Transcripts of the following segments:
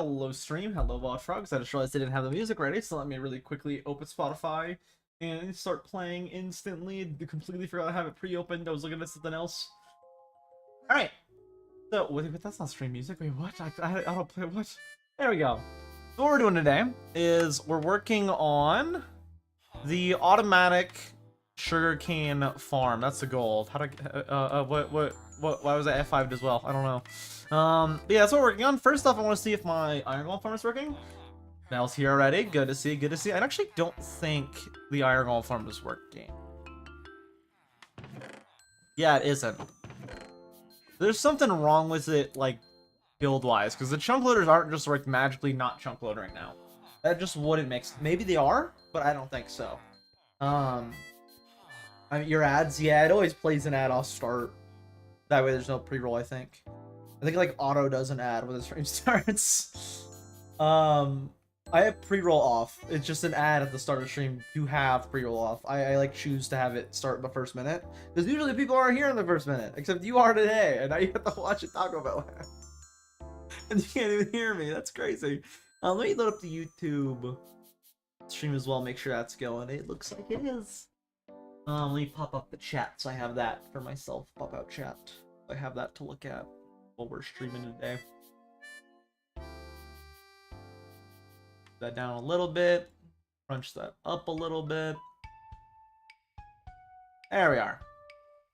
Hello stream, hello Watch Frogs. I just realized I didn't have the music ready, so let me really quickly open Spotify and start playing instantly. I completely forgot I have it pre-opened. I was looking at something else. Alright. So, wait, but that's not stream music. Wait, what? I don't play what? There we go. So what we're doing today is we're working on the automatic sugarcane farm. That's the goal. How to why was that F5'd as well? I don't know. But yeah, that's what we're working on. First off, I want to see if my iron golem farm is working. Mel's here already. Good to see, good to see. I actually don't think the iron golem farm is working. Yeah, it isn't. There's something wrong with it, like, build-wise, because the chunk loaders aren't just, like, magically not chunk loading now. That just wouldn't make sense. Maybe they are, but I don't think so. I mean, your ads, yeah, it always plays an ad off start. That way there's no pre-roll, I think. I think, like, auto does an ad when the stream starts. I have pre-roll off. It's just an ad at the start of the stream to have pre-roll off. I like choose to have it start in the first minute. Because usually people aren't here in the first minute. Except you are today. And now you have to watch a Taco Bell ad. And you can't even hear me. That's crazy. Let me load up the YouTube stream as well. Make sure that's going. It looks like it is. Let me pop up the chat so I have that for myself. Pop out chat. I have that to look at while we're streaming today. That down a little bit. Crunch that up a little bit. There we are.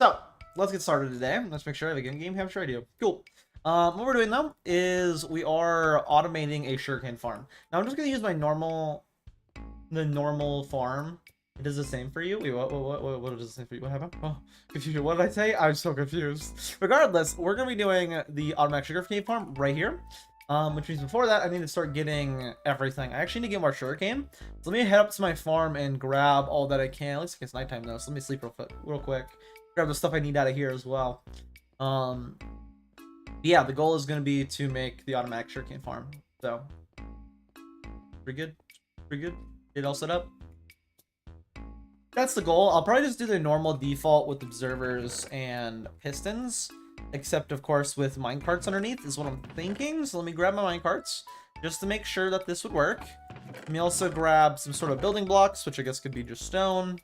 So, let's get started today. Let's make sure I have a game capture I do. Cool. What we're doing now is we are automating a sugarcane farm. Now I'm just gonna use my normal farm. It does the same for you. Wait, what does it say for you? What happened? Oh, confusion. What did I say? I'm so confused. Regardless, we're gonna be doing the automatic sugarcane farm right here. Which means before that, I need to start getting everything. I actually need to get more sugarcane. So let me head up to my farm and grab all that I can. It looks like it's nighttime though, so let me sleep real quick. Grab the stuff I need out of here as well. Yeah, the goal is going to be to make the automatic sugarcane farm. So, pretty good. Pretty good. Get it all set up. That's the goal. I'll probably just do the normal default with observers and pistons. Except, of course, with minecarts underneath is what I'm thinking. So let me grab my minecarts just to make sure that this would work. Let me also grab some sort of building blocks, which I guess could be just stone.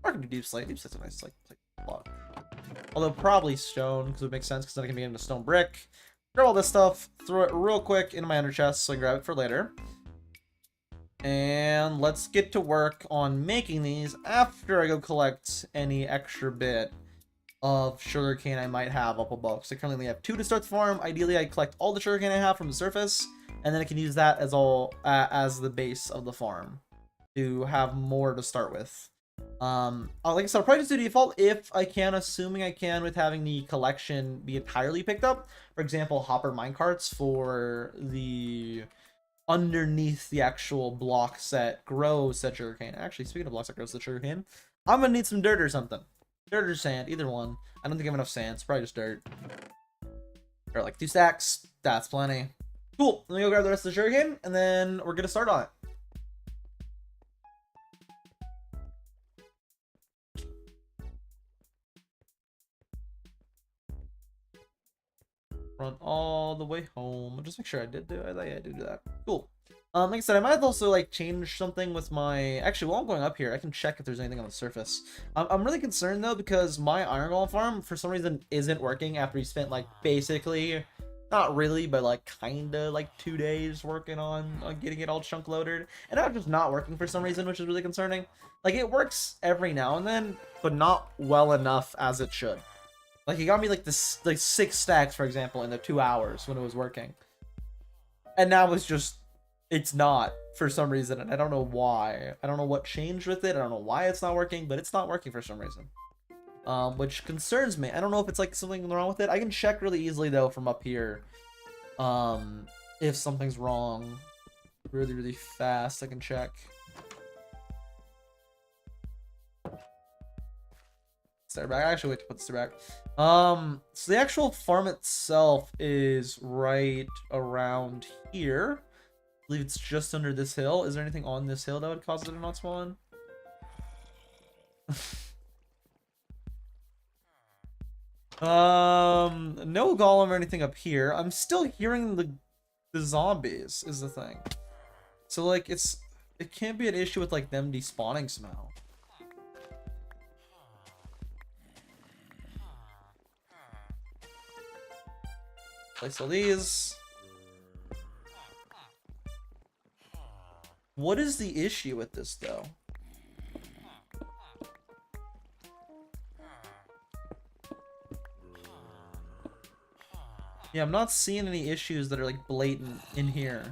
Or it could be deep slate. Deep slate's a nice like block. Although probably stone, because it makes sense, because then I can be into stone brick. Grab all this stuff, throw it real quick into my under chest so I can grab it for later. And let's get to work on making these after I go collect any extra bit of sugarcane I might have up above. So I currently only have 2 to start the farm. Ideally, I collect all the sugarcane I have from the surface, and then I can use that as as the base of the farm to have more to start with. Like I said, I'll probably just do default if I can, assuming I can with having the collection be entirely picked up. For example, hopper minecarts for the underneath the actual block set grows said sugarcane. Actually, speaking of blocks that grows the sugarcane, I'm gonna need some dirt or something. Dirt or sand, either one. I don't think I have enough sand. It's probably just dirt. Or like 2 stacks. That's plenty. Cool. Let me go grab the rest of the sugarcane, and then we're gonna start on it. Run all the way home. Just make sure I did do it. I did do that. Cool. Like I said, I might also like change something with my. Actually, while I'm going up here, I can check if there's anything on the surface. I'm really concerned though because my iron golem farm for some reason isn't working after we spent like basically, not really, but like kinda like 2 days working on getting it all chunk loaded, and now it's just not working for some reason, which is really concerning. Like it works every now and then, but not well enough as it should. Like, it got me, like, this, like, 6 stacks, for example, in the 2 hours when it was working. And now it's just, it's not, for some reason, and I don't know why. I don't know what changed with it, I don't know why it's not working, but it's not working for some reason. Which concerns me. I don't know if it's, like, something wrong with it. I can check really easily, though, from up here. If something's wrong. Really, really fast, I can check. Back. I actually wait to put this back. So the actual farm itself is right around here. I believe it's just under this hill. Is there anything on this hill that would cause it to not spawn? No golem or anything up here. I'm still hearing the the zombies is the thing. So like it can't be an issue with like them despawning somehow. Place all these. What is the issue with this though? Yeah, I'm not seeing any issues that are like blatant in here.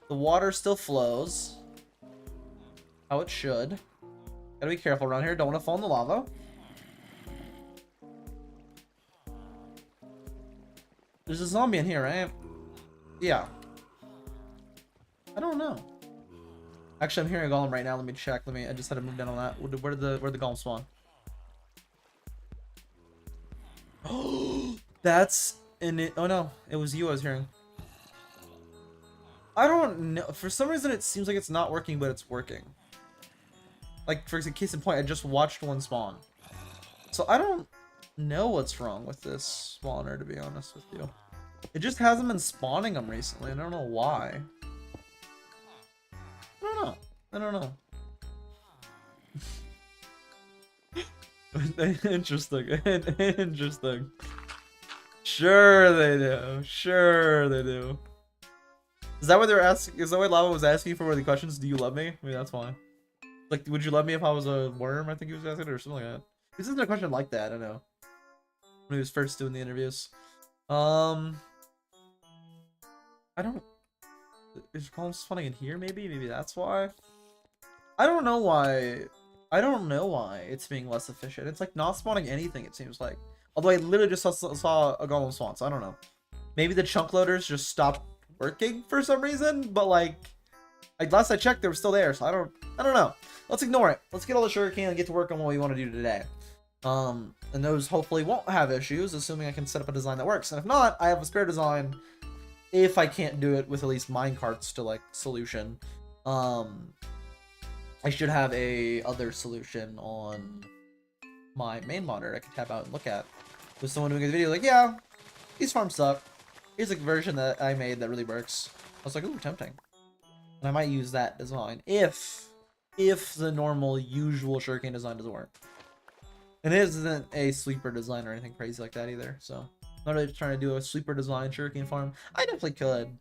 The water still flows how it should. Gotta be careful around here. Don't want to fall in the lava. There's a zombie in here, right? Yeah. I don't know. Actually, I'm hearing a golem right now. Let me check. I just had to move down on that. Where did the golem spawn? Oh, that's in it. Oh no, it was you I was hearing. I don't know. For some reason, it seems like it's not working, but it's working. Like, for example, case in point, I just watched one spawn. So I don't know what's wrong with this spawner, to be honest with you. It just hasn't been spawning them recently, and I don't know why. I don't know. Interesting. Interesting. Sure they do. Sure they do. Is that what they're asking? Is that what Lava was asking for? Were the questions? Do you love me? I mean, that's fine. Like, would you love me if I was a worm? I think he was asking, or something like that. This isn't a question like that. I don't know. When he was first doing the interviews. I don't. Is column spawning in here? Maybe that's why. I don't know why. I don't know why it's being less efficient. It's like not spawning anything, it seems like. Although I literally just saw a golem spawn, so I don't know. Maybe the chunk loaders just stopped working for some reason, but like last I checked, they were still there, so I don't know. Let's ignore it. Let's get all the sugarcane and get to work on what we want to do today. And those hopefully won't have issues, assuming I can set up a design that works. And if not, I have a spare design. If I can't do it with at least minecarts to like solution, I should have a other solution on my main monitor I can tap out and look at. With someone doing a video like, yeah, these farms suck. Here's a version that I made that really works. I was like, ooh, tempting. And I might use that design if the normal usual sugarcane design doesn't work. And it isn't a sleeper design or anything crazy like that either, so I'm not really trying to do a sleeper design sugarcane farm. I definitely could.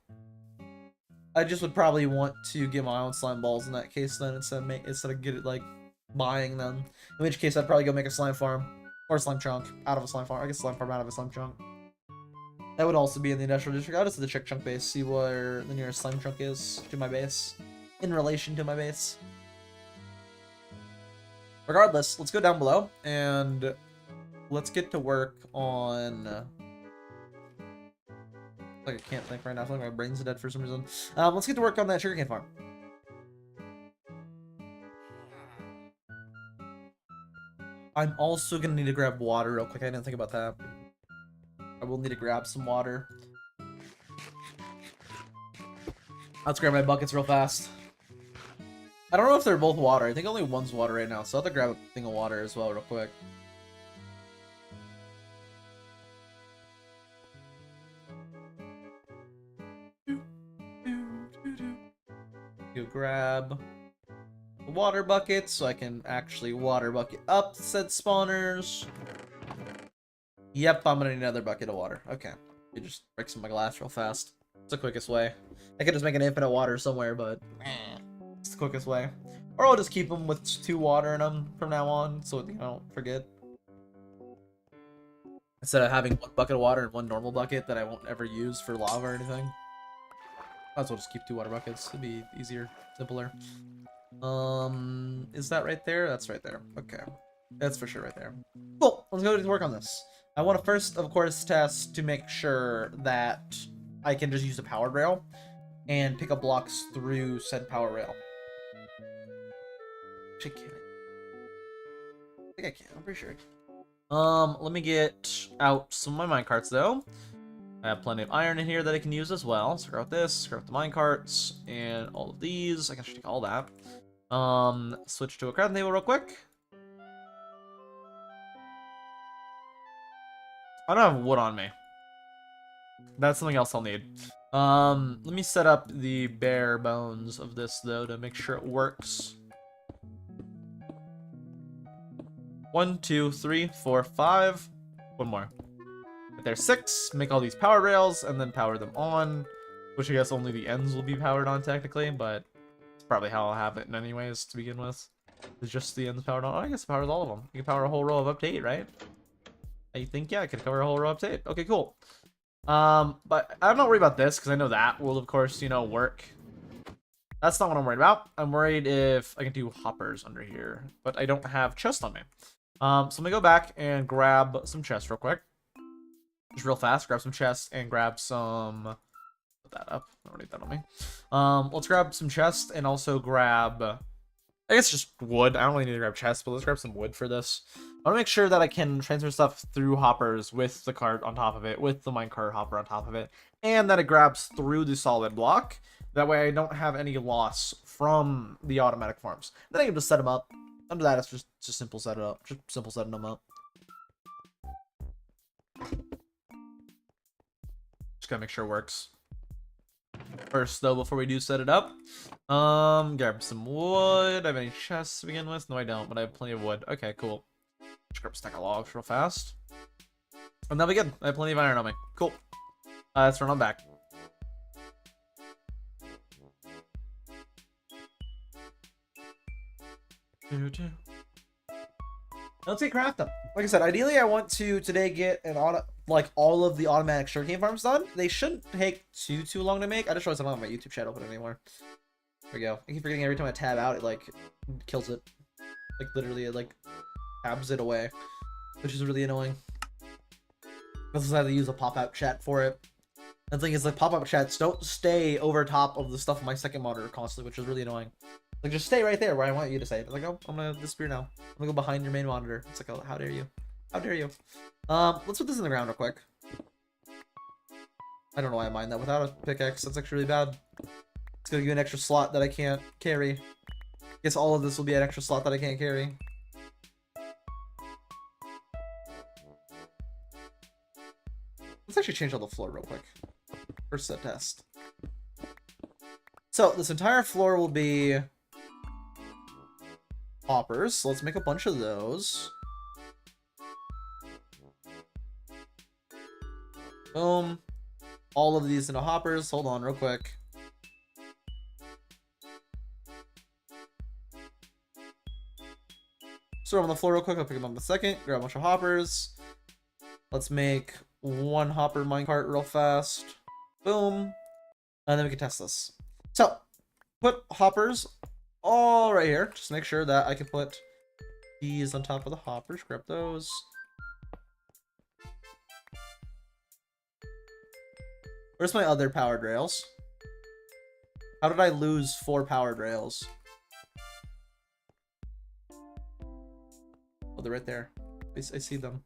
I just would probably want to get my own slime balls in that case then instead of get it like buying them. In which case I'd probably go make a slime farm or a slime chunk out of a slime farm. I guess slime farm out of a slime chunk. That would also be in the industrial district. I'll just do the check chunk base, see where the nearest slime chunk is to my base in relation to my base. Regardless, let's go down below and let's get to work on. Like I can't think right now. I feel like my brain's dead for some reason. Let's get to work on that sugarcane farm. I'm also gonna need to grab water real quick. I didn't think about that. I will need to grab some water. Let's grab my buckets real fast. I don't know if they're both water. I think only one's water right now, so I'll have to grab a thing of water as well real quick. Go grab the water bucket so I can actually water bucket up said spawners. Yep, I'm gonna need another bucket of water. Okay. You just break some of my glass real fast. It's the quickest way. I could just make an infinite water somewhere, but it's the quickest way. Or I'll just keep them with 2 water in them from now on so I don't forget. Instead of having 1 bucket of water and 1 normal bucket that I won't ever use for lava or anything. Might as well just keep 2 water buckets. It'd be easier, simpler. Is that right there? That's right there. Okay. That's for sure right there. Cool. Let's go to work on this. I want to first, of course, test to make sure that I can just use a powered rail and pick up blocks through said power rail. Actually, can I think I can. I'm pretty sure I can. Let me get out some of my minecarts though. I have plenty of iron in here that I can use as well. So grab this, grab the minecarts, and all of these. I can take all that. Switch to a crafting table real quick. I don't have wood on me. That's something else I'll need. Let me set up the bare bones of this though to make sure it works. 1, 2, 3, 4, 5. One more. Right there, 6. Make all these power rails and then power them on, which I guess only the ends will be powered on technically, but it's probably how I'll have it in anyways to begin with. It's just the ends powered on. Oh, I guess it powers all of them. You can power a whole row of up to 8, right? I think, yeah, I could cover a whole row up to 8. Okay, cool. But I'm not worried about this because I know that will, of course, you know, work. That's not what I'm worried about. I'm worried if I can do hoppers under here, but I don't have chest on me. So let me go back and grab some chests real quick. Just real fast, grab some chests and grab some... Put that up. I don't need that on me. Let's grab some chests and also grab... I guess just wood. I don't really need to grab chests, but let's grab some wood for this. I want to make sure that I can transfer stuff through hoppers with the cart on top of it, with the minecart hopper on top of it, and that it grabs through the solid block. That way I don't have any loss from the automatic farms. Then I can just set them up. Under that, it's just simple set it up. Just simple setting them up. Just gotta make sure it works. First, though, before we do set it up, grab some wood. I have any chests to begin with? No, I don't, but I have plenty of wood. Okay, cool. Just grab a stack of logs real fast. And that'll be good. I have plenty of iron on me. Cool. Let's run on back. Let's get craft them. Like I said, ideally I want to today get an all of the automatic sugarcane farms done. They shouldn't take too long to make. I just realized I don't have my YouTube chat open anymore. There we go. I keep forgetting every time I tab out, it like kills it. Like literally, it like tabs it away, which is really annoying. I also have to use a pop-out chat for it. And the thing is, like, pop-up chats don't stay over top of the stuff on my second monitor constantly, which is really annoying. Like, just stay right there where I want you to stay. Like, oh, I'm gonna disappear now. I'm gonna go behind your main monitor. It's like, oh, how dare you? How dare you? Let's put this in the ground real quick. I don't know why I mind that without a pickaxe. That's actually really bad. It's gonna give me an extra slot that I can't carry. Guess all of this will be an extra slot that I can't carry. Let's actually change all the floor real quick. First set test. So this entire floor will be hoppers. So let's make a bunch of those. Boom. All of these into hoppers. Hold on real quick. So on the floor real quick. I'll pick them up in a second. Grab a bunch of hoppers. Let's make one hopper minecart real fast. Boom. And then we can test this. So, put hoppers all right here. Just make sure that I can put these on top of the hoppers. Grab those. Where's my other powered rails? How did I lose 4 powered rails? Oh, they're right there. I see them.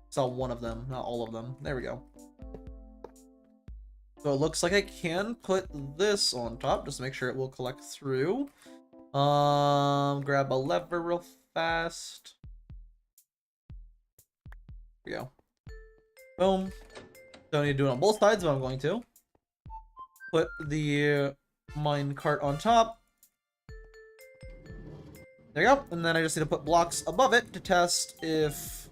Saw one of them, not all of them. There we go. So it looks like I can put this on top, just to make sure it will collect through. Grab a lever real fast. There we go. Boom. Don't need to do it on both sides, but I'm going to. Put the mine cart on top. There you go. And then I just need to put blocks above it to test if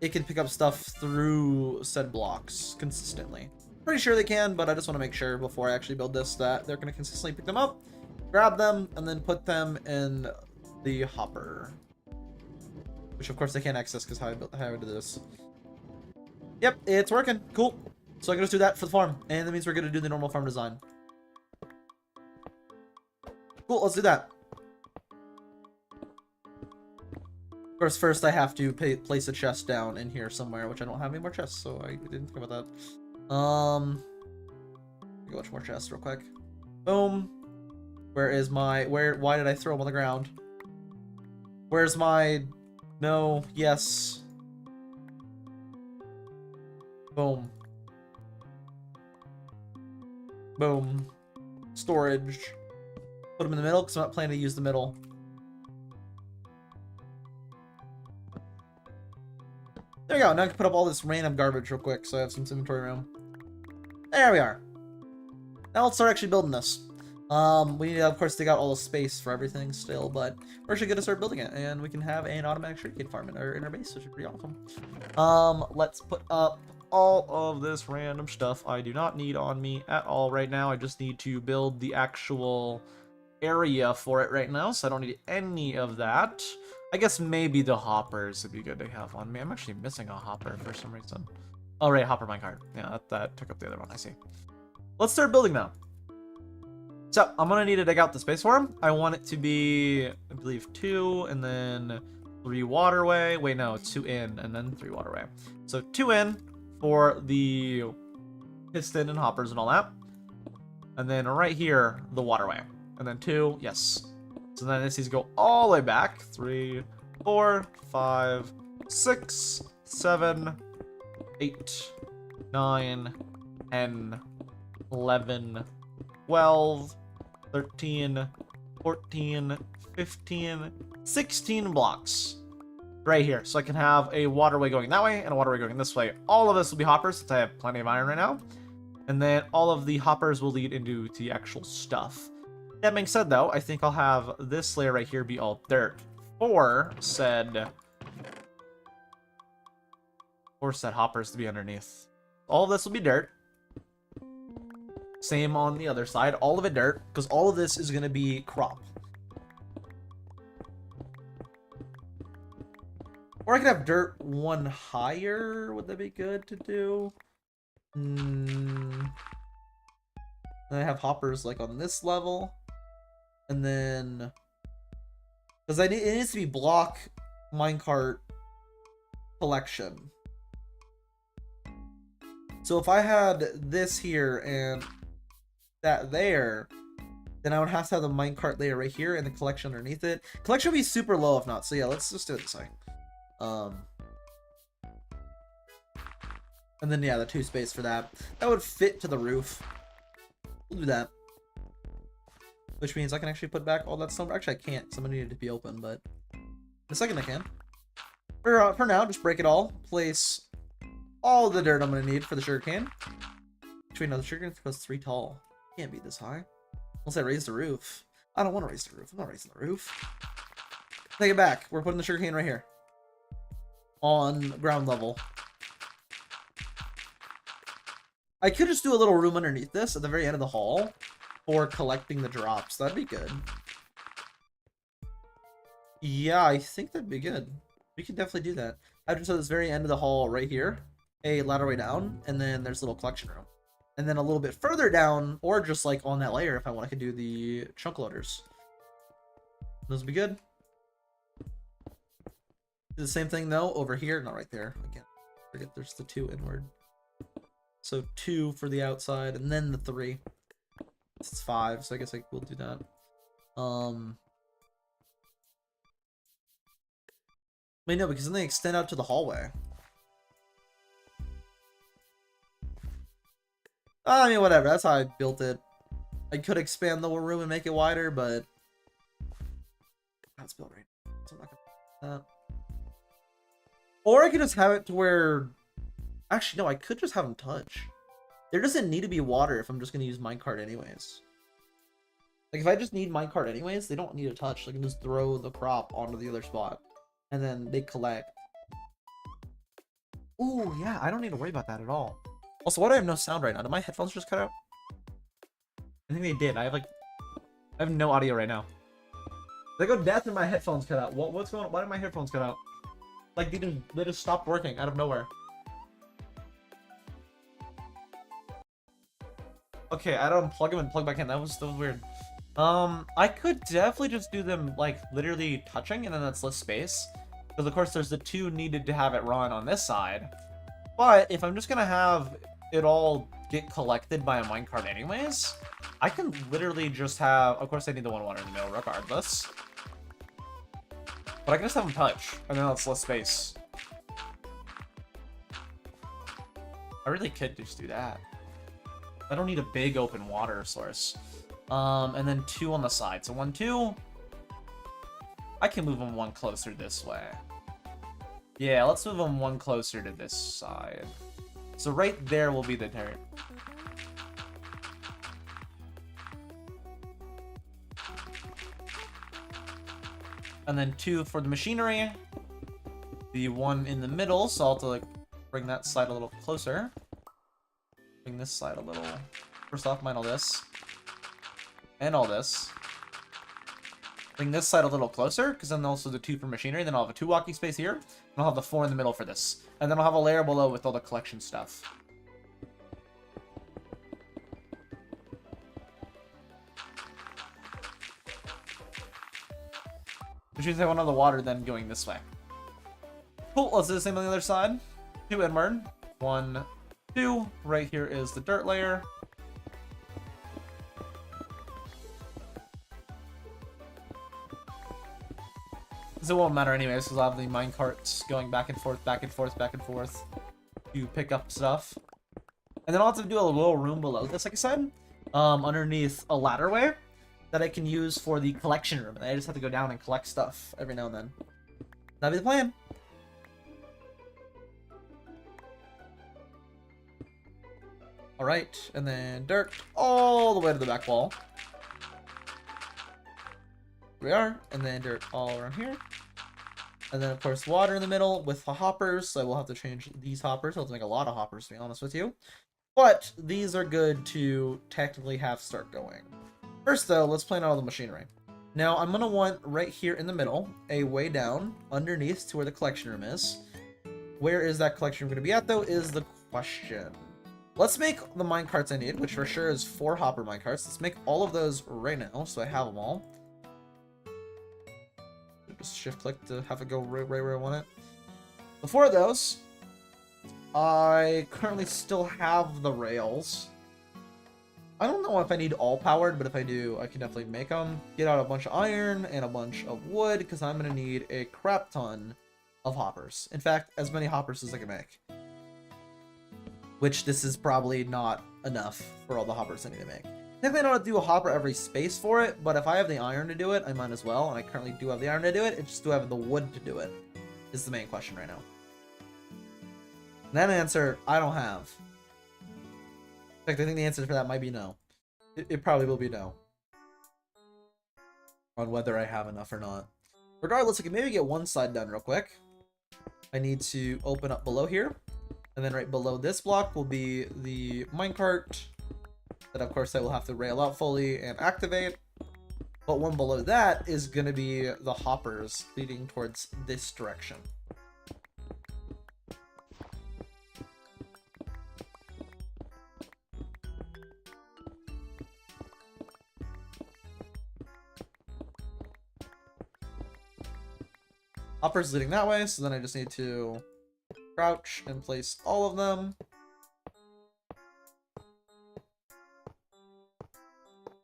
it can pick up stuff through said blocks consistently. Pretty sure they can, but I just want to make sure before I actually build this that they're going to consistently pick them up, grab them, and then put them in the hopper. Which of course they can't access because how I did this. Yep, it's working. Cool. So I can just do that for the farm. And that means we're going to do the normal farm design. Cool, let's do that. Of course, first I have to place a chest down in here somewhere, which I don't have any more chests, so I didn't think about that. Get a bunch more chests real quick. Boom. Where is my... Why did I throw them on the ground? Where's my... No. Yes. Boom. Boom. Storage. Put them in the middle, because I'm not planning to use the middle. There we go. Now I can put up all this random garbage real quick, so I have some inventory room. There we are. Now let's start actually building this. We need to, of course, dig out all the space for everything still, but we're actually gonna start building it, and we can have an automatic sugarcane farm in our base, which is pretty awesome. Let's put up all of this random stuff I do not need on me at all right now. I just need to build the actual area for it right now, so I don't need any of that. I guess maybe the hoppers would be good to have on me. I'm actually missing a hopper for some reason. Oh, right, hopper minecart. Yeah, that took up the other one, I see. Let's start building now. So, I'm gonna need to dig out the space for him. I want it to be, I believe, 2, and then 3 waterway. Wait, no, 2 in, and then 3 waterway. So, 2 in for the piston and hoppers and all that. And then right here, the waterway. And then 2, yes. So then this needs to go all the way back. 3, 4, 5, 6, 7, 8, 9, 10, 11, 12, 13, 14, 15, 16 blocks. Right here. So I can have a waterway going that way and a waterway going this way. All of this will be hoppers since I have plenty of iron right now. And then all of the hoppers will lead into the actual stuff. That being said, though, I think I'll have this layer right here be all dirt for said hoppers to be underneath. All of this will be dirt. Same on the other side. All of it dirt, because all of this is going to be crop. Or I could have dirt one higher. Would that be good to do? Then I have hoppers like on this level. And then, because it needs to be block minecart collection. So if I had this here and that there, then I would have to have the minecart layer right here and the collection underneath it. Collection would be super low if not. So yeah, let's just do it this way. And then yeah, the 2 space for that. That would fit to the roof. We'll do that. Which means I can actually put back all that stone. Actually, I can't, because I'm going to need it to be open, but in a second I can. For now, just break it all. Place all the dirt I'm going to need for the sugarcane. Actually, no, the sugarcane goes 3 tall. Can't be this high. Unless I raise the roof. I don't want to raise the roof. I'm not raising the roof. Take it back. We're putting the sugarcane right here. On ground level. I could just do a little room underneath this at the very end of the hall. For collecting the drops. That'd be good. Yeah, I think that'd be good. We could definitely do that. I just at this very end of the hall right here, a ladder way down, and then there's a little collection room. And then a little bit further down, or just like on that layer if I want, I could do the chunk loaders. Those would be good. Do the same thing though, over here, not right there. Again, forget there's the 2 inward. So 2 for the outside, and then the 3. It's 5, so I guess I will do that. Wait, no, because then they extend out to the hallway. I mean, whatever. That's how I built it. I could expand the room and make it wider, but that's built right now, so I'm not gonna do that. Or I could just have it to where... Actually, no, I could just have them touch. There doesn't need to be water if I'm just going to use minecart anyways. Like, if I just need minecart anyways, they don't need to touch. I can just throw the crop onto the other spot. And then they collect. Ooh, yeah, I don't need to worry about that at all. Also, why do I have no sound right now? Did my headphones just cut out? I think they did. I have no audio right now. They go death and my headphones cut out. What's going on? Why did my headphones cut out? Like, they just stopped working out of nowhere. Okay, I don't unplug them and plug back in. That was weird. I could definitely just do them, like, literally touching, and then that's less space. Because, of course, there's the 2 needed to have it run on this side. But, if I'm just gonna have it all get collected by a minecart anyways, I can literally just have... Of course, I need the 1 water in the middle regardless. But I can just have them touch, and then that's less space. I really could just do that. I don't need a big open water source. And then 2 on the side. So 1, 2. I can move them 1 closer this way. Yeah, let's move them 1 closer to this side. So right there will be the dirt. And then 2 for the machinery. The one in the middle, so I'll have to like bring that side a little closer. Bring this side a little. First off, mine all this. And all this. Bring this side a little closer, because then also the 2 for machinery. Then I'll have a 2 walking space here. And I'll have the 4 in the middle for this. And then I'll have a layer below with all the collection stuff. Which means I want all the water then going this way. Cool, let's do the same on the other side. 2 inward. 1, 2. Right here is the dirt layer. This it won't matter anyways, because I'll have the mine carts going back and forth, back and forth, back and forth to pick up stuff. And then I'll have to do a little room below this, like I said, underneath a ladderway that I can use for the collection room. And I just have to go down and collect stuff every now and then. That'd be the plan. Alright, and then dirt all the way to the back wall. Here we are, and then dirt all around here. And then, of course, water in the middle with the hoppers. So I will have to change these hoppers. I'll have to make a lot of hoppers, to be honest with you. But these are good to technically have start going. First, though, let's plan out all the machinery. Now, I'm going to want right here in the middle, a way down underneath to where the collection room is. Where is that collection room going to be at, though, is the question. Let's make the minecarts I need, which for sure is 4 hopper minecarts. Let's make all of those right now, so I have them all. Just shift-click to have it go right where I want it. Before those, I currently still have the rails. I don't know if I need all powered, but if I do, I can definitely make them. Get out a bunch of iron and a bunch of wood, because I'm going to need a crap ton of hoppers. In fact, as many hoppers as I can make. Which this is probably not enough for all the hoppers I need to make. Technically, I don't have to do a hopper every space for it, but if I have the iron to do it, I might as well. And I currently do have the iron to do it. It's just do I have the wood to do it, is the main question right now. And that answer, I don't have. In fact, I think the answer for that might be no. It probably will be no. On whether I have enough or not. Regardless, I can maybe get one side done real quick. I need to open up below here. And then right below this block will be the minecart. That of course I will have to rail out fully and activate. But one below that is going to be the hoppers leading towards this direction. Hoppers leading that way, so then I just need to crouch and place all of them.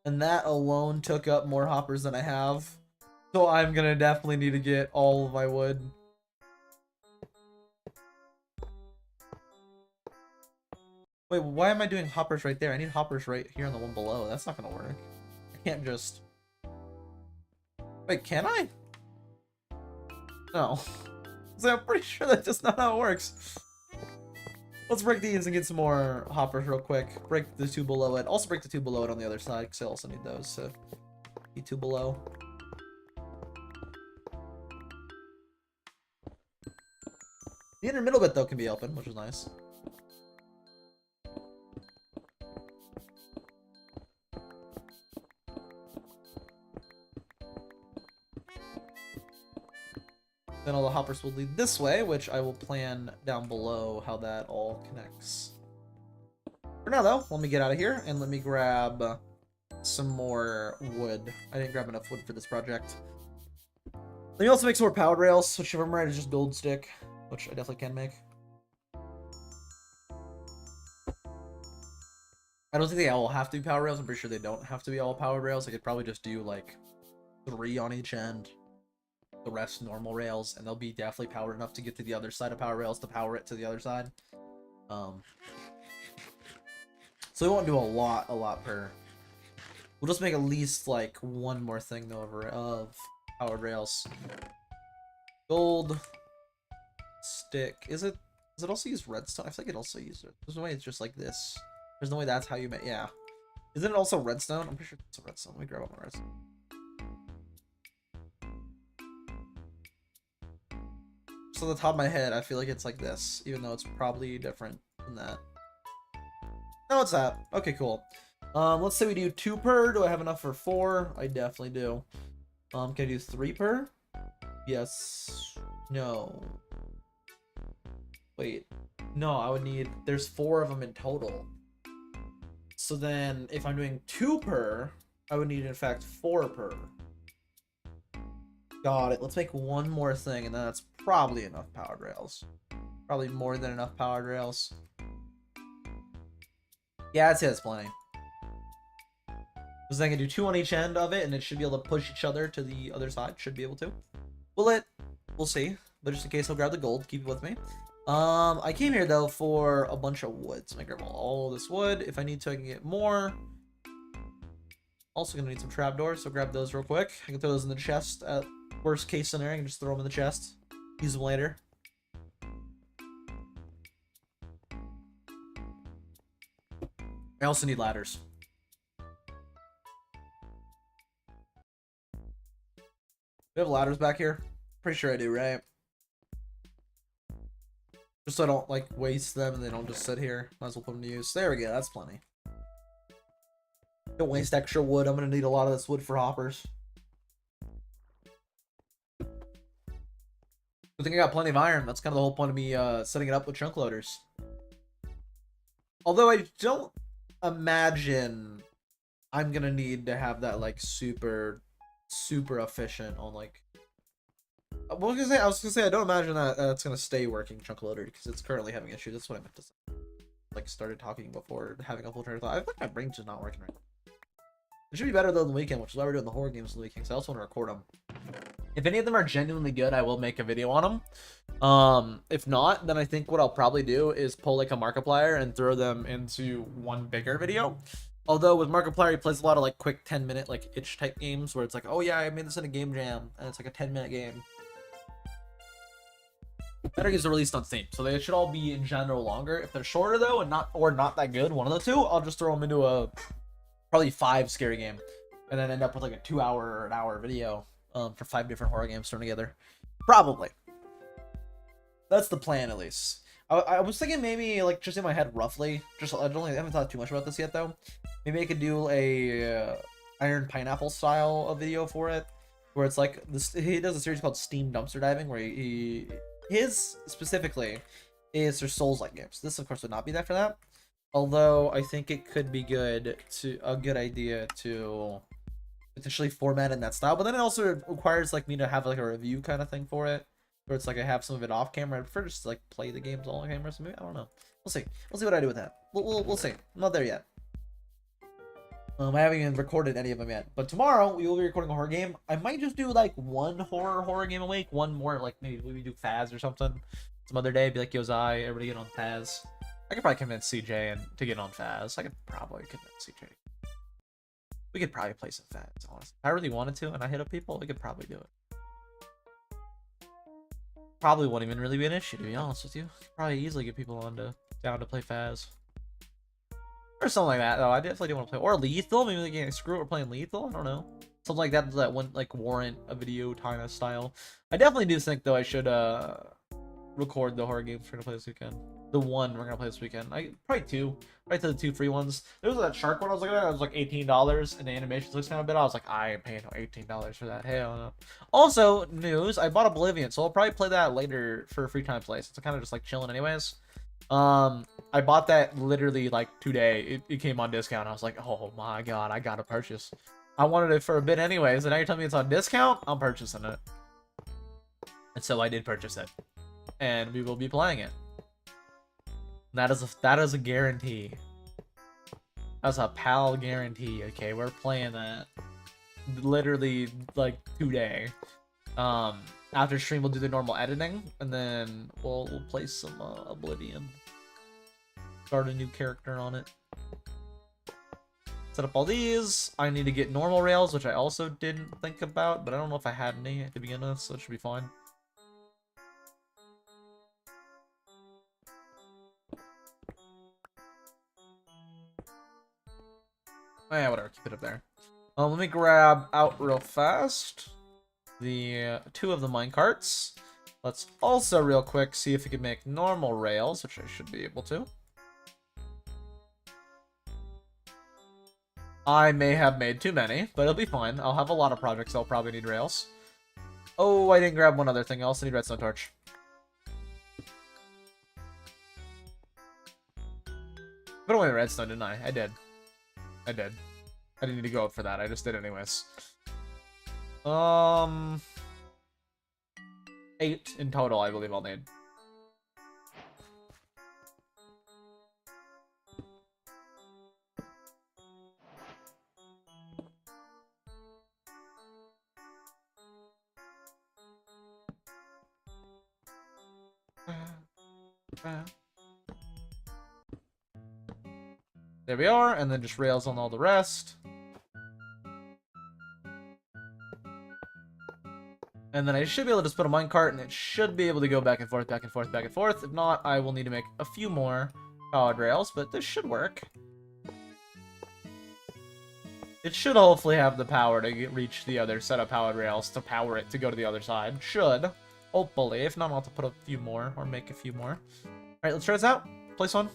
And that alone took up more hoppers than I have. So I'm gonna definitely need to get all of my wood. Wait, why am I doing hoppers right there? I need hoppers right here on the one below. That's not gonna work. I can't just... Wait, can I? No. So I'm pretty sure that's just not how it works. Let's break these and get some more hoppers real quick. Break the 2 below it. Also break the 2 below it on the other side, because I also need those, so... Be 2 below. The inner middle bit, though, can be open, which is nice. Then all the hoppers will lead this way, which I will plan down below how that all connects. For now, though, let me get out of here and let me grab some more wood. I didn't grab enough wood for this project. Let me also make some more powered rails, which if I'm right is just gold stick, which I definitely can make. I don't think they all have to be power rails. I'm pretty sure they don't have to be all powered rails. I could probably just do like 3 on each end. The rest normal rails, and they'll be definitely powered enough to get to the other side of power rails to power it to the other side. So we won't do a lot per. We'll just make at least like one more thing though of powered rails. Gold stick. Is it? Does it also use redstone? I feel like it also uses it. There's no way it's just like this. There's no way that's how you make. Yeah. Isn't it also redstone? I'm pretty sure it's a redstone. Let me grab up my redstone. just on the top of my head, I feel like it's like this, even though it's probably different than that. No, it's that. Okay, cool. Let's say we do 2 per. Do I have enough for 4? I definitely do. Can I do 3 per? Yes. No. Wait. No, I would need... There's 4 of them in total. So then, if I'm doing 2 per, I would need, in fact, 4 per. Got it. Let's make one more thing, and then that's probably enough powered rails. Probably more than enough powered rails. Yeah, I'd say that's plenty. Because I can do 2 on each end of it, and it should be able to push each other to the other side. Should be able to. Will it? We'll see. But just in case, I'll grab the gold. Keep it with me. I came here, though, for a bunch of wood. So I grab all this wood. If I need to, I can get more. Also gonna need some trapdoors, so grab those real quick. I can throw those in the chest. At worst case scenario, I can just throw them in the chest. Use them later. I also need ladders. We have ladders back here? Pretty sure I do, right? Just so I don't, like, waste them and they don't just sit here. Might as well put them to use. There we go, that's plenty. Don't waste extra wood. I'm gonna need a lot of this wood for hoppers. I think I got plenty of iron. That's kind of the whole point of me setting it up with chunk loaders. Although I don't imagine I'm gonna need to have that like super efficient on like. I was gonna say I don't imagine that it's gonna stay working chunk loader because it's currently having issues. That's what I meant to say. Like started talking before having a full train of thought. I feel like my brain's just not working right. It should be better though than the weekend, which is why we're doing the horror games on the weekend. So I also want to record them. If any of them are genuinely good, I will make a video on them. If not, then I think what I'll probably do is pull like a Markiplier and throw them into one bigger video. Although with Markiplier, he plays a lot of like quick 10-minute like itch type games where it's like, oh yeah, I made this in a game jam, and it's like a 10-minute game. Better games are released on Steam, so they should all be in general longer. If they're shorter though and not that good, one of the two, I'll just throw them into a probably 5 scary game, and then end up with like a 2-hour or an hour video for 5 different horror games thrown together. Probably. That's the plan, at least. I was thinking maybe like just in my head roughly. I haven't thought too much about this yet though. Maybe I could do a Iron Pineapple style of video for it, where it's like this. He does a series called Steam Dumpster Diving, where his specifically is for Souls-like games. This of course would not be that for that. Although I think it could be a good idea to potentially format in that style. But then it also requires like me to have like a review kind of thing for it, where it's like I have some of it off camera. I prefer just to like play the games all on camera. So maybe I don't know. We'll see. We'll see what I do with that. We'll see. I'm not there yet. I haven't even recorded any of them yet. But tomorrow we will be recording a horror game. I might just do like one horror game a week. One more like maybe we do Faz or something. Some other day, be like Yozai, everybody get on Faz. I could probably convince CJ to get on Faz. I could probably convince CJ. We could probably play some Faz, honestly. If I really wanted to and I hit up people, we could probably do it. Probably wouldn't even really be an issue, to be honest with you. Probably easily get people down to play Faz. Or something like that, though. I definitely do want to play. Or Lethal. Maybe they can screw it, we're playing Lethal. I don't know. Something like that wouldn't like warrant a video kind of style. I definitely do think though I should record the horror games we're gonna play this weekend. The one we're gonna play this weekend. Probably 2. Right to the 2 free ones. There was that shark one I was looking at. It was like $18, and the animation looks kind of bit. I was like, I ain't paying no $18 for that. Hell no. Also, news. I bought Oblivion, so I'll probably play that later for a free time play. So it's kind of just like chilling, anyways. I bought that literally like today. It came on discount. I was like, oh my god, I gotta purchase. I wanted it for a bit anyways, and now you're telling me it's on discount? I'm purchasing it. And so I did purchase it. And we will be playing it. That is a guarantee. That's a pal guarantee. Okay, we're playing that literally like today. After stream, we'll do the normal editing, and then we'll play some Oblivion. Start a new character on it. Set up all these. I need to get normal rails, which I also didn't think about, but I don't know if I had any to begin with, so it should be fine. Oh yeah, whatever. Keep it up there. Let me grab out real fast the 2 of the minecarts. Let's also real quick see if we can make normal rails, which I should be able to. I may have made too many, but it'll be fine. I'll have a lot of projects that'll probably need rails. Oh, I didn't grab one other thing. I also need redstone torch. Put away the redstone, didn't I? I did. I did. I didn't need to go up for that. I just did anyways. 8 in total, I believe I'll need. There we are, and then just rails on all the rest. And then I should be able to just put a minecart, and it should be able to go back and forth, back and forth, back and forth. If not, I will need to make a few more powered rails, but this should work. It should hopefully have the power to reach the other set of powered rails to power it to go to the other side. Should. Hopefully. If not, I'll have to put a few more, or make a few more. Alright, let's try this out. Place one.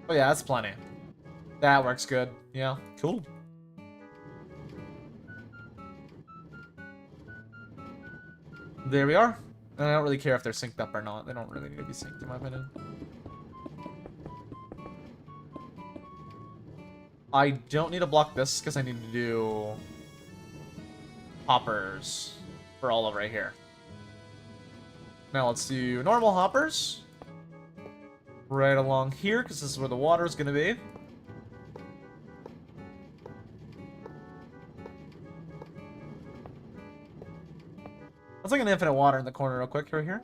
Oh yeah, that's plenty. That works good. Yeah, cool. There we are. And I don't really care if they're synced up or not. They don't really need to be synced in my opinion. I don't need to block this because I need to do hoppers for all of right here. Now let's do normal hoppers right along here because this is where the water is going to be. Let's like an infinite water in the corner real quick right here.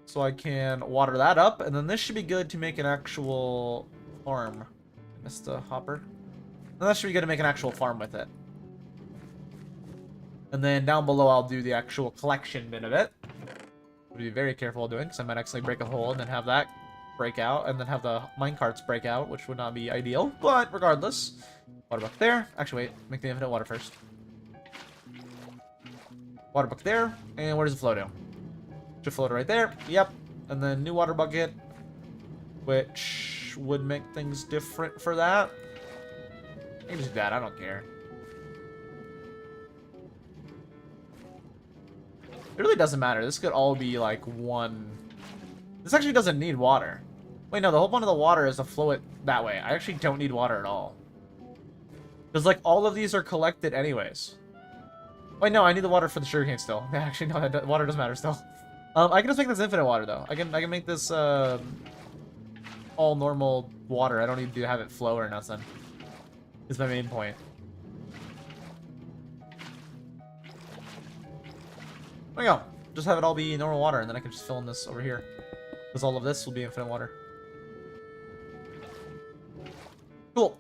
So I can water that up, and then this should be good to make an actual farm. I missed a hopper. And that should be good to make an actual farm with it. And then down below I'll do the actual collection bit of it. Be very careful doing, because I might actually break a hole and then have that break out, and then have the minecarts break out, which would not be ideal. But regardless, water bucket there. Actually, wait, make the infinite water first. Water bucket there, and where does the flow do? Should float right there. Yep, and then new water bucket, which would make things different for that. I can just do that. I don't care. It really doesn't matter. This could all be like one. This actually doesn't need water. Wait, no, the whole point of the water is to flow it that way. I actually don't need water at all. Because like all of these are collected anyways. Wait, no, I need the water for the sugarcane still. Actually, no, water doesn't matter still. I can just make this infinite water though. I can make this all normal water. I don't need to have it flow or nothing. Is my main point. There we go. Just have it all be normal water, and then I can just fill in this over here. Because all of this will be infinite water. Cool.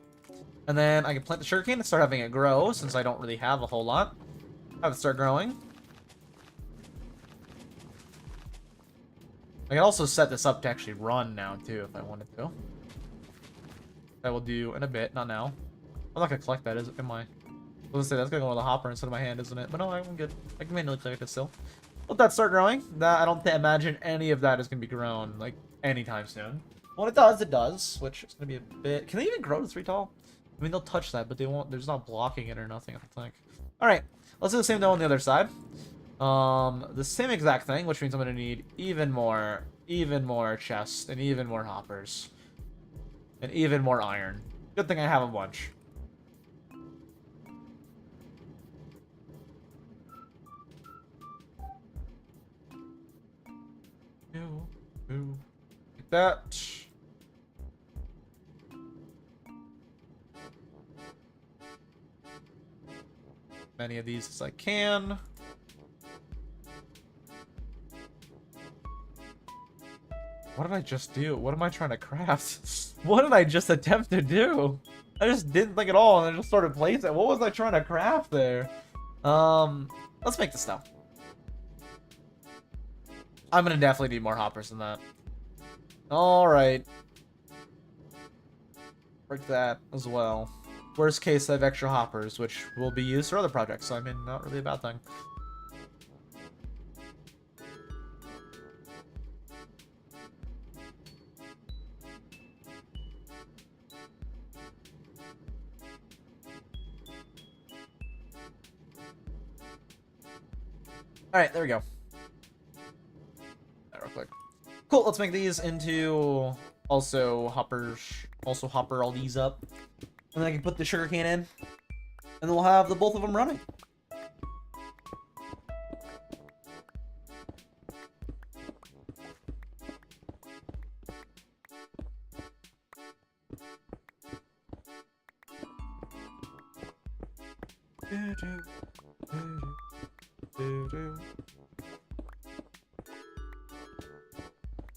And then I can plant the sugarcane and start having it grow, since I don't really have a whole lot. Have it start growing. I can also set this up to actually run now, too, if I wanted to. I will do in a bit, not now. I'm not going to collect that, am I? I was gonna say, that's gonna go on the hopper instead of my hand, isn't it? But no, I'm good. I can manually collect it still. Let that start growing. That I don't imagine any of that is gonna be grown, like, anytime soon. When it does, which is gonna be a bit... Can they even grow to 3 tall? I mean, they'll touch that, but they won't... There's not blocking it or nothing, I don't think. Alright, let's do the same though on the other side. The same exact thing, which means I'm gonna need even more chests, and even more hoppers. And even more iron. Good thing I have a bunch. Like that. Many of these as I can. What did I just do? What am I trying to craft? What did I just attempt to do? I just didn't think at all, and I just started placing. What was I trying to craft there? Let's make this now. I'm gonna definitely need more hoppers than that. Alright. Break that as well. Worst case, I have extra hoppers, which will be used for other projects, so I mean, not really a bad thing. Alright, there we go. Real quick. Cool, let's make these into also hoppers. Also hopper all these up. And then I can put the sugarcane in. And then we'll have the both of them running.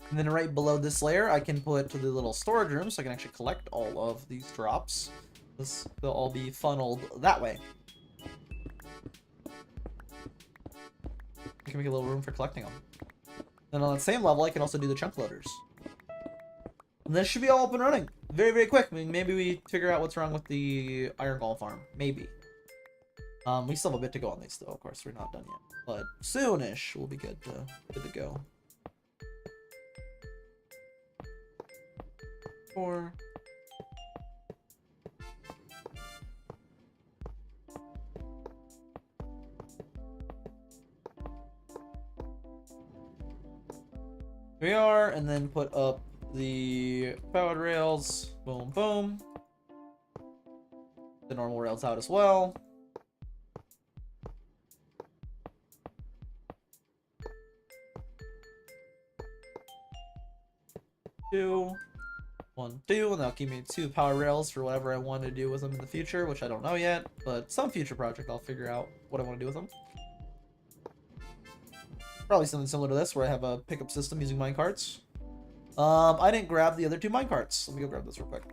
And then right below this layer, I can put the little storage room so I can actually collect all of these drops. They'll all be funneled that way. I can make a little room for collecting them. And on that same level, I can also do the chunk loaders. And this should be all up and running very, very quick. I mean, maybe we figure out what's wrong with the iron golem farm. Maybe. We still have a bit to go on these, though. Of course, we're not done yet. But soonish, we'll be good to go. 4. We are, and then put up the powered rails. Boom, boom. The normal rails out as well. Two. 1, 2, and that'll give me 2 power rails for whatever I want to do with them in the future, which I don't know yet, but some future project I'll figure out what I want to do with them. Probably something similar to this, where I have a pickup system using minecarts. I didn't grab the other 2 minecarts. Let me go grab this real quick.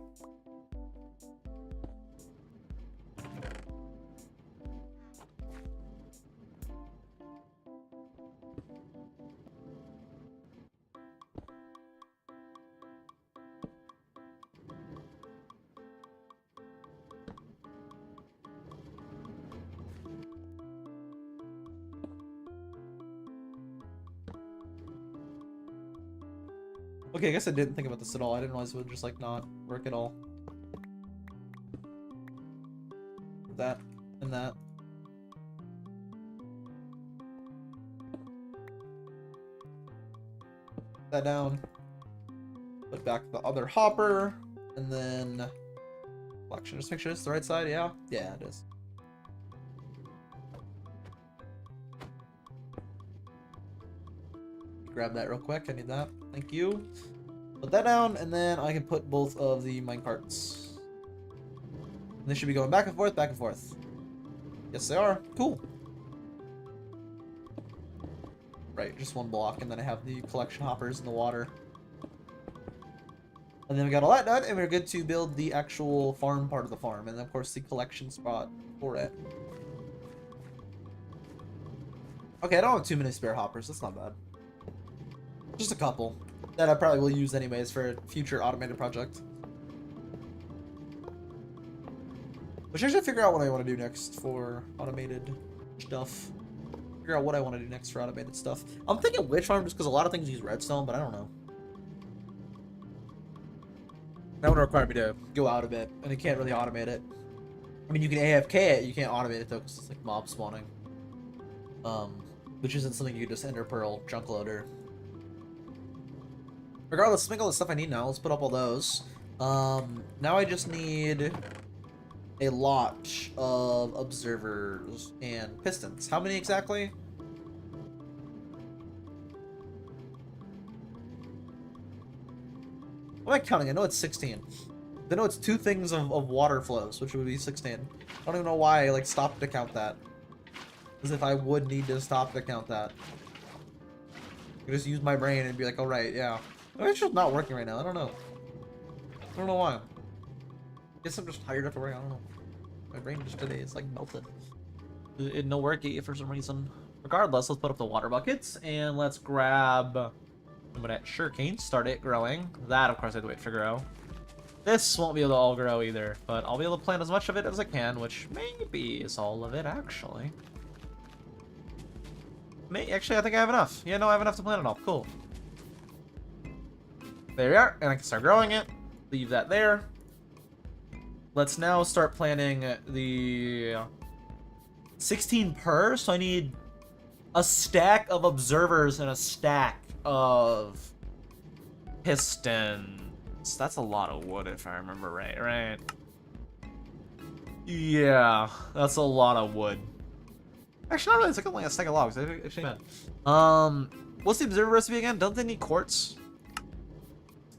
Okay, I guess I didn't think about this at all. I didn't realize it would just, like, not work at all. That and that. That down. Put back the other hopper. And then... collection. Just make sure it's the right side, yeah? Yeah, it is. Grab that real quick. I need that. Thank you. Put that down, and then I can put both of the minecarts. And they should be going back and forth, back and forth. Yes, they are. Cool. Right, just one block, and then I have the collection hoppers in the water. And then we got all that done, and we're good to build the actual farm part of the farm, and then, of course, the collection spot for it. Okay, I don't have too many spare hoppers. That's not bad. Just a couple that I probably will use anyways for a future automated project. Which I should figure out what I want to do next for automated stuff. Figure out what I want to do next for automated stuff. I'm thinking witch farm just because a lot of things use redstone, but I don't know. That would require me to go out a bit, and I can't really automate it. I mean, you can AFK it, you can't automate it though because it's like mob spawning. Which isn't something you can just enter Pearl junk loader. Regardless, let's make all the stuff I need now. Let's put up all those. Now I just need a lot of observers and pistons. How many exactly? What am I counting? I know it's 16. I know it's 2 things of water flows, which would be 16. I don't even know why I like stopped to count that. As if I would need to stop to count that. I could just use my brain and be like, alright, yeah. It's just not working right now. I don't know. I don't know why. I guess I'm just tired after work. I don't know. My brain just today is like melted. It didn't work for some reason. Regardless, let's put up the water buckets and let's grab that sugarcane. Start it growing. That, of course, I have to wait for grow. This won't be able to all grow either, but I'll be able to plant as much of it as I can, which maybe is all of it, actually. Actually, I think I have enough. Yeah, no, I have enough to plant it all. Cool. There we are, and I can start growing it. Leave that there. Let's now start planting the 16 per, so I need a stack of observers and a stack of pistons. That's a lot of wood if I remember right? Yeah, that's a lot of wood. Actually, not really. It's like only a stack of logs. Actually, what's the observer recipe again? Don't they need quartz?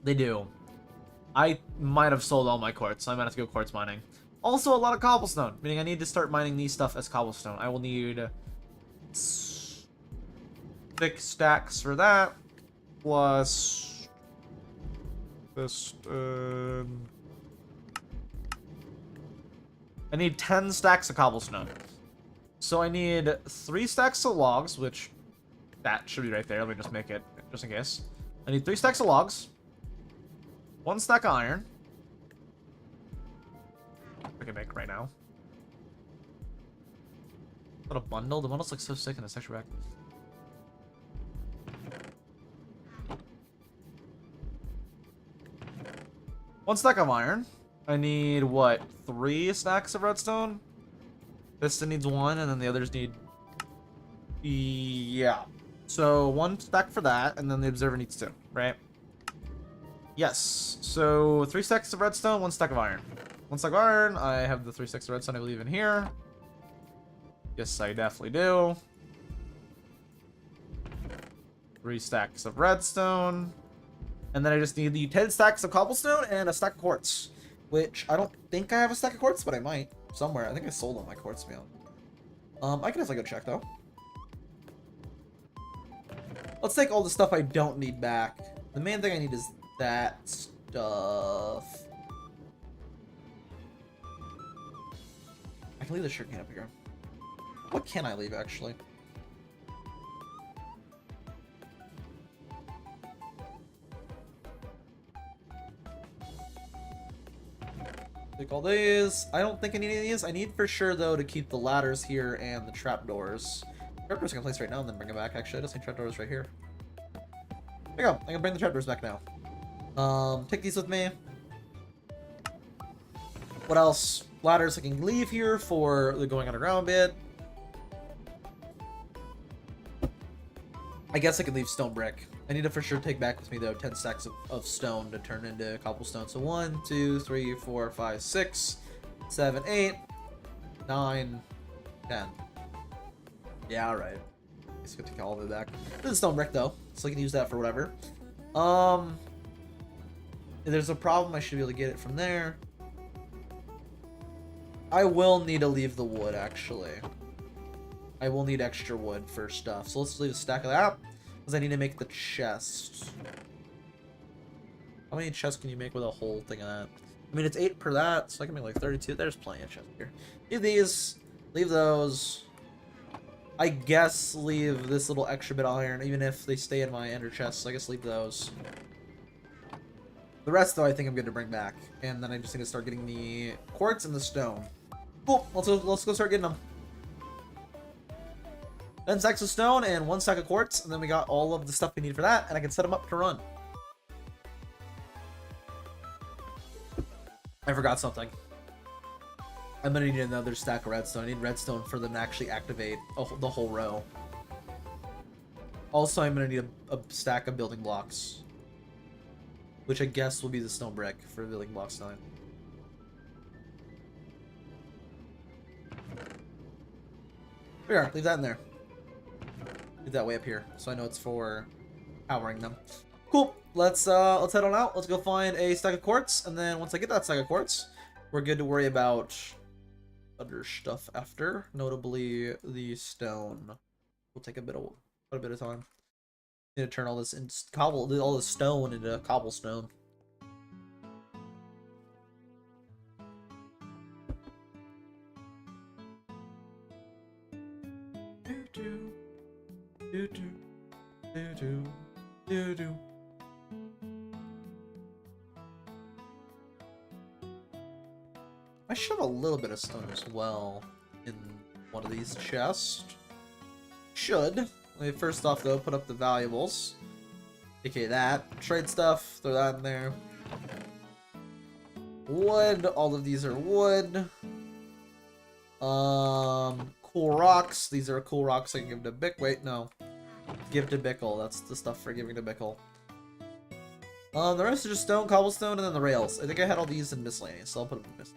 They do. I might have sold all my quartz, so I might have to go quartz mining. Also, a lot of cobblestone, meaning I need to start mining these stuff as cobblestone. I will need 6 stacks for that, plus piston. I need 10 stacks of cobblestone. So I need 3 stacks of logs, which that should be right there. Let me just make it, just in case. I need 3 stacks of logs, 1 stack of iron. I can make right now. What a bundle. The bundles look so sick in this texture pack. One stack of iron. I need, what, 3 stacks of redstone? Piston needs 1, and then the others need... Yeah. So 1 stack for that, and then the observer needs 2, right? Yes. So 3 stacks of redstone, 1 stack of iron. 1 stack of iron. I have the 3 stacks of redstone, I believe, in here. Yes, I definitely do. 3 stacks of redstone. And then I just need the 10 stacks of cobblestone and a stack of quartz. Which, I don't think I have a stack of quartz, but I might. Somewhere. I think I sold all my quartz meal. I can definitely go check, though. Let's take all the stuff I don't need back. The main thing I need is that stuff. I can leave the sugarcane up here. What can I leave, actually? Take all these. I don't think I need any of these. I need for sure, though, to keep the ladders here and the trapdoors. Trapdoors I can place right now and then bring them back, actually. I just need trapdoors right here. There you go. I can bring the trapdoors back now. Take these with me. What else? Ladders I can leave here for the going underground bit. I guess I could leave stone brick. I need to for sure take back with me, though, 10 stacks of stone to turn into cobblestone. So 1, 2, 3, 4, 5, 6, 7, 8, 9, 10. Yeah, alright. I guess I could take all of it back. This is stone brick, though, so I can use that for whatever. If there's a problem, I should be able to get it from there. I will need to leave the wood, actually. I will need extra wood for stuff. So let's leave a stack of that, because I need to make the chest. How many chests can you make with a whole thing of that? I mean, it's 8 per that, so I can make like 32. There's plenty of chests here. Leave these. Leave those. I guess leave this little extra bit of iron, even if they stay in my ender chests. I guess leave those. The rest, though, I think I'm good to bring back. And then I just need to start getting the quartz and the stone. Cool. Let's go start getting them. 10 stacks of stone and 1 stack of quartz, and then we got all of the stuff we need for that, and I can set them up to run. I forgot something. I'm gonna need another stack of redstone. I need redstone for them to actually activate the whole row. Also, I'm gonna need a stack of building blocks, which I guess will be the stone brick for building blocks time. Here, leave that in there. Leave that way up here, so I know it's for powering them. Cool. Let's head on out. Let's go find a stack of quartz, and then once I get that stack of quartz, we're good to worry about other stuff after, notably the stone. Will take a bit of time. Need to turn all this all this stone into cobblestone. I should have a little bit of stone as well in one of these chests. Should. First off, though, put up the valuables. Okay, that. Trade stuff. Throw that in there. Wood. All of these are wood. Cool rocks. These are cool rocks I can give to Bick. Wait, no. Give to Bickle. That's the stuff for giving to Bickle. The rest are just stone, cobblestone, and then the rails. I think I had all these in miscellaneous, so I'll put them in miscellaneous.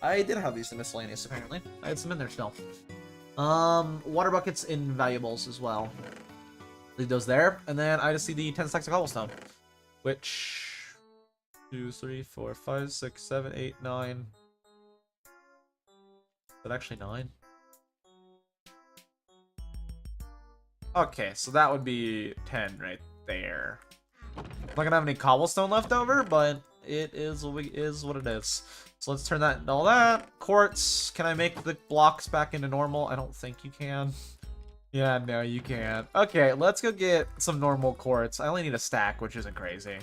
I did have these in miscellaneous, apparently. I had some in there still. Water buckets in valuables as well. Leave those there, and then I just see the 10 stacks of cobblestone. Which... 2, 3, 4, 5, 6, 7, 8, 9... Is that actually 9? Okay, so that would be 10 right there. I'm not gonna have any cobblestone left over, but it is what it is. So let's turn that into all that. Quartz, can I make the blocks back into normal? I don't think you can. Yeah, no, you can't. Okay, let's go get some normal quartz. I only need a stack, which isn't crazy.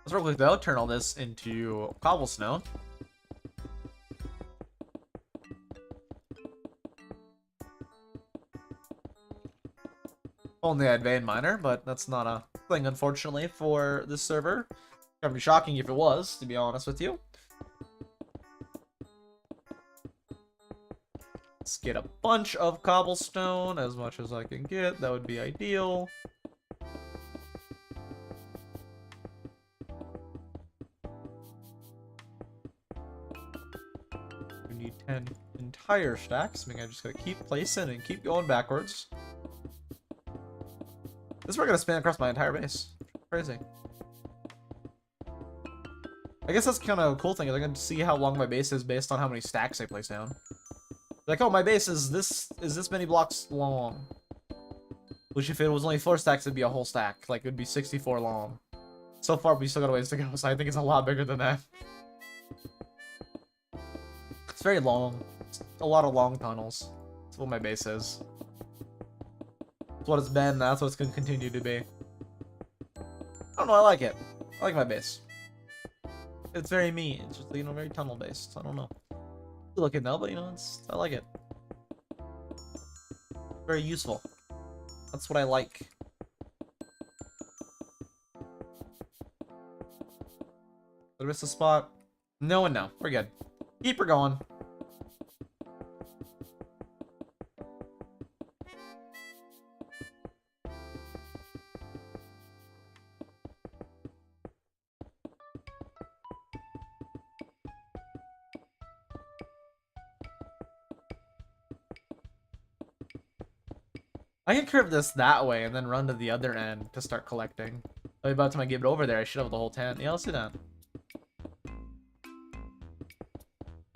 Let's real quick though, turn all this into cobblestone. Only I had vein miner, but that's not a thing, unfortunately, for this server. That'd be shocking if it was, to be honest with you. Let's get a bunch of cobblestone, as much as I can get. That would be ideal. We need 10 entire stacks. I mean, I just gotta keep placing and keep going backwards. This is where I'm gonna span across my entire base. Crazy. I guess that's kind of a cool thing. I'm gonna see how long my base is based on how many stacks I place down. Like, oh, my base is this many blocks long. Which, if it was only 4 stacks, it'd be a whole stack. Like, it'd be 64 long. So far, we still got a ways to go, so I think it's a lot bigger than that. It's very long. It's a lot of long tunnels. That's what my base is. That's what it's been, that's what it's going to continue to be. I don't know, I like it. I like my base. It's very me. It's just, you know, very tunnel based. I don't know. Good looking though, but you know, I like it. Very useful. That's what I like. Did I miss a spot? No and no. We're good. Keep her going. I can curve this that way and then run to the other end to start collecting. By the time I give it over there, I should have the whole tent. Yeah, let's do that.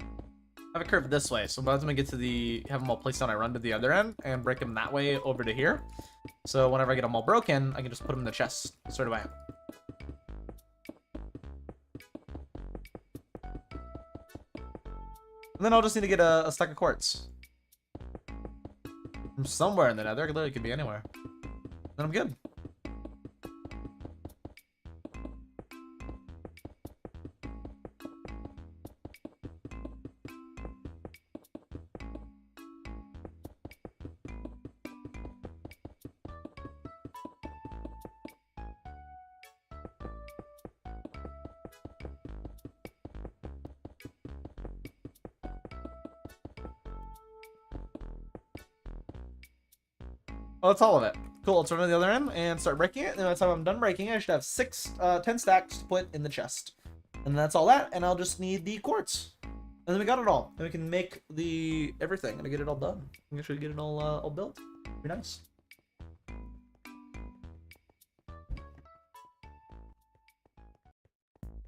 I have it curved this way, so by the time I get to have them all placed down, I run to the other end and break them that way over to here. So whenever I get them all broken, I can just put them in the chest straight away. And then I'll just need to get a stack of quartz. From somewhere in the nether, it literally could be anywhere. Then I'm good. Oh, that's all of it. Cool, let's run to the other end and start breaking it. And by the time I'm done breaking it, I should have 10 stacks to put in the chest. And that's all that, and I'll just need the quartz. And then we got it all. And we can make everything and get it all done. Make sure we get it all built. Be nice. I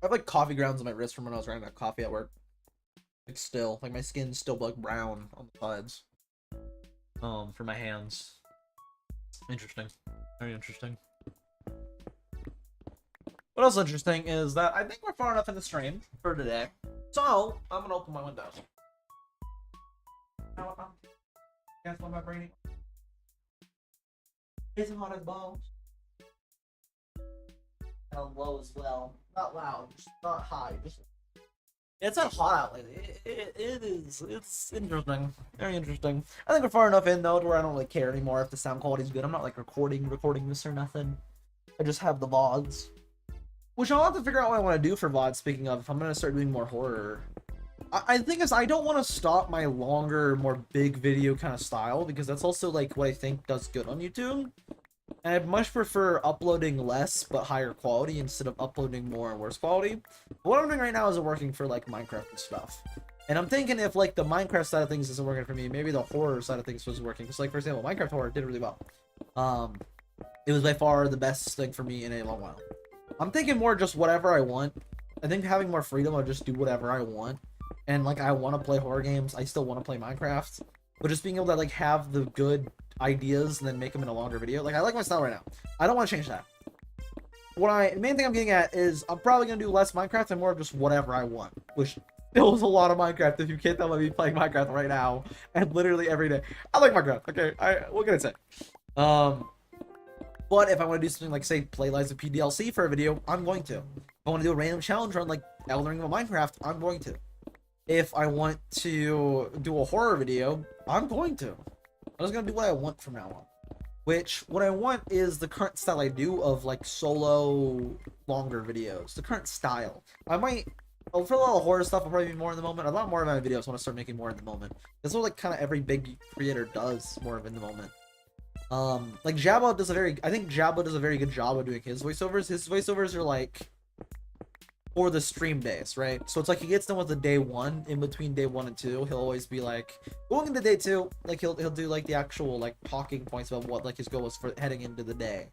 have like coffee grounds on my wrist from when I was grinding that coffee at work. Like still, like my skin's still like brown on the sides. For my hands. Interesting. Very interesting. What else interesting is that I think we're far enough in the stream for today. So, I'm gonna open my windows. Guess what my brain is hot as balls. kind of low as well. Not loud, just not high. Just it's not hot out lately. It is. It's interesting. Very interesting. I think we're far enough in though to where I don't really care anymore if the sound quality is good. I'm not like recording this or nothing. I just have the VODs. Which I'll have to figure out what I want to do for VODs, speaking of, if I'm going to start doing more horror. I think is I don't want to stop my longer, more big video kind of style, because that's also like what I think does good on YouTube. And I'd much prefer uploading less but higher quality instead of uploading more and worse quality. But what I'm doing right now isn't working for like Minecraft and stuff. And I'm thinking if like the Minecraft side of things isn't working for me, maybe the horror side of things was working. Because like for example, Minecraft horror did really well. It was by far the best thing for me in a long while. I'm thinking more just whatever I want. I think having more freedom, I'll just do whatever I want. And like I want to play horror games, I still want to play Minecraft. But just being able to like have the good ideas and then make them in a longer video. Like I like my style right now. I don't want to change that. The main thing I'm getting at is I'm probably gonna do less Minecraft and more of just whatever I want, which still is a lot of Minecraft if you can't tell me playing Minecraft right now and literally every day. I like Minecraft. Okay, what can I say? But if I want to do something like say play Lies of PDLC for a video, I'm going to. If I want to do a random challenge run like Elden Ring of Minecraft, I'm going to. If I want to do a horror video, I'm going to. I'm just gonna do what I want from now on. Which, what I want is the current style I do of like solo longer videos. The current style. I might, for a lot of horror stuff, I'll probably be more in the moment. A lot more of my videos I want to start making more in the moment. That's what like kind of every big creator does, more of in the moment. Like Jabba does I think Jabba does a very good job of doing his voiceovers. His voiceovers are like for the stream days, right? So it's like he gets done with the day one. In between day 1 and 2, he'll always be like going into day 2, like he'll do like the actual like talking points about what like his goal was for heading into the day.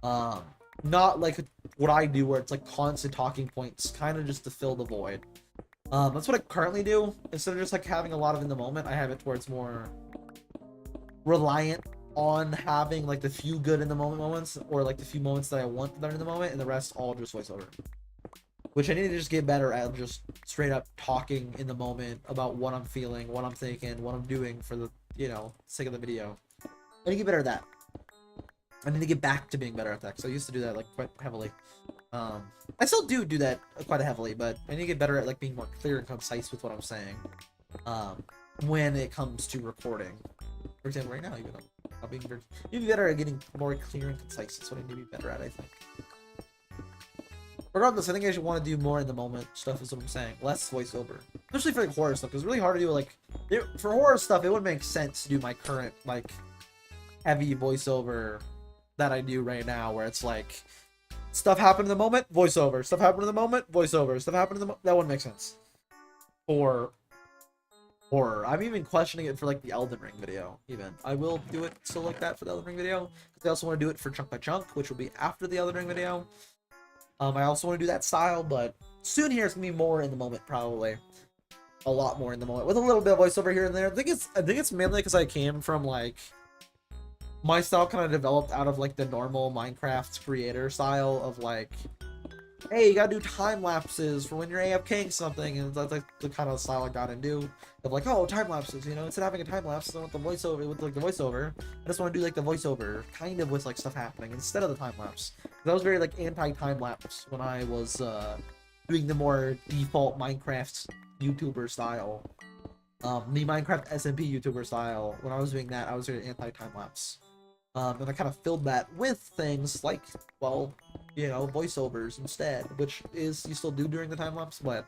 Not like what I do where it's like constant talking points, kind of just to fill the void. That's what I currently do. Instead of just like having a lot of in the moment, I have it where it's more reliant on having like the few good in the moment moments, or like the few moments that I want that are in the moment, and the rest all just voiceover. Which I need to just get better at, just straight up talking in the moment about what I'm feeling, what I'm thinking, what I'm doing for the, you know, sake of the video. I need to get better at that. I need to get back to being better at that, because I used to do that like quite heavily. I still do that quite heavily, but I need to get better at like being more clear and concise with what I'm saying. When it comes to recording. For example, right now, even I'm being very, you need to be better at getting more clear and concise. That's what I need to be better at, I think. Regardless, I think I should want to do more in the moment stuff is what I'm saying. Less voiceover. Especially for like horror stuff, because it's really hard to do like for horror stuff, it would make sense to do my current like heavy voiceover that I do right now, where it's like stuff happened in the moment, voiceover, stuff happened in the moment, voiceover, stuff happened in the moment. That wouldn't make sense. For horror. I'm even questioning it for like the Elden Ring video, even. I will do it still like that for the Elden Ring video, because I also want to do it for chunk by chunk, which will be after the Elden Ring video. I also want to do that style, but soon here it's gonna be more in the moment, probably. A lot more in the moment, with a little bit of voiceover here and there. I think it's mainly because I came from like my style kind of developed out of like the normal Minecraft creator style of like, hey, you gotta do time lapses for when you're AFKing something, and that's like the kind of style I got into. Of like, oh, time lapses, you know, instead of having a time lapse, I want the voiceover, I just want to do like the voiceover, kind of with like stuff happening instead of the time lapse. That was very like anti-time lapse when I was doing the more default Minecraft YouTuber style, the Minecraft SMP YouTuber style. When I was doing that, I was very anti-time lapse, and I kind of filled that with things like, well, you know, voiceovers instead, which is you still do during the time lapse, but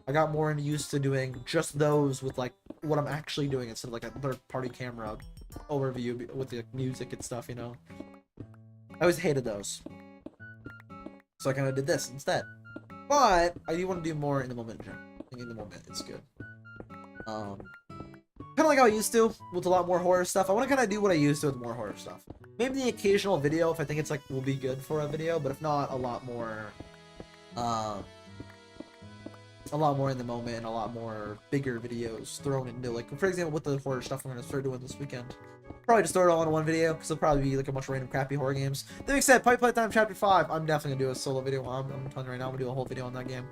I got more used to doing just those with like what I'm actually doing instead of like a third-party camera overview with the music and stuff, you know. I always hated those, so I kind of did this instead. But I do want to do more in the moment. I think in the moment it's good. Kind of like how I used to with a lot more horror stuff. I want to kind of do what I used to with more horror stuff. Maybe the occasional video if I think it's like will be good for a video, but if not, a lot more in the moment and a lot more bigger videos thrown into, like, for example, with the horror stuff I'm going to start doing this weekend. Probably just throw it all in one video, because it'll probably be like a bunch of random crappy horror games. That being said, Pipe Playtime Chapter 5, I'm definitely going to do a solo video. I'm telling you right now, I'm going to do a whole video on that game.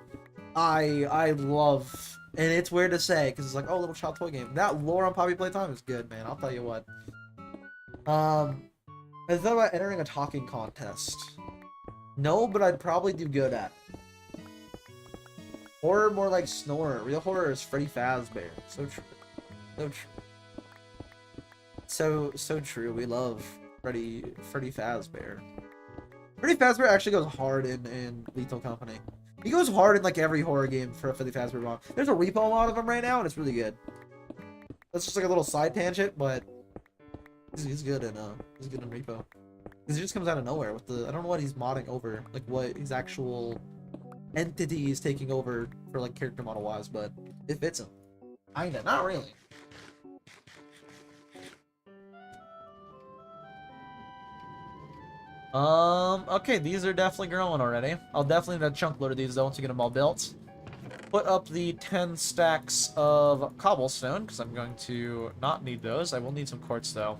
I love, and it's weird to say, because it's like, oh, little child toy game. That lore on Poppy Playtime is good, man. I'll tell you what. I thought about entering a talking contest. No, but I'd probably do good at it. Horror more like Snore. Real horror is Freddy Fazbear. So true. So true. So true. We love Freddy Fazbear. Freddy Fazbear actually goes hard in Lethal Company. He goes hard in like every horror game for Freddy Fazbear mod. There's a repo mod of him right now, and it's really good. That's just like a little side tangent, but he's good in repo. Because he just comes out of nowhere with the I don't know what he's modding over, like what his actual entity he's taking over for like character model wise, but it fits him. Kinda, not really. Okay, these are definitely growing already. I'll definitely need a chunk load of these though once we get them all built. Put up the 10 stacks of cobblestone, because I'm going to not need those. I will need some quartz though.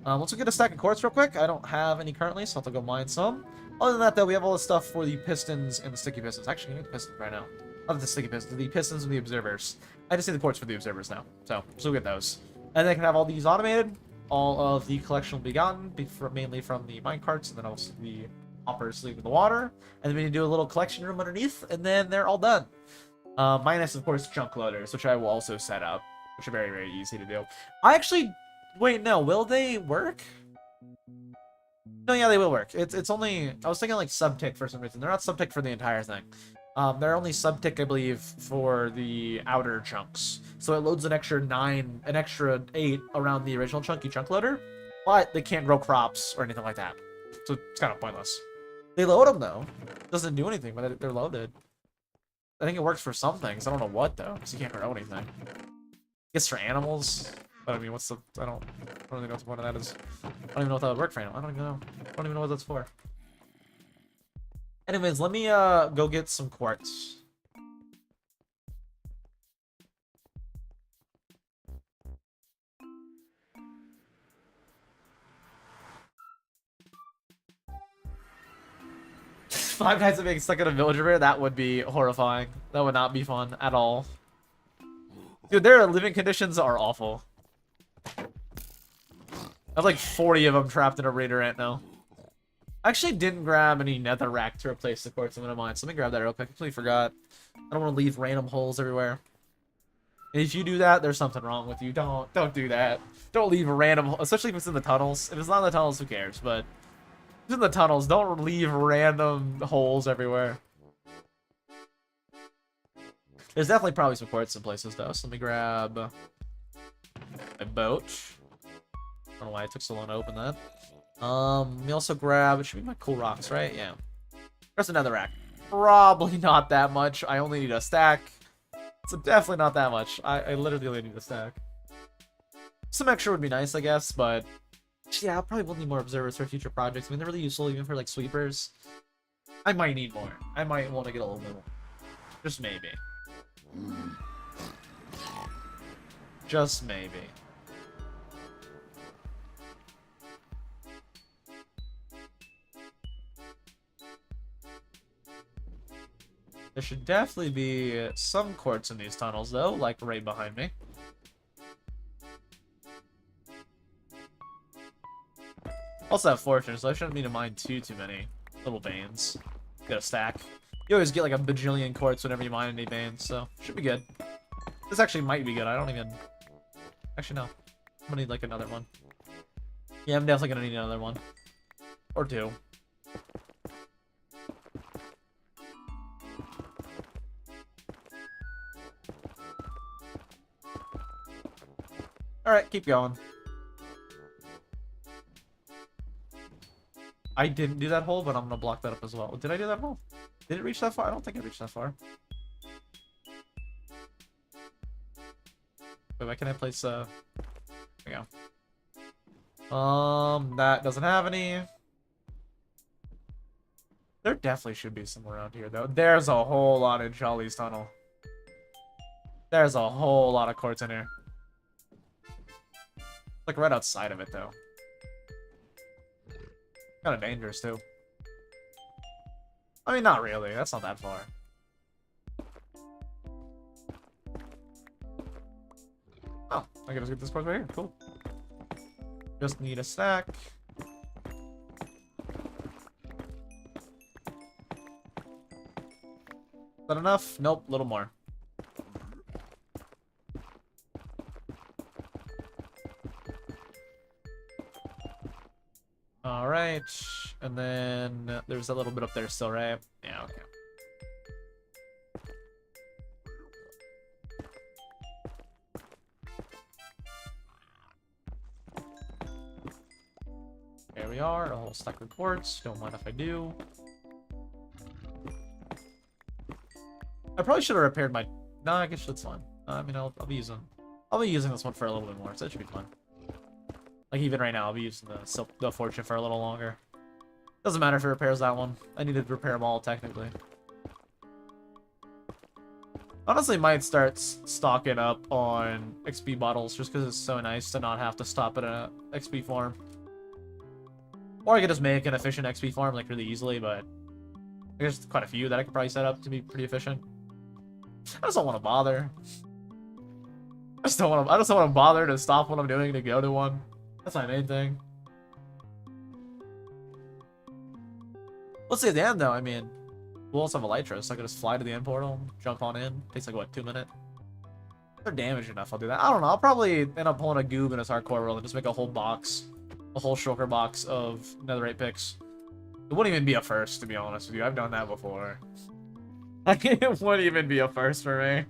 Once we get a stack of quartz real quick, I don't have any currently, so I'll have to go mine some. Other than that though, we have all the stuff for the pistons and the sticky pistons. Actually, I need the pistons right now. Not the sticky pistons, the pistons and the observers. I just need the quartz for the observers now, so we'll get those. And then I can have all these automated. All of the collection will be gotten, mainly from the minecarts, and then also the hoppers leaving the water. And then we need to do a little collection room underneath, and then they're all done. Minus, of course, chunk loaders, which I will also set up, which are very, very easy to do. I actually... Wait, no, will they work? No, yeah, they will work. It's only... I was thinking, like, sub-tick for some reason. They're not sub-tick for the entire thing. They're only sub-tick, I believe, for the outer chunks. So it loads an extra 8 around the original chunky chunk loader, but they can't grow crops or anything like that. So it's kind of pointless. They load them, though. Doesn't do anything, but they're loaded. I think it works for some things. I don't know what, though, because you can't grow anything. I guess for animals, but I mean, what's the... I don't really know what the point of that is. I don't even know if that would work for animals. I don't even know. I don't even know what that's for. Anyways, let me go get some quartz. Five nights of being stuck in a villager bear, that would be horrifying. That would not be fun at all. Dude, their living conditions are awful. I have like 40 of them trapped in a raider ant now. I actually didn't grab any netherrack to replace the quartz in mine, so let me grab that real quick. I completely forgot. I don't want to leave random holes everywhere. And if you do that, there's something wrong with you. Don't do that. Don't leave a random, especially if it's in the tunnels. If it's not in the tunnels, who cares? But if it's in the tunnels, don't leave random holes everywhere. There's definitely probably some quartz in places though. So let me grab a boat. I don't know why it took so long to open that. We also grab, it should be my cool rocks, right? Yeah. There's another rack. Probably not that much. I only need a stack. So definitely not that much. I literally only need a stack. Some extra would be nice, I guess, but yeah, I probably will need more observers for future projects. I mean, they're really useful even for like sweepers. I might need more. I might want to get a little bit more. Just maybe. Just maybe. There should definitely be some quartz in these tunnels, though, like right behind me. Also have fortune, so I shouldn't need to mine too many little veins. Get a stack. You always get like a bajillion quartz whenever you mine any veins, so should be good. This actually might be good. I don't even... Actually, no. I'm gonna need like another one. Yeah, I'm definitely gonna need another one. Or two. Alright, keep going. I didn't do that hole, but I'm gonna block that up as well. Did I do that hole? Did it reach that far? I don't think it reached that far. Wait, why can I place, there we go. That doesn't have any. There definitely should be some around here, though. There's a whole lot in Jolly's tunnel. There's a whole lot of quartz in here. Like right outside of it, though. Kind of dangerous, too. I mean, not really. That's not that far. Oh, I can just get this quartz right here. Cool. Just need a stack. that enough? Nope, a little more. Alright, and then there's a little bit up there still, right? Yeah, okay. There we are, a whole stack of quartz. Don't mind if I do. I probably should have repaired my... No, I guess that's fine. I mean, I'll be using this one for a little bit more, so that should be fine. Like, even right now, I'll be using the fortune for a little longer. Doesn't matter if it repairs that one. I need to repair them all, technically. Honestly, might start stocking up on XP bottles, just because it's so nice to not have to stop at a XP farm. Or I could just make an efficient XP farm, like, really easily, but... There's quite a few that I could probably set up to be pretty efficient. I just don't want to bother. I just don't want to bother to stop what I'm doing to go to one. That's my main thing. Let's see at the end, though. I mean, we'll also have Elytra, so I could just fly to the end portal, jump on in. Takes like, what, 2 minutes? If they're damaged enough, I'll do that. I don't know. I'll probably end up pulling a goob in this hardcore world and just make a whole box. A whole shulker box of netherite picks. It wouldn't even be a first, to be honest with you. I've done that before. Like, it wouldn't even be a first for me.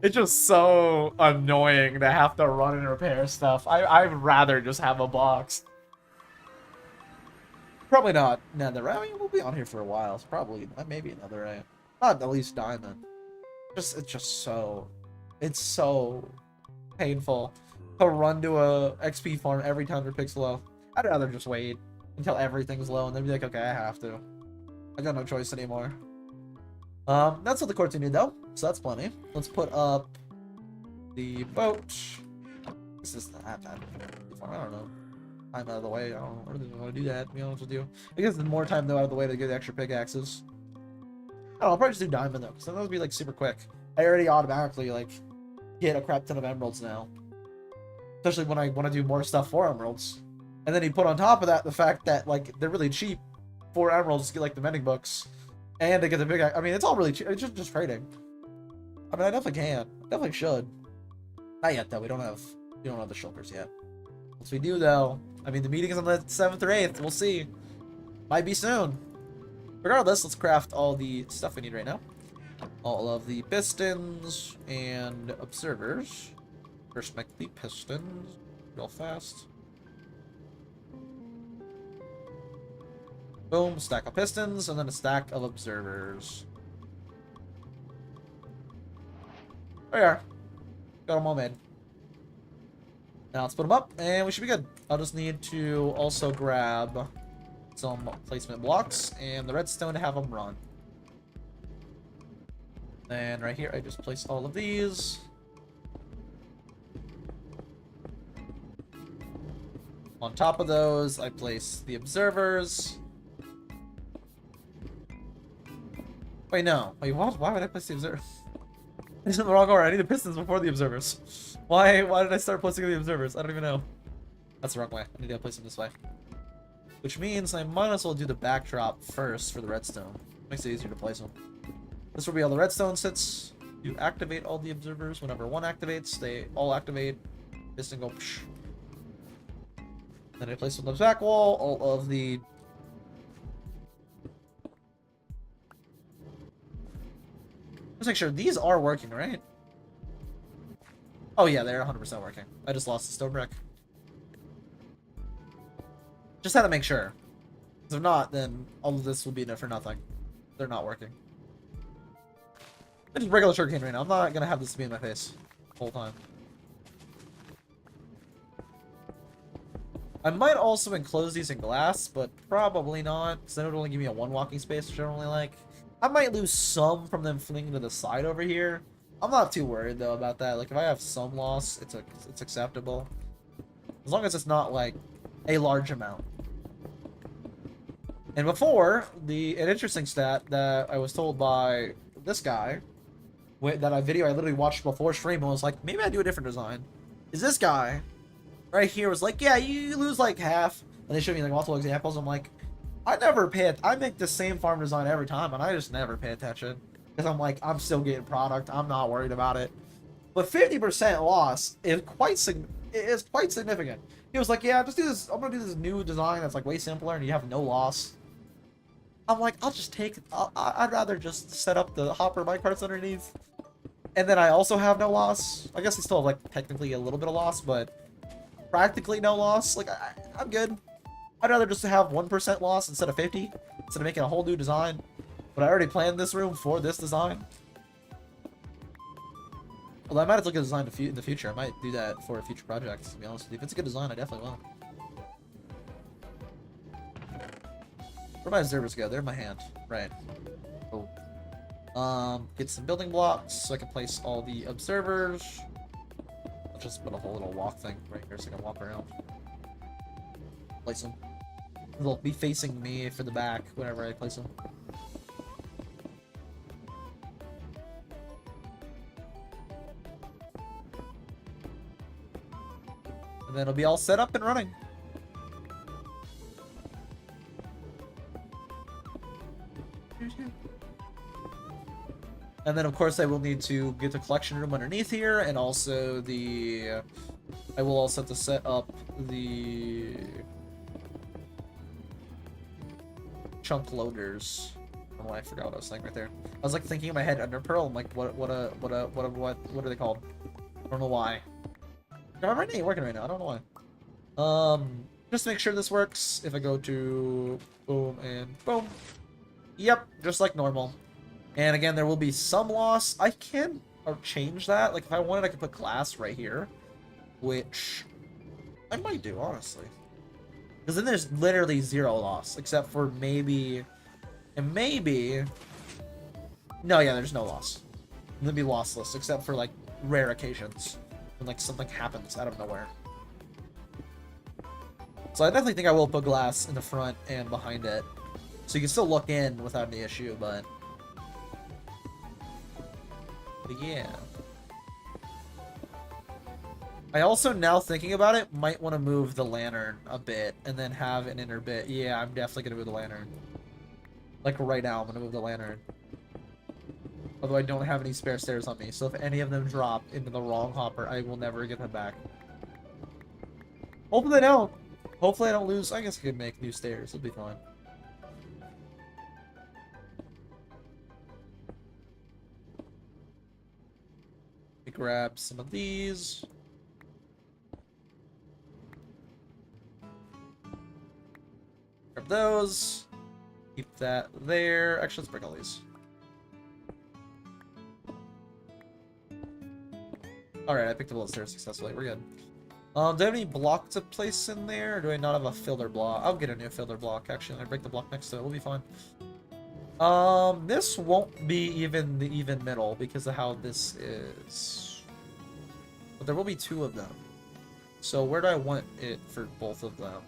It's just so annoying to have to run and repair stuff. I'd rather just have a box. Probably not netherite. I mean, we'll be on here for a while. So probably, maybe netherite. Not at least diamond. It's just so... It's so painful to run to a XP farm every time your picks low. I'd rather just wait until everything's low and then be like, okay, I have to. I got no choice anymore. That's what the quartz need though, so that's plenty. Let's put up the boat. This is I don't know. I'm out of the way. I don't really want to do that, to be honest with you. I guess the more time though out of the way to get the extra pickaxes. I don't know, I'll probably just do diamond though, because then that'll be like super quick. I already automatically like get a crap ton of emeralds now. Especially when I want to do more stuff for emeralds. And then you put on top of that the fact that like they're really cheap for emeralds to get like the mending books. And to get the big... I mean, it's all really cheap. It's just trading. I mean, I definitely can. Definitely should. Not yet, though. We don't have the shulkers yet. Once we do, though... I mean, the meeting is on the 7th or 8th. We'll see. Might be soon. Regardless, let's craft all the stuff we need right now. All of the pistons and observers. First, make the pistons real fast. Boom, stack of pistons, and then a stack of observers. There we are. Got them all made. Now let's put them up, and we should be good. I'll just need to also grab some placement blocks and the redstone to have them run. And right here, I just place all of these. On top of those, I place the observers. Wait, no. Wait, what? Why would I place the observers? It's in the wrong order. I need the pistons before the observers. Why did I start placing the observers? I don't even know. That's the wrong way. I need to place them this way. Which means I might as well do the backdrop first for the redstone. Makes it easier to place them. This will be all the redstone sits. You activate all the observers. Whenever one activates, they all activate. Piston go psh. Then I place on the back wall all of the... Let's make sure these are working, right? Oh yeah, they're 100% working. I just lost the stone brick. Just had to make sure. Because if not, then all of this will be for nothing. They're not working. It's just regular sugarcane right now. I'm not gonna have this be in my face the whole time. I might also enclose these in glass, but probably not, because then it would only give me a one walking space, which I don't really like. I might lose some from them flinging to the side over here. I'm not too worried though about that. Like if I have some loss, it's acceptable. As long as it's not like a large amount. And before, an interesting stat that I was told by this guy, that video I literally watched before stream and was like, maybe I do a different design. Is this guy right here was like, yeah, you lose like half. And they showed me like multiple examples. I'm like, I make the same farm design every time, and I just never pay attention. Because I'm like, I'm still getting product. I'm not worried about it. But 50% loss is quite significant. He was like, yeah, just do this. I'm gonna do this new design that's like way simpler and you have no loss. I'm like, I'll just take. I'd rather just set up the hopper minecarts underneath, and then I also have no loss. I guess I still have like technically a little bit of loss, but practically no loss. Like I'm good. I'd rather just have 1% loss instead of 50, instead of making a whole new design. But I already planned this room for this design. Although I might have to look at a design in the future. I might do that for a future project, to be honest with you. If it's a good design, I definitely will. Where my observers go? They're in my hand. Right. Oh. Get some building blocks so I can place all the observers. I'll just put a whole little walk thing right here so I can walk around. Place them. They'll be facing me for the back whenever I place them. And then it'll be all set up and running. And then, of course, I will need to get the collection room underneath here, and also the... I will also have to set up the... chunk loaders. Oh, I forgot what I was saying right there. I was, like, thinking in my head, under Pearl, I'm like, what are they called? I don't know why. My brain ain't working right now, I don't know why. Just to make sure this works, if I go to... boom and boom. Yep, just like normal. And again, there will be some loss. I can change that. Like, if I wanted, I could put glass right here. Which I might do, honestly. Because then there's literally zero loss. Except for maybe... and maybe... no, yeah, there's no loss. It'll be lossless. Except for, like, rare occasions. When, like, something happens out of nowhere. So I definitely think I will put glass in the front and behind it. So you can still look in without any issue, but yeah. I also, now thinking about it, might want to move the lantern a bit and then have an inner bit. Yeah, I'm definitely going to move the lantern. Like right now, I'm going to move the lantern. Although I don't have any spare stairs on me, so if any of them drop into the wrong hopper, I will never get them back. Hopefully I don't. Hopefully I don't lose. I guess I could make new stairs. It'll be fine. Grab some of these. Grab those. Keep that there. Actually, let's break all these. Alright, I picked up all the stairs successfully. We're good. Do I have any block to place in there? Or do I not have a filler block? I'll get a new filler block, actually, and I break the block next to it. We'll be fine. This won't be even the even middle because of how this is. But there will be two of them. So where do I want it for both of them?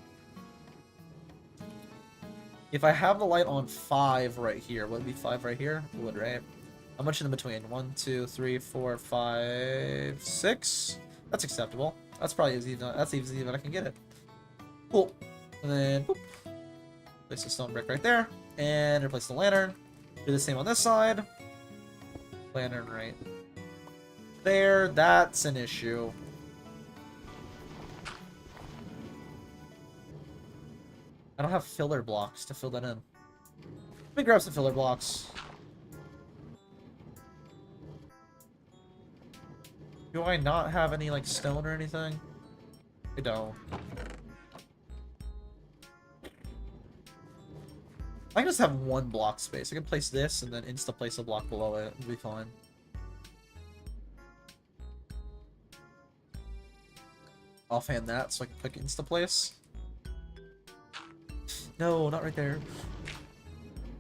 If I have the light on 5 right here, would it be 5 right here? It would, right? How much in between? 1, 2, 3, 4, 5, 6? That's acceptable. That's probably as even. That's even I can get it. Cool. And then boop. Place the stone brick right there, and replace the lantern. Do the same on this side. Lantern right there. That's an issue. I don't have filler blocks to fill that in. Let me grab some filler blocks. Do I not have any, like, stone or anything? I don't. I can just have one block space. I can place this and then insta-place a block below it. It'll be fine. Offhand that so I can click insta-place. No, not right there.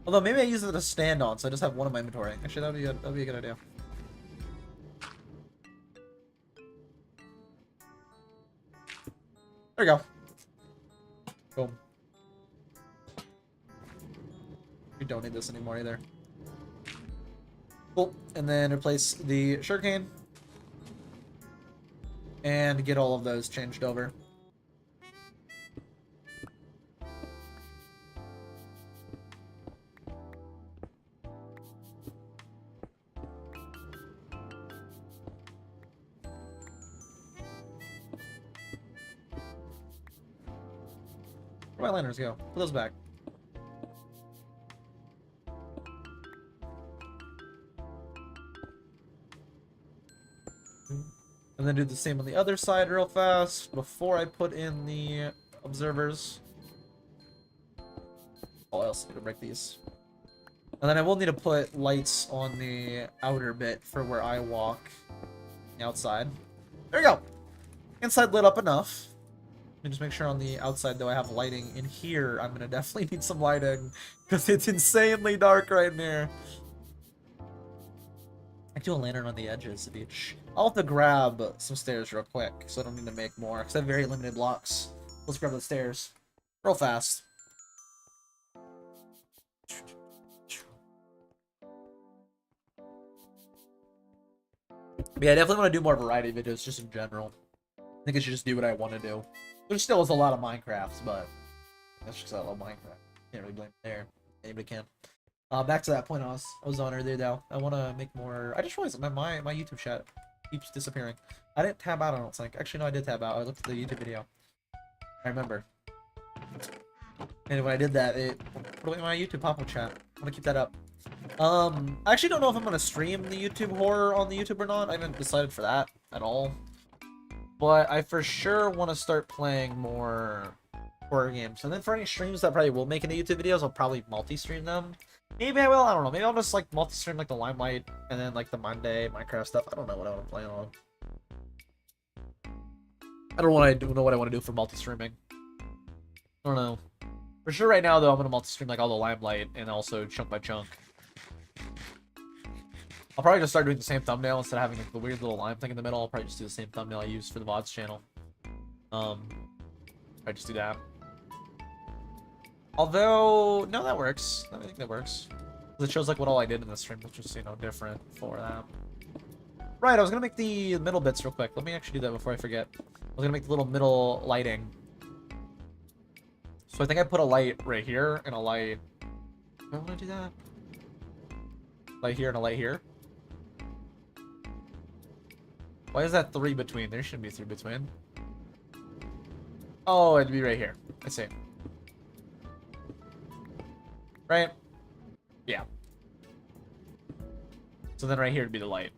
Although maybe I use it to stand on, so I just have one in my inventory. Actually, that'd be a good idea. There we go. Boom. We don't need this anymore either. Cool. And then replace the sugarcane. And get all of those changed over. Where'd my lanterns go? Put those back. And then do the same on the other side real fast before I put in the observers. Oh, I also need to break these. And then I will need to put lights on the outer bit for where I walk. The outside. There we go! Inside lit up enough. Let me just make sure on the outside, though, I have lighting. In here, I'm gonna definitely need some lighting. Because it's insanely dark right in here. I can do a lantern on the edges of each. I'll have to grab some stairs real quick, so I don't need to make more, because I have very limited blocks. Let's grab the stairs. Real fast. But yeah, I definitely want to do more variety videos, just in general. I think I should just do what I want to do. There still is a lot of Minecrafts, but that's just 'cause I love Minecraft. Can't really blame it there. Anybody can. Back to that point I was on earlier, though. I want to make more... I just realized my YouTube chat keeps disappearing. I didn't tab out, I don't think. Actually, no, I did tab out. I looked at the YouTube video. I remember. And when I did that, it put away my YouTube pop-up chat. I want to keep that up. I actually don't know if I'm going to stream the YouTube horror on the YouTube or not. I haven't decided for that at all. But I for sure want to start playing more horror games. And then for any streams that probably will make into YouTube videos, I'll probably multi-stream them. Maybe I will, I don't know. Maybe I'll just like multi-stream like the Limelight and then like the Monday Minecraft stuff. I don't know what I want to play on. I don't know what I want to do for multi-streaming. I don't know. For sure right now though, I'm going to multi-stream like all the Limelight and also chunk by chunk. I'll probably just start doing the same thumbnail instead of having like the weird little lime thing in the middle. I'll probably just do the same thumbnail I use for the VODs channel. I just do that. Although, no, that works. I think that works. It shows like what all I did in this stream, which is, you know, different for that. Right, I was gonna make the middle bits real quick. Let me actually do that before I forget. I was gonna make the little middle lighting. So I think I put a light right here and a light. Do I want to do that? Light here and a light here. Why is that 3 between? There shouldn't be 3 between. Oh, it'd be right here. I see. Right? Yeah. So then right here would be the light.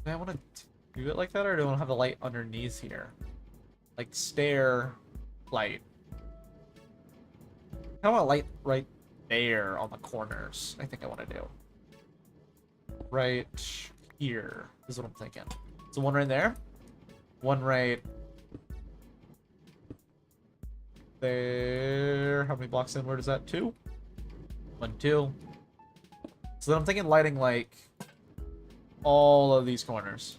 Do I want to do it like that, or do I want to have the light underneath here? Like stair, light. I want a light right there on the corners. I think I want to do. Right here is what I'm thinking. So one right there. One right there. How many blocks inward is that? 2? 1, 2. So then I'm thinking lighting like all of these corners.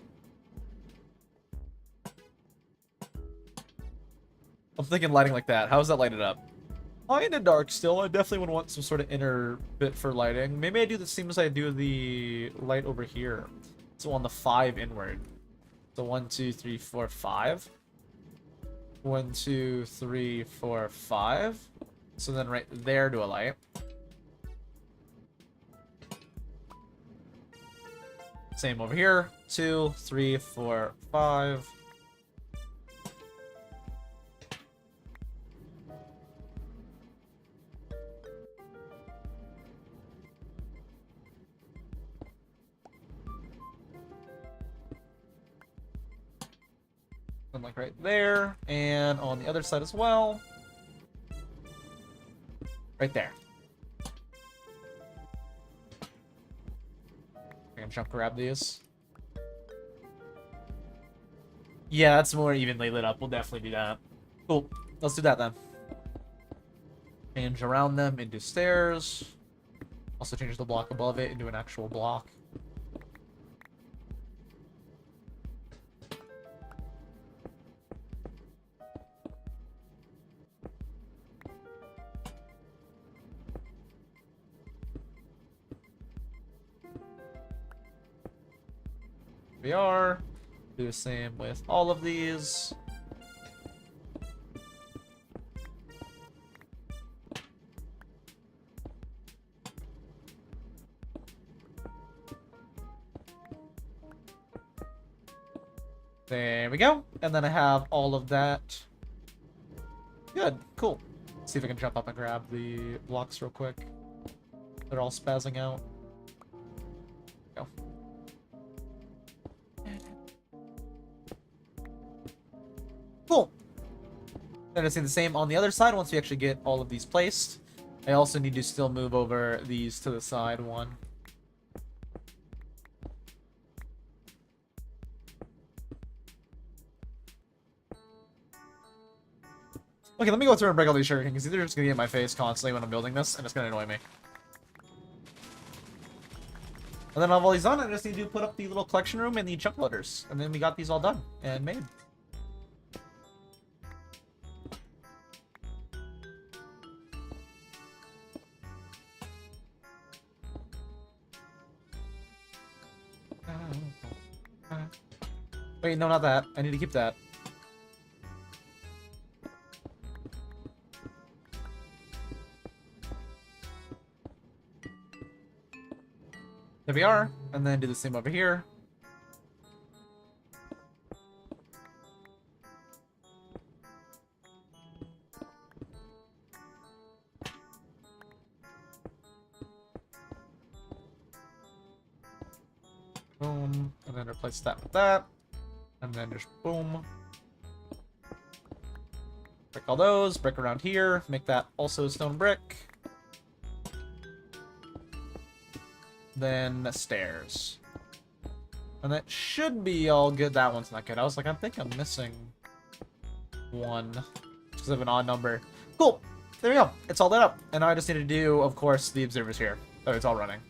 I'm thinking lighting like that. How does that light it up? Kind of dark still. I definitely would want some sort of inner bit for lighting. Maybe I do the same as I do the light over here. So on the 5 inward. So 1, 2, 3, 4, 5. 1, 2, 3, 4, 5. So then right there do a light. Same over here. 2, 3, 4, 5. And like right there, and on the other side as well. Right there. I can jump grab these. Yeah, that's more evenly lit up. We'll definitely do that. Cool. Let's do that then. Change around them into stairs. Also change the block above it into an actual block. We are. Do the same with all of these. There we go. And then I have all of that. Good. Cool. See if I can jump up and grab the blocks real quick. They're all spazzing out. Go. Cool. And I see the same on the other side once we actually get all of these placed. I also need to still move over these to the side one. Okay, let me go through and break all these sugarcane because they're just gonna get in my face constantly when I'm building this, and it's gonna annoy me. And then I have all these done, I just need to put up the little collection room and the chunk loaders. And then we got these all done and made. Wait, no, not that. I need to keep that. There we are. And then do the same over here. Boom. And then replace that with that. And then just boom. Brick all those. Brick around here. Make that also a stone brick. Then stairs. And that should be all good. That one's not good. I was like, I think I'm missing one. Because of an odd number. Cool. There we go. It's all lit up. And now I just need to do, of course, the observers here. So it's all running.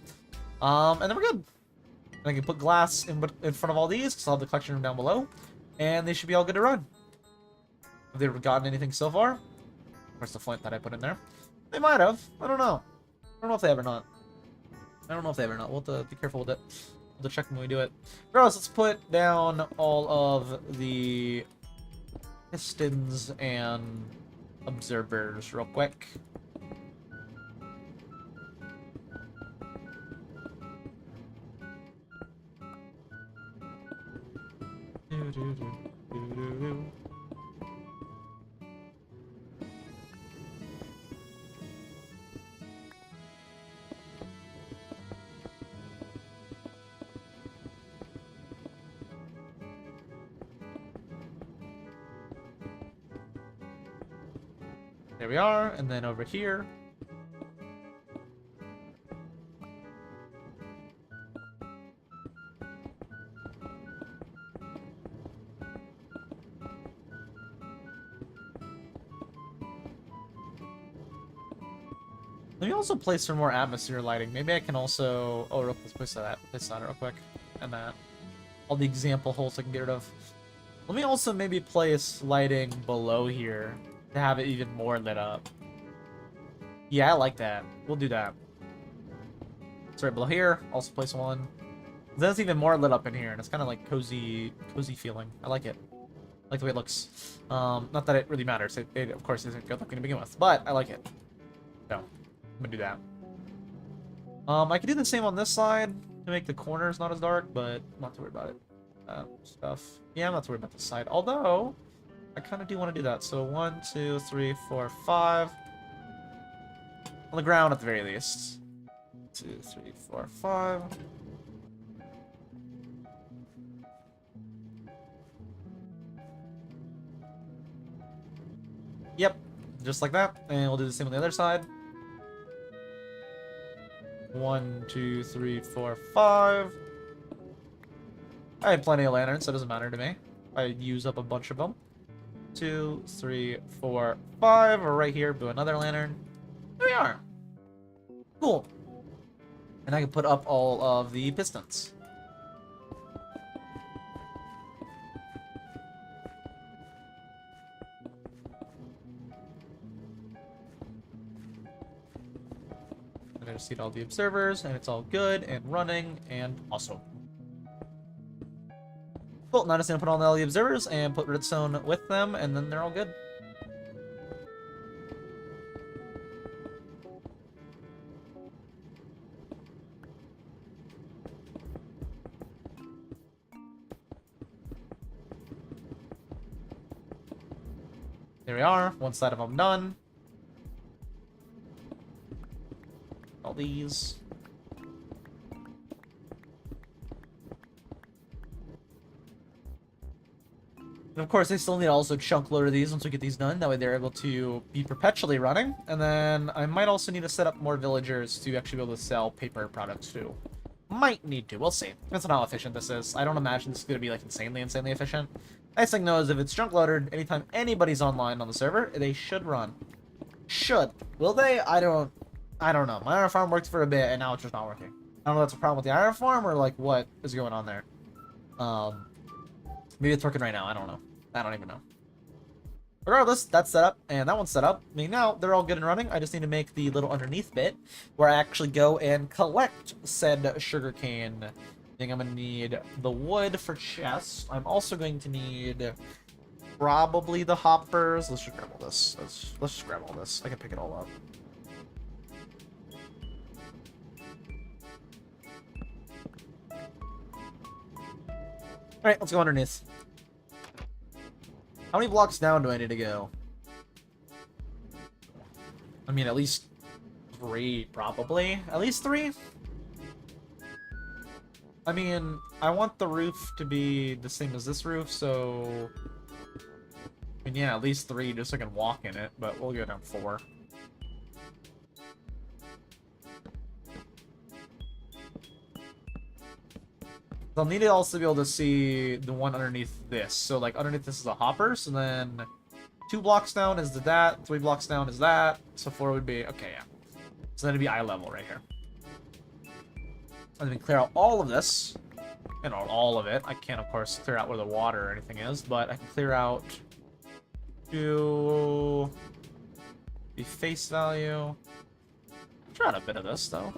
And then we're good. And I can put glass in front of all these, because I'll have the collection room down below. And they should be all good to run. Have they gotten anything so far? Where's the flint that I put in there? They might have. I don't know. I don't know if they have or not. I don't know if they have or not. We'll have to be careful with it. We'll have to check when we do it. Regardless, let's put down all of the pistons and observers real quick. There we are, and then over here. Let me also place some more atmosphere lighting. Maybe I can also... Oh, let's place that real quick. And that. All the example holes I can get rid of. Let me also maybe place lighting below here to have it even more lit up. Yeah, I like that. We'll do that. It's right below here. Also place one. Then it's even more lit up in here, and it's kind of like cozy feeling. I like it. I like the way it looks. Not that it really matters. It of course isn't good looking to begin with, but I like it. So, I'm gonna do that. I could do the same on this side to make the corners not as dark, but I'm not too worried about it. Stuff. Yeah, I'm not too worried about this side. Although, I kind of do want to do that. So 1, 2, 3, 4, 5. On the ground at the very least. 2, 3, 4, 5. Yep, just like that. And we'll do the same on the other side. 1, 2, 3, 4, 5. I have plenty of lanterns, so it doesn't matter to me. I use up a bunch of them. 2, 3, 4, 5. Or right here, do another lantern. There we are. Cool. And I can put up all of the pistons. And I just need all the observers, and it's all good and running and awesome. Cool, now I'm just gonna put on all the observers and put redstone with them, and then they're all good. There we are, one side of them done. these. And of course, I still need to also chunk load of these once we get these done. That way they're able to be perpetually running. And then I might also need to set up more villagers to actually be able to sell paper products too. Might need to. We'll see. Depends on how efficient this is. I don't imagine this is going to be like insanely efficient. Nice thing though is if it's chunk loaded, anytime anybody's online on the server, they should run. Should. Will they? I don't know. My iron farm worked for a bit and now it's just not working. I don't know if that's a problem with the iron farm or like what is going on there. Maybe it's working right now. I don't know. I don't even know. Regardless, that's set up, and that one's set up. I mean, now they're all good and running. I just need to make the little underneath bit where I actually go and collect said sugarcane. I think I'm going to need the wood for chests. I'm also going to need probably the hoppers. Let's just grab all this. Let's just grab all this. I can pick it all up. Alright, let's go underneath. How many blocks down do I need to go? I mean, at least 3, probably. At least 3? I mean, I want the roof to be the same as this roof, so... I mean, yeah, at least 3 just so I can walk in it, but we'll go down 4. I'll need to also be able to see the one underneath this. So, like, underneath this is a hopper, so then 2 blocks down is that, 3 blocks down is that, so 4 would be, okay, yeah. So then it'd be eye level right here. And then clear out all of this, and not all of it. I can't, of course, clear out where the water or anything is, but I can clear out to the face value. Clear out a bit of this, though.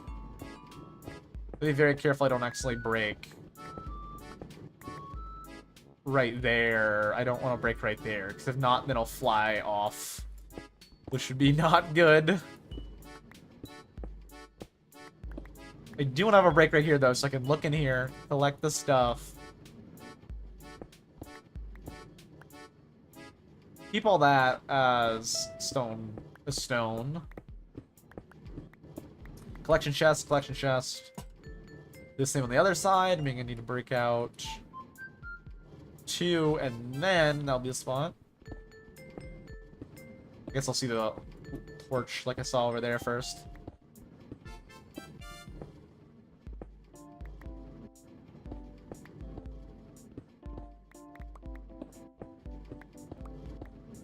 Be very careful I don't accidentally break right there. I don't want to break right there, because if not, then I'll fly off, which would be not good. I do want to have a break right here, though, so I can look in here, collect the stuff. Keep all that as stone. Collection chest, collection chest. The same on the other side. I'm gonna need to break out 2, and then that'll be a spot. I guess I'll see the torch like I saw over there first.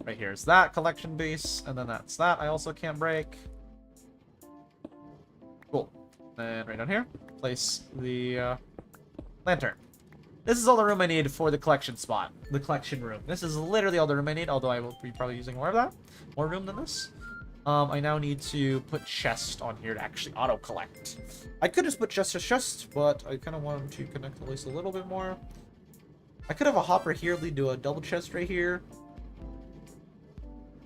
Right here is that collection base, and then that's that. I also can't break. Cool. Then right down here, place the lantern. This is all the room I need for the collection spot. The collection room. This is literally all the room I need, although I will be probably using more of that. More room than this. I now need to put chest on here to actually auto-collect. I could just put chest to chest, but I kind of want them to connect at least a little bit more. I could have a hopper here lead to a double chest right here.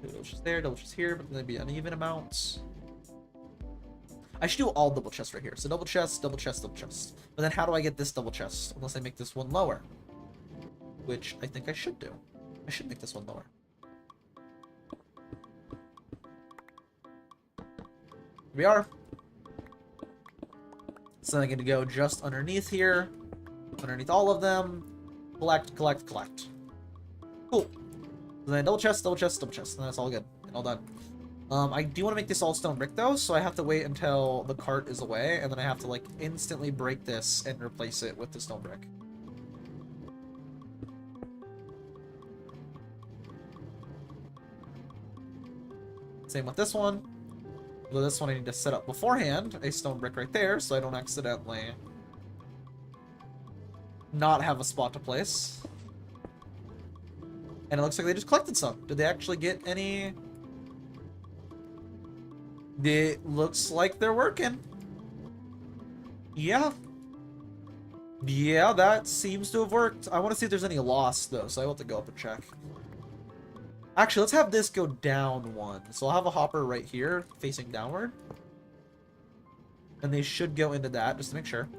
Double chest there, double chest here, but then they'd be uneven amounts. I should do all double chests right here. So double chest, double chest, double chest. But then how do I get this double chest? Unless I make this one lower. Which I think I should do. I should make this one lower. Here we are. So then I get to go just underneath here. Underneath all of them. Collect, collect, collect. Cool. And then double chest, double chest, double chest. And that's all good. And all done. I do want to make this all stone brick though, so I have to wait until the cart is away, and then I have to like instantly break this and replace it with the stone brick. Same with this one. Although this one I need to set up beforehand, a stone brick right there, so I don't accidentally not have a spot to place. And it looks like they just collected some. Did they actually get any? It looks like they're working. Yeah. Yeah, that seems to have worked. I want to see if there's any loss, though, so I will have to go up and check. Actually, let's have this go down one. So I'll have a hopper right here, facing downward. And they should go into that, just to make sure.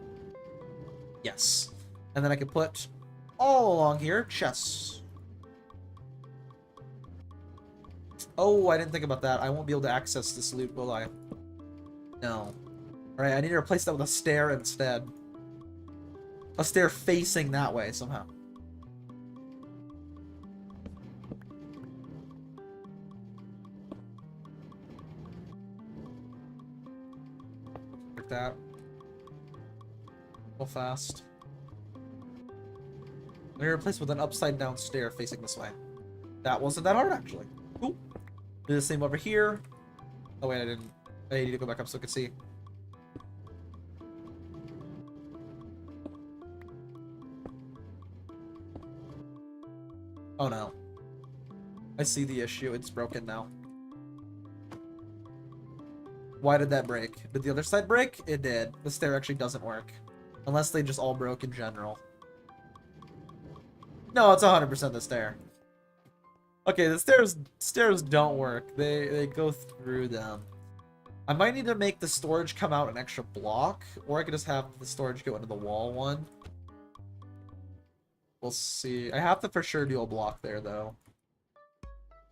Yes. And then I can put all along here, chests. Oh, I didn't think about that. I won't be able to access this loot, will I? No. Alright, I need to replace that with a stair instead. A stair facing that way somehow. Like that. Go fast. I'm gonna replace with an upside down stair facing this way. That wasn't that hard actually. Cool. Do the same over here. Oh wait, I didn't. I need to go back up so I can see. Oh no. I see the issue. It's broken now. Why did that break? Did the other side break? It did. The stair actually doesn't work. Unless they just all broke in general. No, it's 100% the stair. Okay, the stairs don't work. They go through them. I might need to make the storage come out an extra block, or I could just have the storage go into the wall one. We'll see. I have to for sure do a block there, though.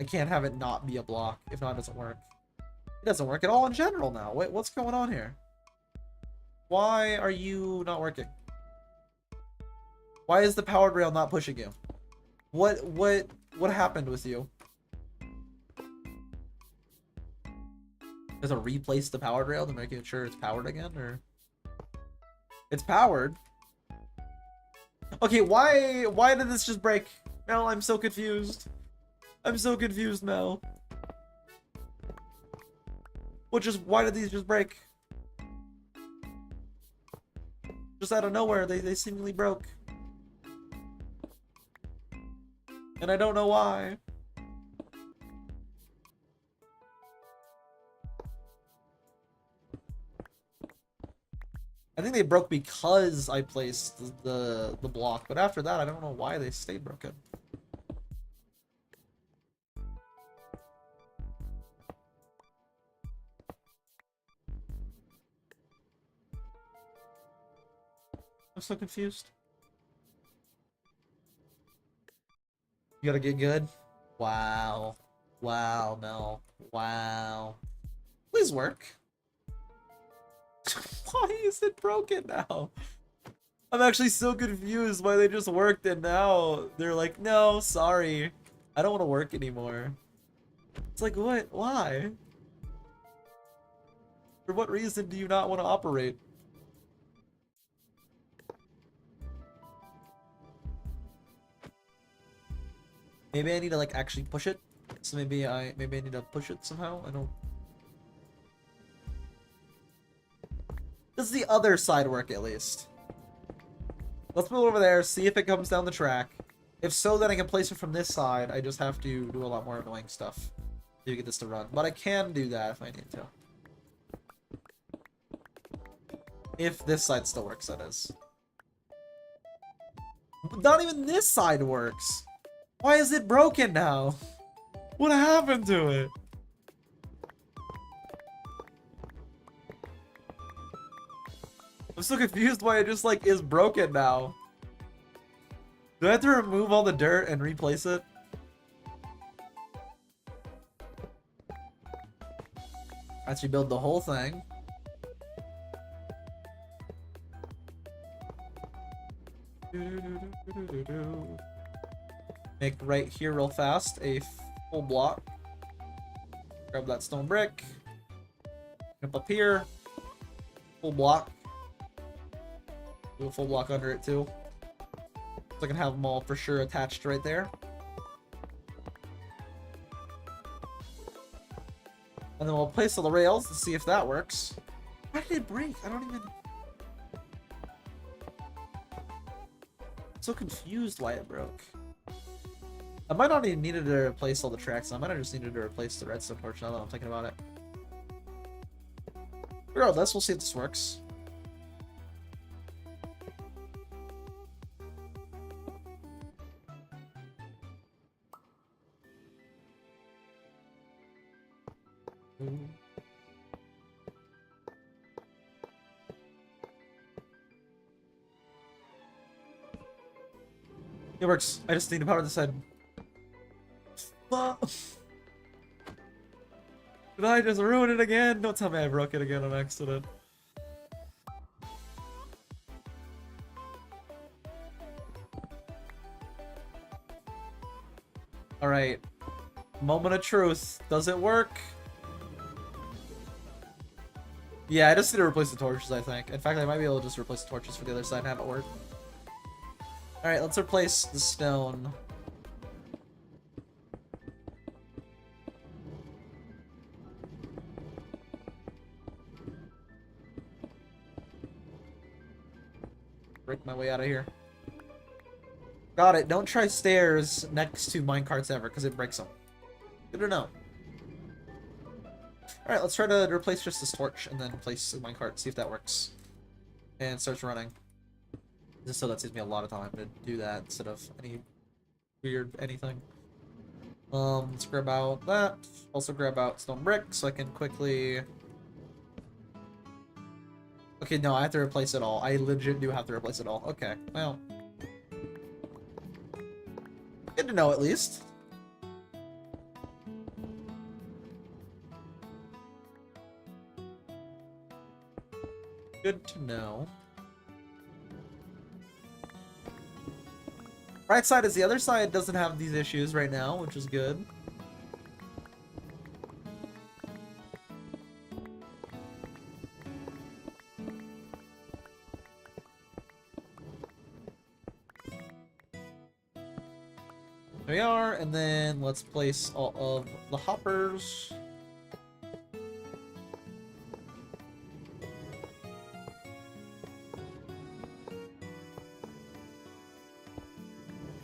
I can't have it not be a block. If not, it doesn't work. It doesn't work at all in general now. Wait, what's going on here? Why are you not working? Why is the powered rail not pushing you? What happened with you? Does it replace the powered rail to make sure it's powered again, or? It's powered. Okay, why did this just break? Mel, I'm so confused. I'm so confused, Mel. Why did these just break? Just out of nowhere, they seemingly broke. And I don't know why. I think they broke because I placed the block, but after that, I don't know why they stayed broken. I'm so confused. You gotta get good? Wow. Wow, Mel. Wow. Please work. Why is it broken now? I'm actually so confused why they just worked and now they're like, no, sorry. I don't want to work anymore. It's like, what? Why? For what reason do you not want to operate? Maybe I need to like actually push it. So maybe I need to push it somehow. I don't. Does the other side work at least? Let's move over there, see if it comes down the track. If so, then I can place it from this side. I just have to do a lot more annoying stuff to get this to run. But I can do that if I need to. If this side still works, that is. But not even this side works. Why is it broken now? What happened to it? I'm so confused why it just like is broken now. Do I have to remove all the dirt and replace it? Actually build the whole thing. Make right here real fast a full block. Grab that stone brick. Jump up here. Full block. Do a full block under it too. So I can have them all for sure attached right there. And then we'll place all the rails to see if that works. Why did it break? I don't even... I'm so confused why it broke. I might not even needed to replace all the tracks. I might have just needed to replace the redstone torch now that I'm thinking about it. Regardless, we'll see if this works. It works. I just need to power this side. Did I just ruin it again? Don't tell me I broke it again on accident. Alright. Moment of truth. Does it work? Yeah, I just need to replace the torches, I think. In fact, I might be able to just replace the torches for the other side and have it work. Alright, let's replace the stone. Break my way out of here. Got it. Don't try stairs next to minecarts ever, because it breaks them. Good to know. Alright, let's try to replace just this torch and then place the minecart, see if that works. And it starts running. Just so that saves me a lot of time to do that instead of any weird anything. Let's grab out that. Also grab out stone brick so I can quickly... Okay, no, I have to replace it all. I legit do have to replace it all. Okay, well. Good to know, at least. Good to know. Right side is the other side doesn't have these issues right now, which is good. There we are, and then let's place all of the hoppers.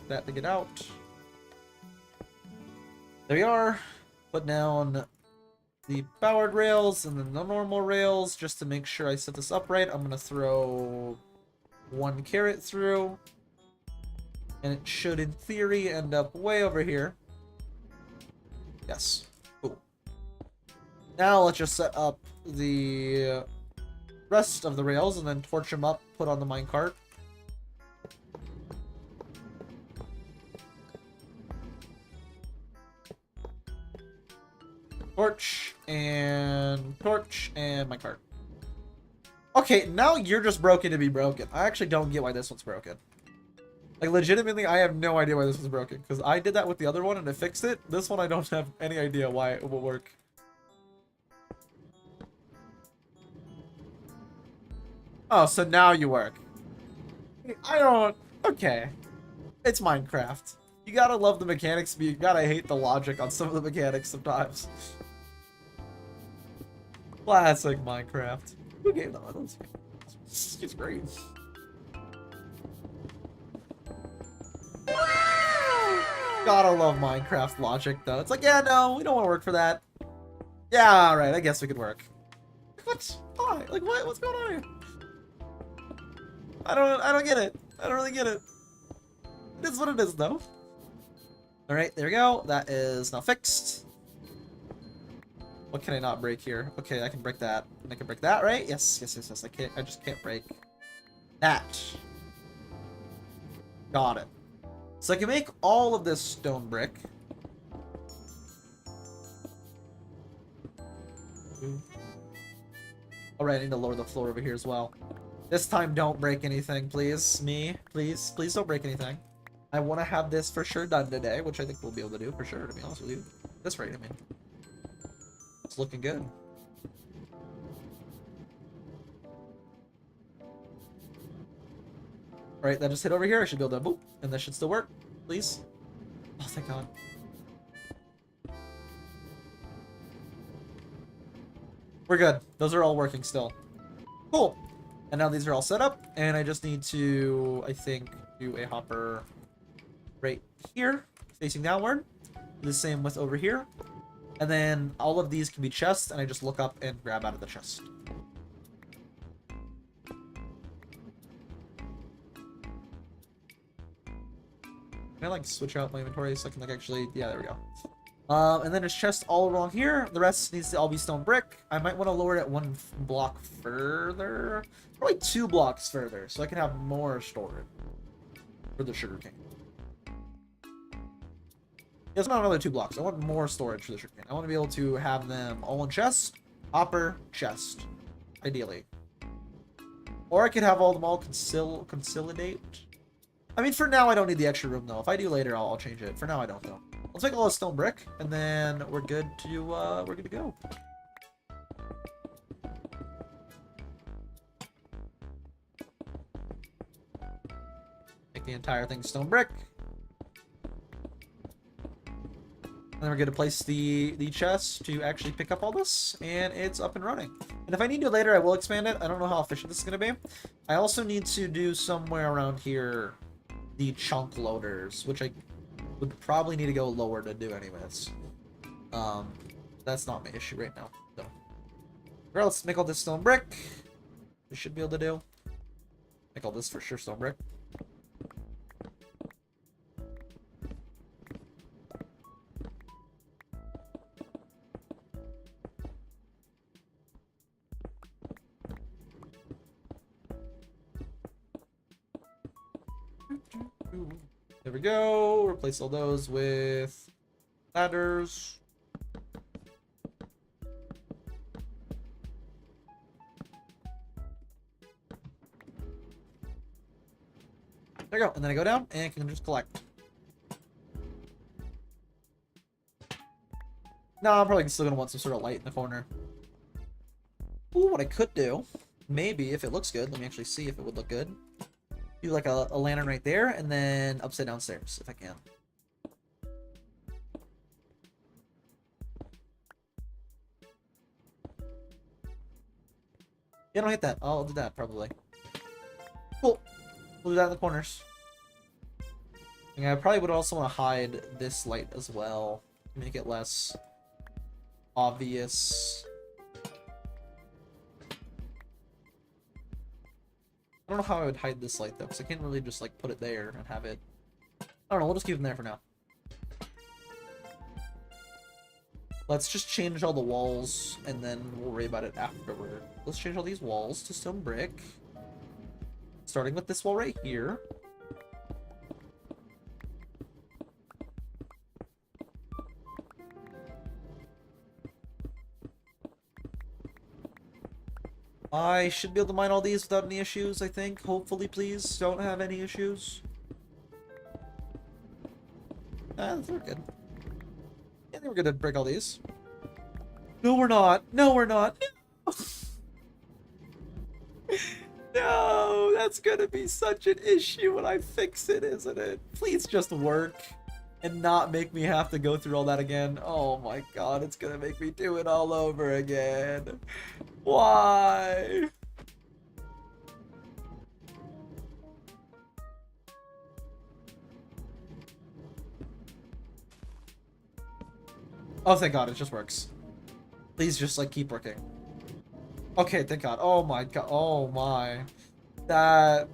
That to get out. There we are. Put down the powered rails and then the normal rails just to make sure I set this up right. I'm gonna throw one carrot through, and it should, in theory, end up way over here. Yes. Cool. Now let's just set up the rest of the rails and then torch them up, put on the minecart. Torch and minecart. Okay, now you're just broken to be broken. I actually don't get why this one's broken. Like, legitimately, I have no idea why this was broken. Because I did that with the other one and it fixed it. This one, I don't have any idea why it will work. Oh, so now you work. I don't... Okay. It's Minecraft. You gotta love the mechanics, but you gotta hate the logic on some of the mechanics sometimes. Classic Minecraft. Who gave that one? It's great. Gotta love Minecraft logic, though. It's like, yeah, no, we don't want to work for that. Yeah, alright, I guess we could work. What? Why? Like, what? What's going on here? I don't get it. I don't really get it. It is what it is, though. Alright, there we go. That is now fixed. What can I not break here? Okay, I can break that. I can break that, right? Yes, yes, yes, yes. I just can't break that. Got it. So I can make all of this stone brick. Alright, I need to lower the floor over here as well. This time, don't break anything, please. Please don't break anything. I want to have this for sure done today, which I think we'll be able to do for sure, to be honest with you. This rate, I mean. It's looking good. Alright, that just hit over here. I should be able to boop, and that should still work. Please. Oh, thank God. We're good. Those are all working still. Cool. And now these are all set up, and I just need to, I think, do a hopper right here, facing downward. The same with over here. And then all of these can be chests, and I just look up and grab out of the chest. Can I, like, switch out my inventory so I can, like, actually... Yeah, there we go. And then there's chests all along here. The rest needs to all be stone brick. I might want to lower it one block further. Probably 2 blocks further, so I can have more storage for the sugarcane. It's not another 2 blocks. I want more storage for the sugarcane. I want to be able to have them all in chest, hopper, chest, ideally. Or I could have all them all consolidate. I mean, for now, I don't need the extra room, though. If I do later, I'll change it. For now, I don't, though. Let's make a little stone brick, and then we're good to go. Make the entire thing stone brick. And then we're going to place the chest to actually pick up all this, and it's up and running. And if I need to later, I will expand it. I don't know how efficient this is going to be. I also need to do somewhere around here the chunk loaders, which I would probably need to go lower to do anyways. That's not my issue right now. So, let's make all this stone brick. We should be able to do. Make all this for sure stone brick. There we go. Replace all those with ladders. There we go. And then I go down and can just collect. No, I'm probably still gonna want some sort of light in the corner. Ooh, what I could do, maybe if it looks good, let me actually see if it would look good. Do like a lantern right there, and then upside down stairs, if I can. Yeah, don't hit that. I'll do that, probably. Cool. We'll do that in the corners. And I probably would also want to hide this light as well. Make it less obvious. I don't know how I would hide this light, though, because I can't really just, like, put it there and have it... I don't know, we'll just keep them there for now. Let's just change all the walls, and then we'll worry about it afterward. Let's change all these walls to stone brick. Starting with this wall right here. I should be able to mine all these without any issues, I think. Hopefully, please, don't have any issues. I think we're good. I think we're gonna break all these. No, we're not. No, we're not. No! No, that's gonna be such an issue when I fix it, isn't it? Please just work and not make me have to go through all that again. Oh my god, it's gonna make me do it all over again. Why? Oh, thank god, it just works. Please just, like, keep working. Okay, thank god. Oh my god. Oh my. That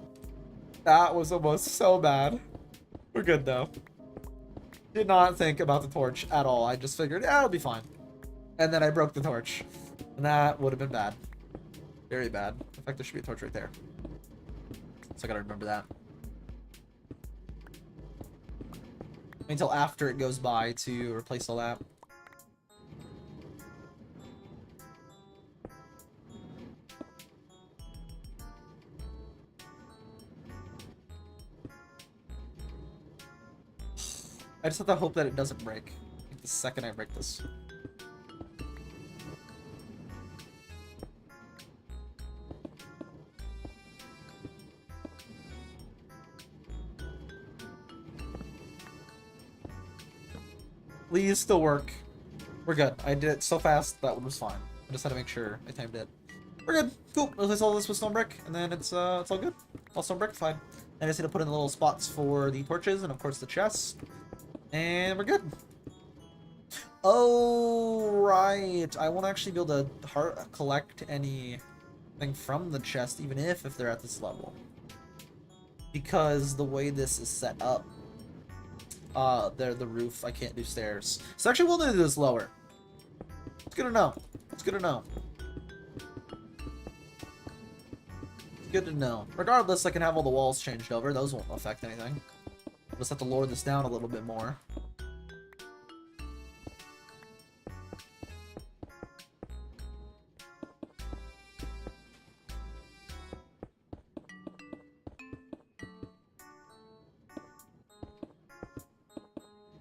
was almost so bad. We're good, though. Did not think about the torch at all. I just figured, yeah, it'll be fine. And then I broke the torch. And that would have been bad. Very bad. In fact, there should be a torch right there. So I gotta remember that. Until after it goes by to replace all that. I just have to hope that it doesn't break. Like the second I break this. Please still work. We're good. I did it so fast that one was fine. I just had to make sure I timed it. We're good. Cool. Replace all this with stone brick, and then it's all good. All stone brick, fine. I just need to put in the little spots for the torches and of course the chests. And we're good. Oh, right. I won't actually be able to collect anything from the chest, even if they're at this level. Because the way this is set up, the roof, I can't do stairs. So actually we'll do this lower. It's good to know. It's good to know. Good to know. Regardless, I can have all the walls changed over. Those won't affect anything. I'll just have to lower this down a little bit more.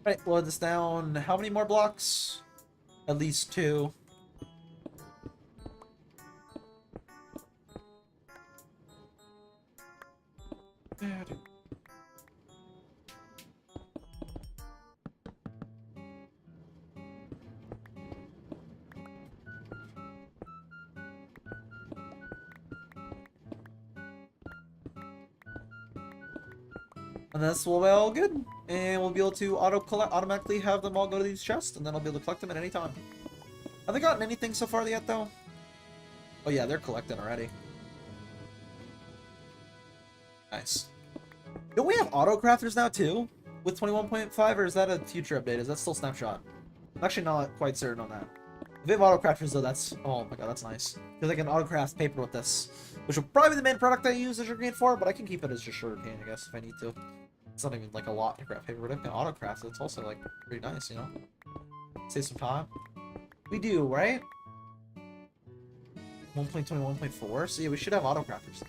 Right, load this down. How many more blocks? At least 2. And this will be all good. And we'll be able to automatically have them all go to these chests, and then I'll be able to collect them at any time. Have they gotten anything so far yet, though? Oh yeah, they're collecting already. Nice. Don't we have auto crafters now, too? With 21.5, or is that a future update? Is that still Snapshot? I'm actually not quite certain on that. If we have auto crafters, though, that's... Oh my god, that's nice. Because I can auto craft paper with this. Which will probably be the main product I use the Sugarcane for, but I can keep it as just Sugarcane, I guess, if I need to. It's not even, like, a lot to craft paper, but if I can auto craft it, it's also, like, pretty nice, you know? Save some time. We do, right? 1.21.4? So yeah, we should have auto crafters.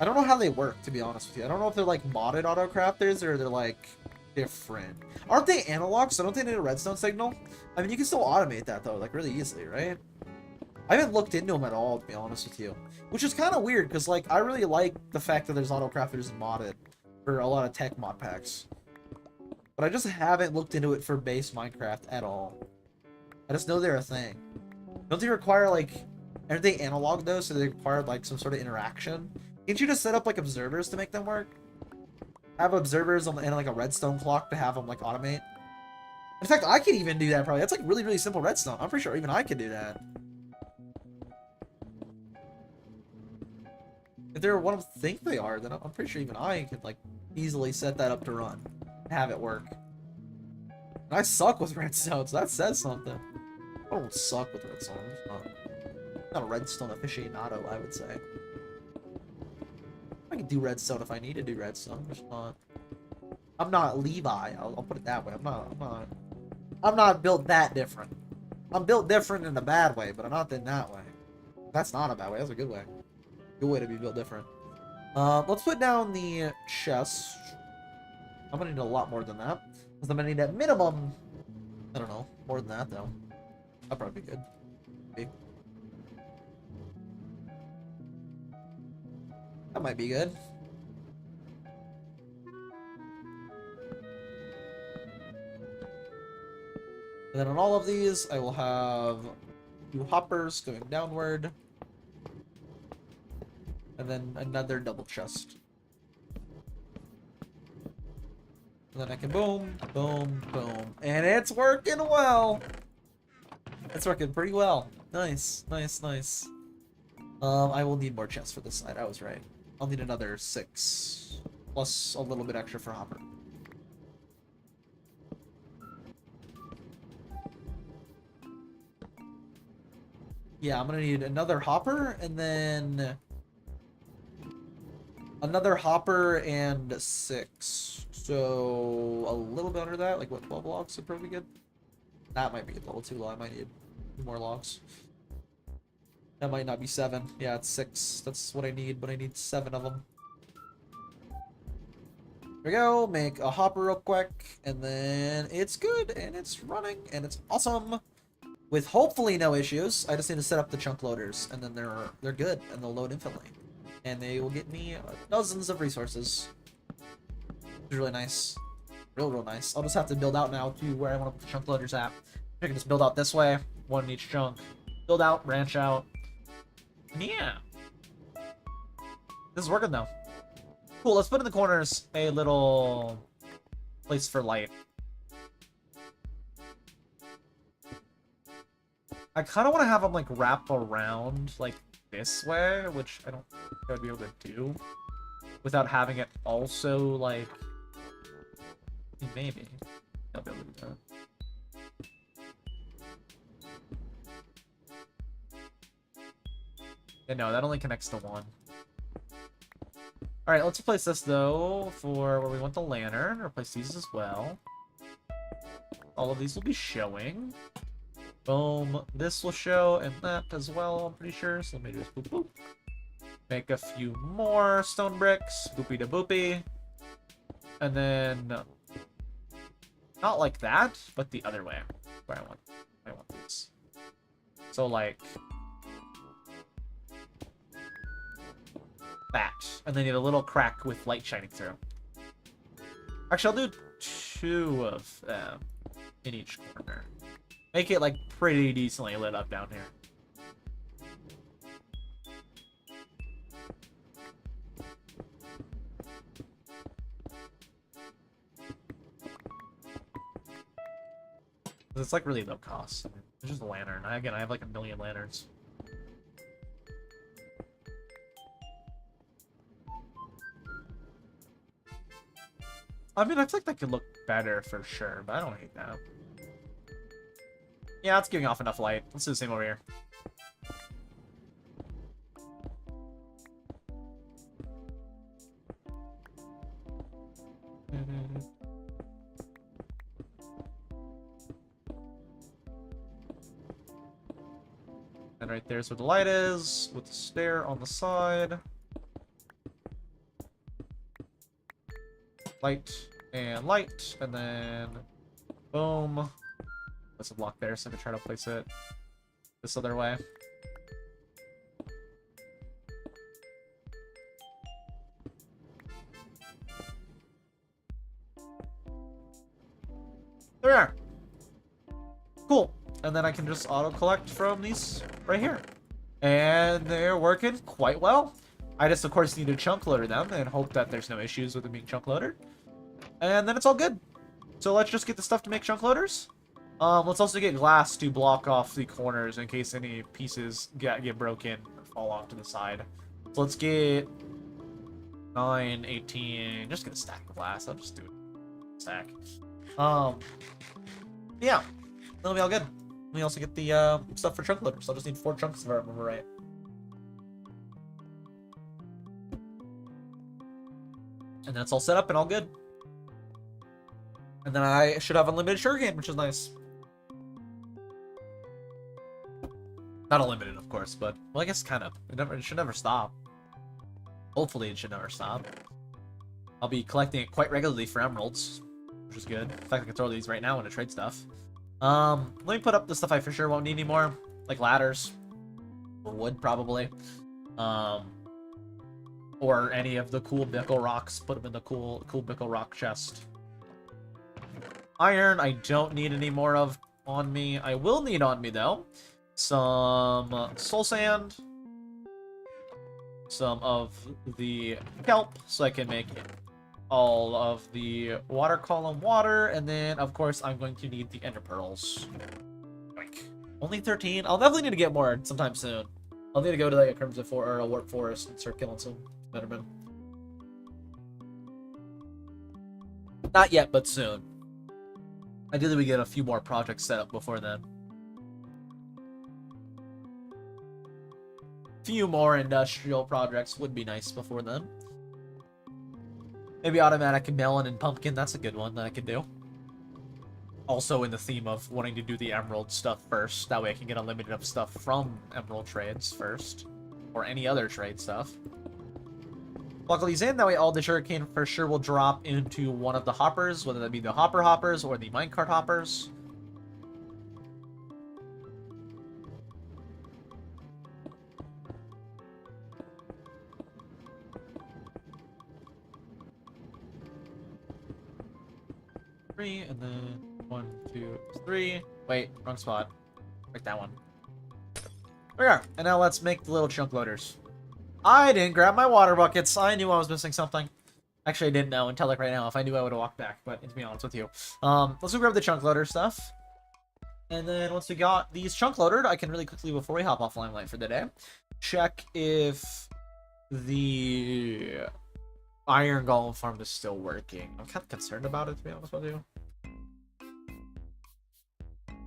I don't know how they work, to be honest with you. I don't know if they're, like, modded auto crafters, or they're, like, different. Aren't they analog, so don't they need a redstone signal? I mean, you can still automate that, though, like, really easily, right? I haven't looked into them at all, to be honest with you. Which is kind of weird, because, like, I really like the fact that there's auto crafters modded for a lot of tech mod packs. But I just haven't looked into it for base Minecraft at all. I just know they're a thing. Don't they require, like... Aren't they analog, though, so they require, like, some sort of interaction? Can't you just set up, like, observers to make them work? Have observers on and, like, a redstone clock to have them, like, automate? In fact, I could even do that, probably. That's, like, really, really simple redstone. I'm pretty sure even I could do that. If they're what I think they are, then I'm pretty sure even I could, like, easily set that up to run. And have it work. And I suck with redstone, so that says something. I don't suck with redstone. I'm just not a redstone aficionado, I would say. I can do redstone if I need to do redstone. I'm just not. I'm not Levi. I'll put it that way. I'm not built that different. I'm built different in a bad way, but I'm not in that way. That's not a bad way. That's a good way. Good way to be built different. Let's put down the chest. I'm gonna need a lot more than that. Because I'm gonna need at minimum. I don't know. More than that though. That'd probably be good. Maybe. That might be good. And then on all of these, I will have 2 hoppers going downward. And then another double chest. And then I can boom, boom, boom. And it's working well! It's working pretty well. Nice, nice, nice. I will need more chests for this side. I was right. I'll need another 6. Plus a little bit extra for hopper. Yeah, I'm gonna need another hopper, and then... another hopper and 6. So, a little bit under that. Like, what, 12 logs would probably be good? That might be a little too low. I might need more logs. That might not be 7. Yeah, it's 6. That's what I need, but I need 7 of them. There we go. Make a hopper real quick, and then it's good, and it's running, and it's awesome. With hopefully no issues. I just need to set up the chunk loaders, and then they're good, and they'll load infinitely. And they will get me dozens of resources. Which is really nice. Real nice. I'll just have to build out now to where I want to put the chunk loaders at. I can just build out this way, 1 in each chunk. Build out, branch out. Yeah. This is working though. Cool, let's put in the corners a little place for light. I kind of want to have them like wrap around like this way, which I don't think I would be able to do without having it also like maybe I'll be able to do that. Yeah, no, that only connects to 1. Alright, let's replace this, though, for where we want the lantern. Replace these as well. All of these will be showing. Boom. This will show, and that as well, I'm pretty sure. So let me just boop boop. Make a few more stone bricks. Boopy da boopy. And then Not like that, but the other way. Where I want this. So like that. And then you have a little crack with light shining through. Actually, I'll do 2 of them in each corner. Make it like pretty decently lit up down here. It's like really low cost. It's just a lantern. Again, I have like 1,000,000 lanterns. I mean, I feel like that could look better for sure, but I don't hate that. Yeah, it's giving off enough light. Let's do the same over here. And right there's where the light is, with the stair on the side. Light, and then boom. There's a block there, so I can try to place it this other way. There we are. Cool. And then I can just auto-collect from these right here. And they're working quite well. I just, of course, need to chunk loader them and hope that there's no issues with them being chunk loaded. And then it's all good. So let's just get the stuff to make chunk loaders. Let's also get glass to block off the corners in case any pieces get broken or fall off to the side. So let's get 9, 18. Just get a stack of glass. I'll just do it. Stack. Yeah. That'll be all good. We also get the stuff for chunk loaders. So I'll just need 4 chunks if I remember right. And then it's all set up and all good. And then I should have unlimited sugarcane, which is nice. Not unlimited, of course, but well, I guess kind of. It should never stop. Hopefully, it should never stop. I'll be collecting it quite regularly for emeralds, which is good. In fact, I can throw these right now into trade stuff. Let me put up the stuff I for sure won't need anymore, like ladders, or wood probably, or any of the cool Bickle rocks. Put them in the cool Bickle rock chest. Iron, I don't need any more of on me. I will need on me though some soul sand, some of the kelp, so I can make all of the water column water, and then of course I'm going to need the ender pearls. Like, only 13. I'll definitely need to get more sometime soon. I'll need to go to like a crimson or a warp forest and start killing some Endermen. Not yet, but soon. Ideally, we get a few more projects set up before then. Few more industrial projects would be nice before then. Maybe automatic melon and pumpkin, that's a good one that I could do. Also in the theme of wanting to do the emerald stuff first. That way I can get unlimited of stuff from emerald trades first. Or any other trade stuff. Buckle these in, that way all the sugarcane for sure will drop into one of the hoppers, whether that be the hopper hoppers or the minecart hoppers. And then 1, 2, 3. Wait, wrong spot. Like that one. There we are. And now let's make the little chunk loaders. I didn't grab my water buckets. I knew I was missing something. Actually, I didn't know until like right now. If I knew, I would have walked back. But to be honest with you, let's go grab the chunk loader stuff. And then once we got these chunk loaded, I can really quickly, before we hop off Limelight for the day, check if the iron golem farm is still working. I'm kind of concerned about it, to be honest with you.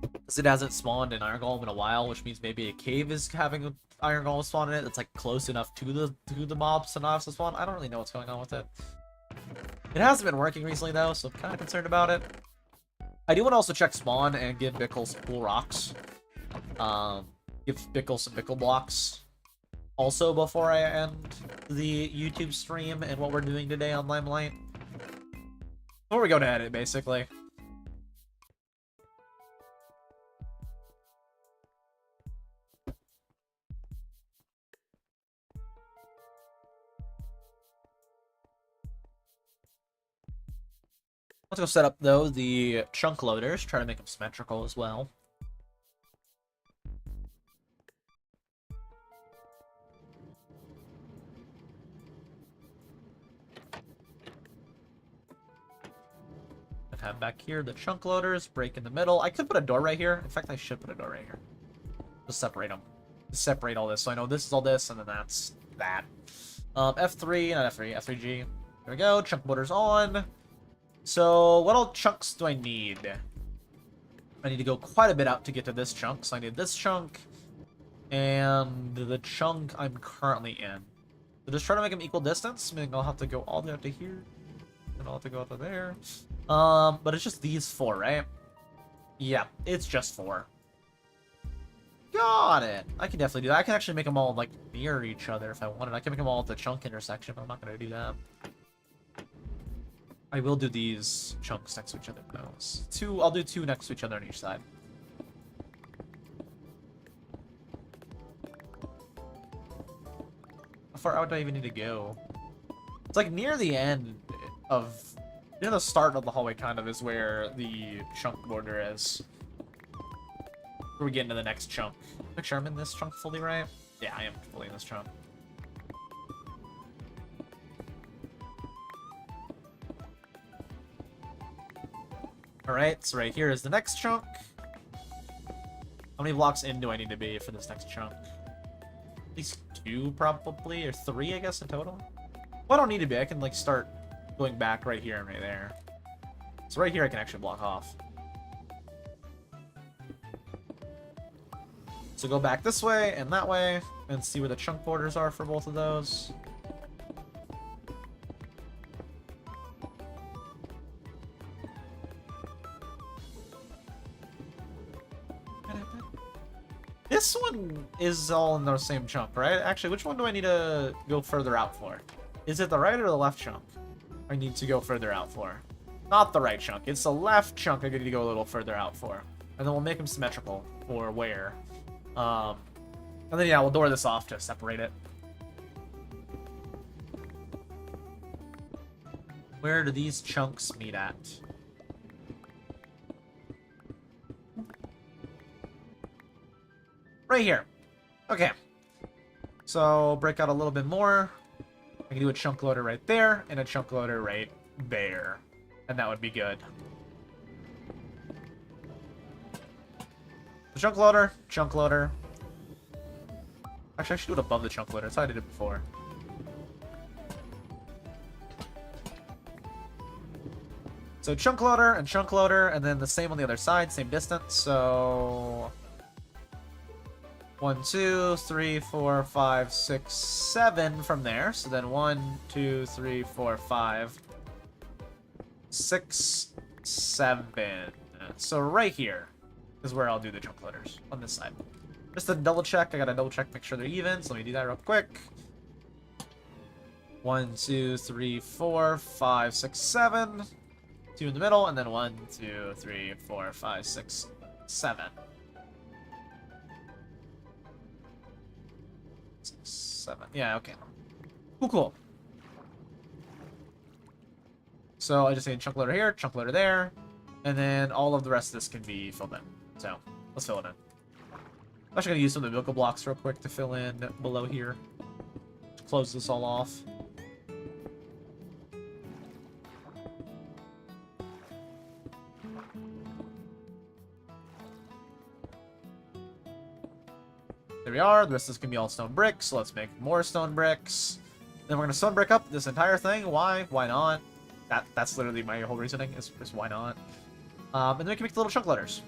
Because it hasn't spawned an iron golem in a while, which means maybe a cave is having an iron golem spawn in it that's like close enough to the mobs to not have to spawn. I don't really know what's going on with it. It hasn't been working recently though, so I'm kind of concerned about it. I do want to also check spawn and give Bickle some cool rocks. Give Bickle some Bickle blocks. Also, before I end the YouTube stream and what we're doing today on Limelight. Before we go to edit, basically. Let's go set up, though, the chunk loaders. Try to make them symmetrical as well. I have back here the chunk loaders, break in the middle. I could put a door right here. In fact, I should put a door right here. Just separate them. Just separate all this. So I know this is all this, and then that's that. F3, not F3, F3G. There we go. Chunk loaders on. So what all chunks do I need? I need to go quite a bit out to get to this chunk. So I need this chunk and the chunk I'm currently in. So just try to make them equal distance. Meaning I'll have to go all the way up to here. And I'll have to go up to there. But it's just these four, right? Yeah, it's just four. Got it. I can definitely do that. I can actually make them all, like, near each other if I wanted. I can make them all at the chunk intersection, but I'm not going to do that. I will do these chunks next to each other, though. I'll do two next to each other on each side. How far out do I even need to go? It's like near the end of... Near the start of the hallway, kind of, is where the chunk border is. Where we get into the next chunk. Make sure I'm in this chunk fully, right? Yeah, I am fully in this chunk. Alright, so right here is the next chunk. How many blocks in do I need to be for this next chunk? At least 2, probably, or 3, I guess, in total. Well, I don't need to be. I can, like, start going back right here and right there. So right here I can actually block off. So go back this way and that way, and see where the chunk borders are for both of those. This one is all in the same chunk, right? Actually, which one do I need to go further out for? Is it the right or the left chunk I need to go further out for? Not the right chunk. It's the left chunk I need to go a little further out for. And then we'll make them symmetrical for where. And then, yeah, we'll door this off to separate it. Where do these chunks meet at? Right here. Okay. So, break out a little bit more. I can do a chunk loader right there, and a chunk loader right there. And that would be good. The chunk loader, chunk loader. Actually, I should do it above the chunk loader. That's how I did it before. So chunk loader, and then the same on the other side, same distance. So 1, 2, 3, 4, 5, 6, 7 from there. So then 1, 2, 3, 4, 5, 6, 7. So right here is where I'll do the chunk loaders on this side. Just to double check, I gotta double check, make sure they're even. So let me do that real quick. 1, 2, 3, 4, 5, 6, 7. 2 in the middle, and then 1, 2, 3, 4, 5, 6, 7. 6, 7. Yeah, okay. Cool, cool. So I just need chunk loader here, chunk loader there, and then all of the rest of this can be filled in. So let's fill it in. I'm actually gonna use some of the Milka blocks real quick to fill in below here. Close this all off. There we are. The rest of this can be all stone bricks, so let's make more stone bricks. Then we're gonna stone brick up this entire thing. Why? Why not? That's literally my whole reasoning, is why not. And then we can make the little chunk letters.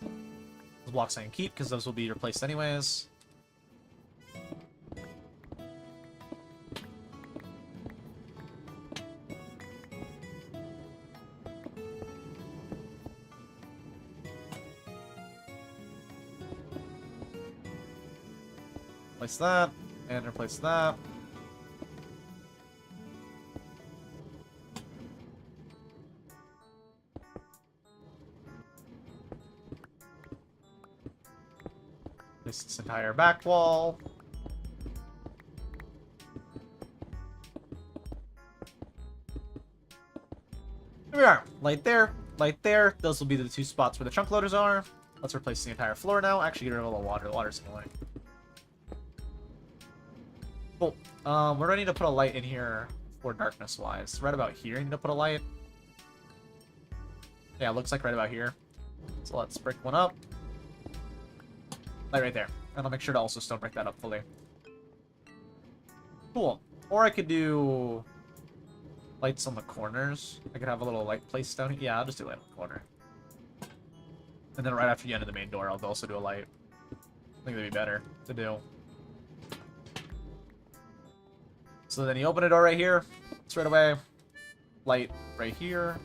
Those blocks I can keep, because those will be replaced anyways. Replace that, and replace that. This entire back wall. Here we are. Light there, light there. Those will be the 2 spots where the chunk loaders are. Let's replace the entire floor now. Actually, get rid of all the water. The water's in the way. Cool. We're gonna need to put a light in here for darkness-wise. Right about here, I need to put a light. Yeah, it looks like right about here. So let's brick one up. Light right there. And I'll make sure to also stone brick that up fully. Cool. Or I could do lights on the corners. I could have a little light placed down here. Yeah, I'll just do light on the corner. And then right after you enter the main door, I'll also do a light. I think that'd be better to do. So then you open a door right here. Straight away. Light right here.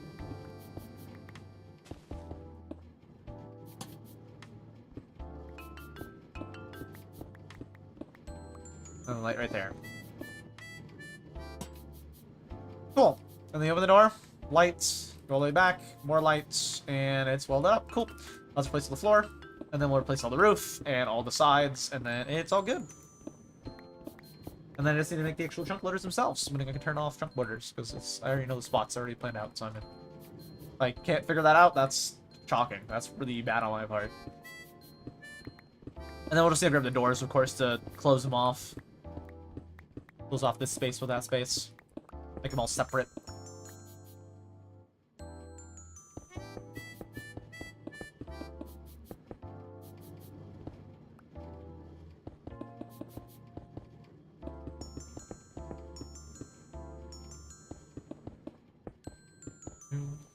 And a light right there. Cool. And then you open the door. Lights. Go all the way back. More lights. And it's welded up. Cool. Let's replace the floor. And then we'll replace all the roof and all the sides. And then it's all good. And then I just need to make the actual chunk loaders themselves. Meaning I can turn off chunk loaders. Because I already know the spots already planned out. So I'm in. If I can't figure that out, that's shocking. That's really bad on my part. And then we'll just need to grab the doors, of course, to close them off. Close off this space with that space. Make them all separate.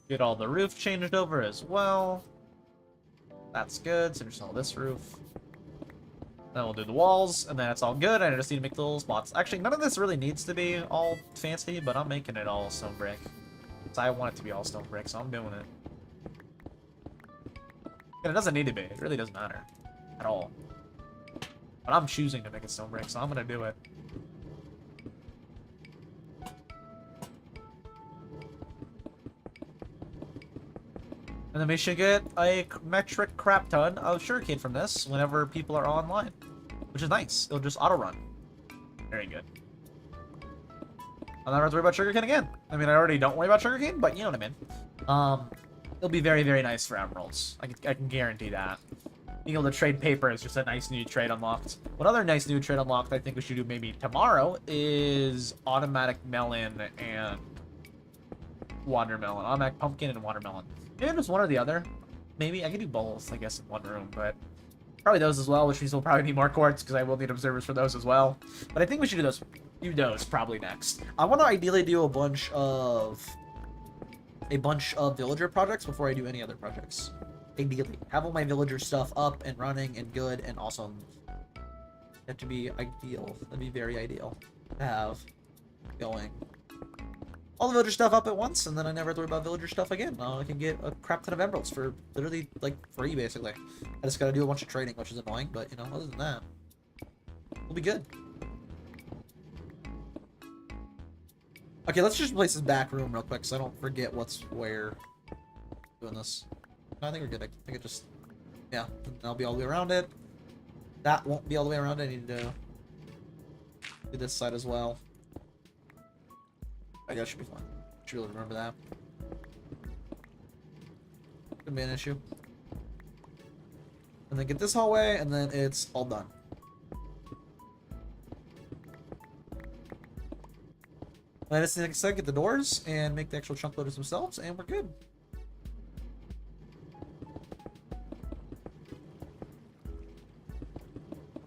Get all the roof changed over as well. That's good. So just all this roof. Then we'll do the walls, and then it's all good. I just need to make the little spots. Actually, none of this really needs to be all fancy, but I'm making it all stone brick. So I want it to be all stone brick, so I'm doing it. And it doesn't need to be. It really doesn't matter. At all. But I'm choosing to make it stone brick, so I'm gonna do it. And then we should get a metric crap ton of sugarcane from this whenever people are online. Which is nice. It'll just auto-run. Very good. I'll never have to worry about sugarcane again. I mean, I already don't worry about sugarcane, but you know what I mean. It'll be very, very nice for emeralds. I can guarantee that. Being able to trade paper is just a nice new trade unlocked. One other nice new trade unlocked I think we should do maybe tomorrow is automatic melon and watermelon. Automatic pumpkin and watermelon. Maybe just one or the other. Maybe I could do both, I guess, in one room, but probably those as well, which means we'll probably need more quartz because I will need observers for those as well. But I think we should do those probably next. I want to ideally do a bunch of villager projects before I do any other projects. Ideally, have all my villager stuff up and running and good and awesome. That to be ideal. That'd be very ideal to have going. All the villager stuff up at once, and then I never have to worry about villager stuff again. I can get a crap ton of emeralds for literally, like, free, basically. I just gotta do a bunch of trading, which is annoying, but, you know, other than that, we'll be good. Okay, let's just replace this back room real quick, so I don't forget what's where. Doing this. No, I think we're good. I think it just, yeah, that'll be all the way around it. That won't be all the way around it. I need to do this side as well. I guess should be fine. Should really remember that. Could be an issue. And then get this hallway, and then it's all done. And I just like I said, get the doors and make the actual chunk loaders themselves, and we're good.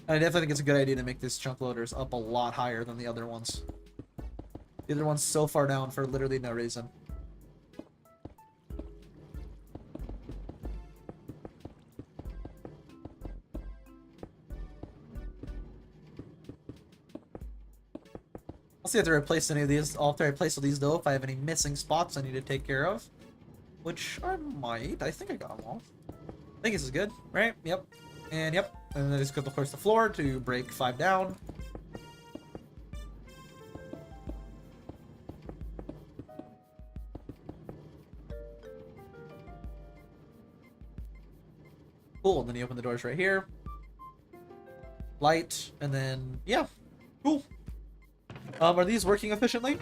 I definitely think it's a good idea to make these chunk loaders up a lot higher than the other ones. The other one's so far down for literally no reason. I'll see if I have to replace any of these. I'll have to replace all these though if I have any missing spots I need to take care of. Which I might. I think I got them all. I think this is good, right? Yep. And yep. And then I just got, of course, the floor to break 5 down. Cool, and then you open the doors right here. Light, and then, yeah. Cool. Are these working efficiently?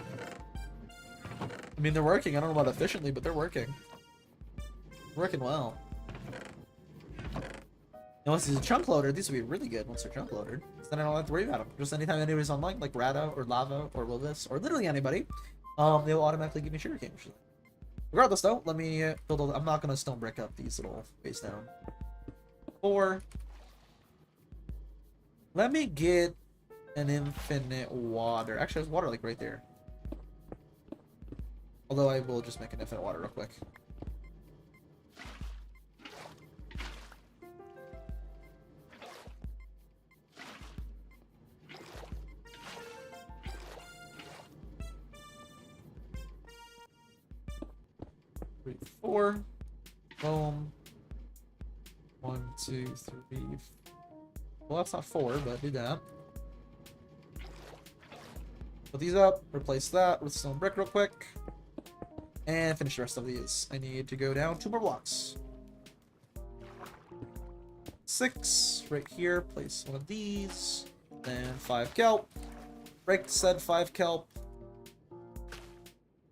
mean, they're working. I don't know about efficiently, but they're working. Working well. And once it's a chunk loader, these will be really good once they're chunk loaded. So then I don't have to worry about them. Just anytime anybody's online, like Rada or Lava or Wilvis or literally anybody, they will automatically give me sugarcane. Regardless, though, let me build. I'm not gonna stone brick up these little ways down. 4. Let me get an infinite water. Actually, there's water like right there. Although I will just make an infinite water real quick. Three, 4. Boom. 1, 2, 3. Well, that's not 4, but do that. Put these up. Replace that with stone brick real quick. And finish the rest of these. I need to go down 2 more blocks. 6 right here. Place one of these. Then 5 kelp. Break said 5 kelp.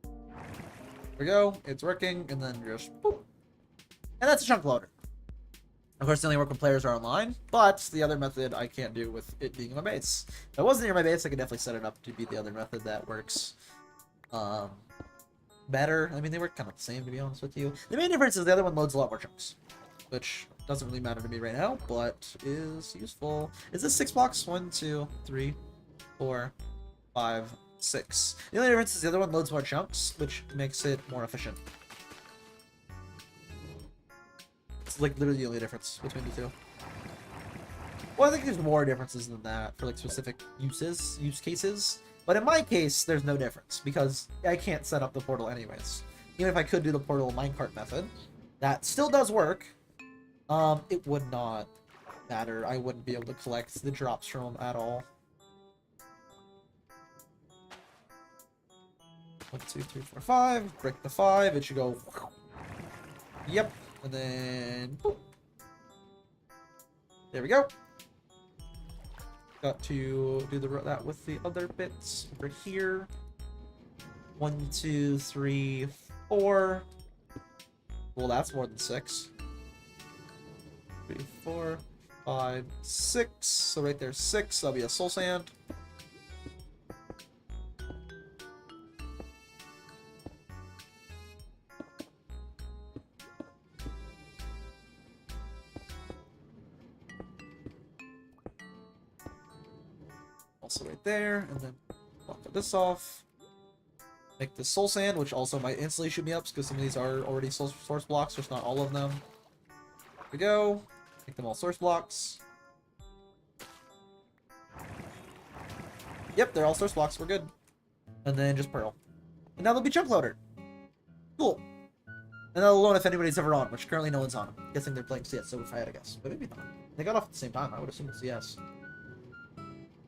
There we go. It's working. And then just boop. And that's a chunk loader. Of course, they only work when players are online, but the other method I can't do with it being in my base. If it wasn't near my base, I could definitely set it up to be the other method that works better. I mean, they work kind of the same, to be honest with you. The main difference is the other one loads a lot more chunks, which doesn't really matter to me right now, but is useful. Is this 6 blocks? 1, 2, 3, 4, 5, 6. The only difference is the other one loads more chunks, which makes it more efficient. It's like literally the only difference between the two. Well, I think there's more differences than that for like specific use cases. But in my case, there's no difference because I can't set up the portal anyways. Even if I could do the portal minecart method, that still does work. It would not matter. I wouldn't be able to collect the drops from them at all. 1, 2, 3, 4, 5. Break the 5. It should go. Yep. And then, boop. There we go. Got to do that with the other bits over here. 1, 2, 3, 4. Well, that's more than 6. 3, 4, 5, 6. So right there, 6. That'll be a soul sand. Also right there, and then block this off. Make the soul sand, which also might instantly shoot me up because some of these are already source blocks, just not all of them. There we go. Make them all source blocks. Yep, they're all source blocks. We're good. And then just pearl. And now they'll be chunk loader. Cool. And they'll alone if anybody's ever on, which currently no one's on. I'm guessing they're playing CS, so if I had to guess. But maybe not. They got off at the same time. I would assume it's CS.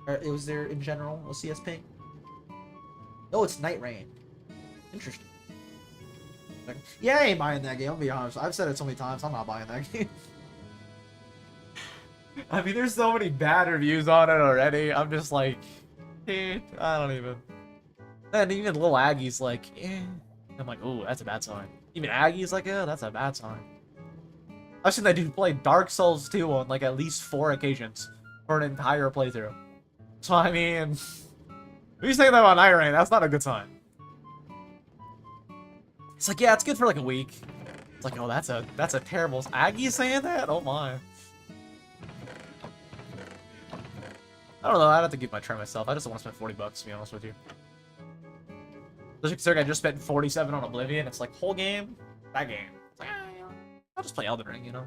It was there in general a CS ping? Oh, it's Night Rain. Interesting. Yeah, I ain't buying that game, I'll be honest. I've said it so many times, I'm not buying that game. I mean, there's so many bad reviews on it already. I'm just like, I don't even. And even little Aggie's like, I'm like, ooh, that's a bad sign. Even Aggie's like, yeah, that's a bad sign. I've seen that dude play Dark Souls 2 on like at least 4 occasions for an entire playthrough. So I mean, if you say that about Night Rain, that's not a good sign. It's like, yeah, it's good for like a week. It's like, oh, that's a terrible. Aggie saying that? Oh my. I don't know. I'd have to try myself. I just don't want to spend 40 bucks to be honest with you. Especially considering I just spent 47 on Oblivion. It's like whole game, that game. It's like, I'll just play Elden Ring, you know.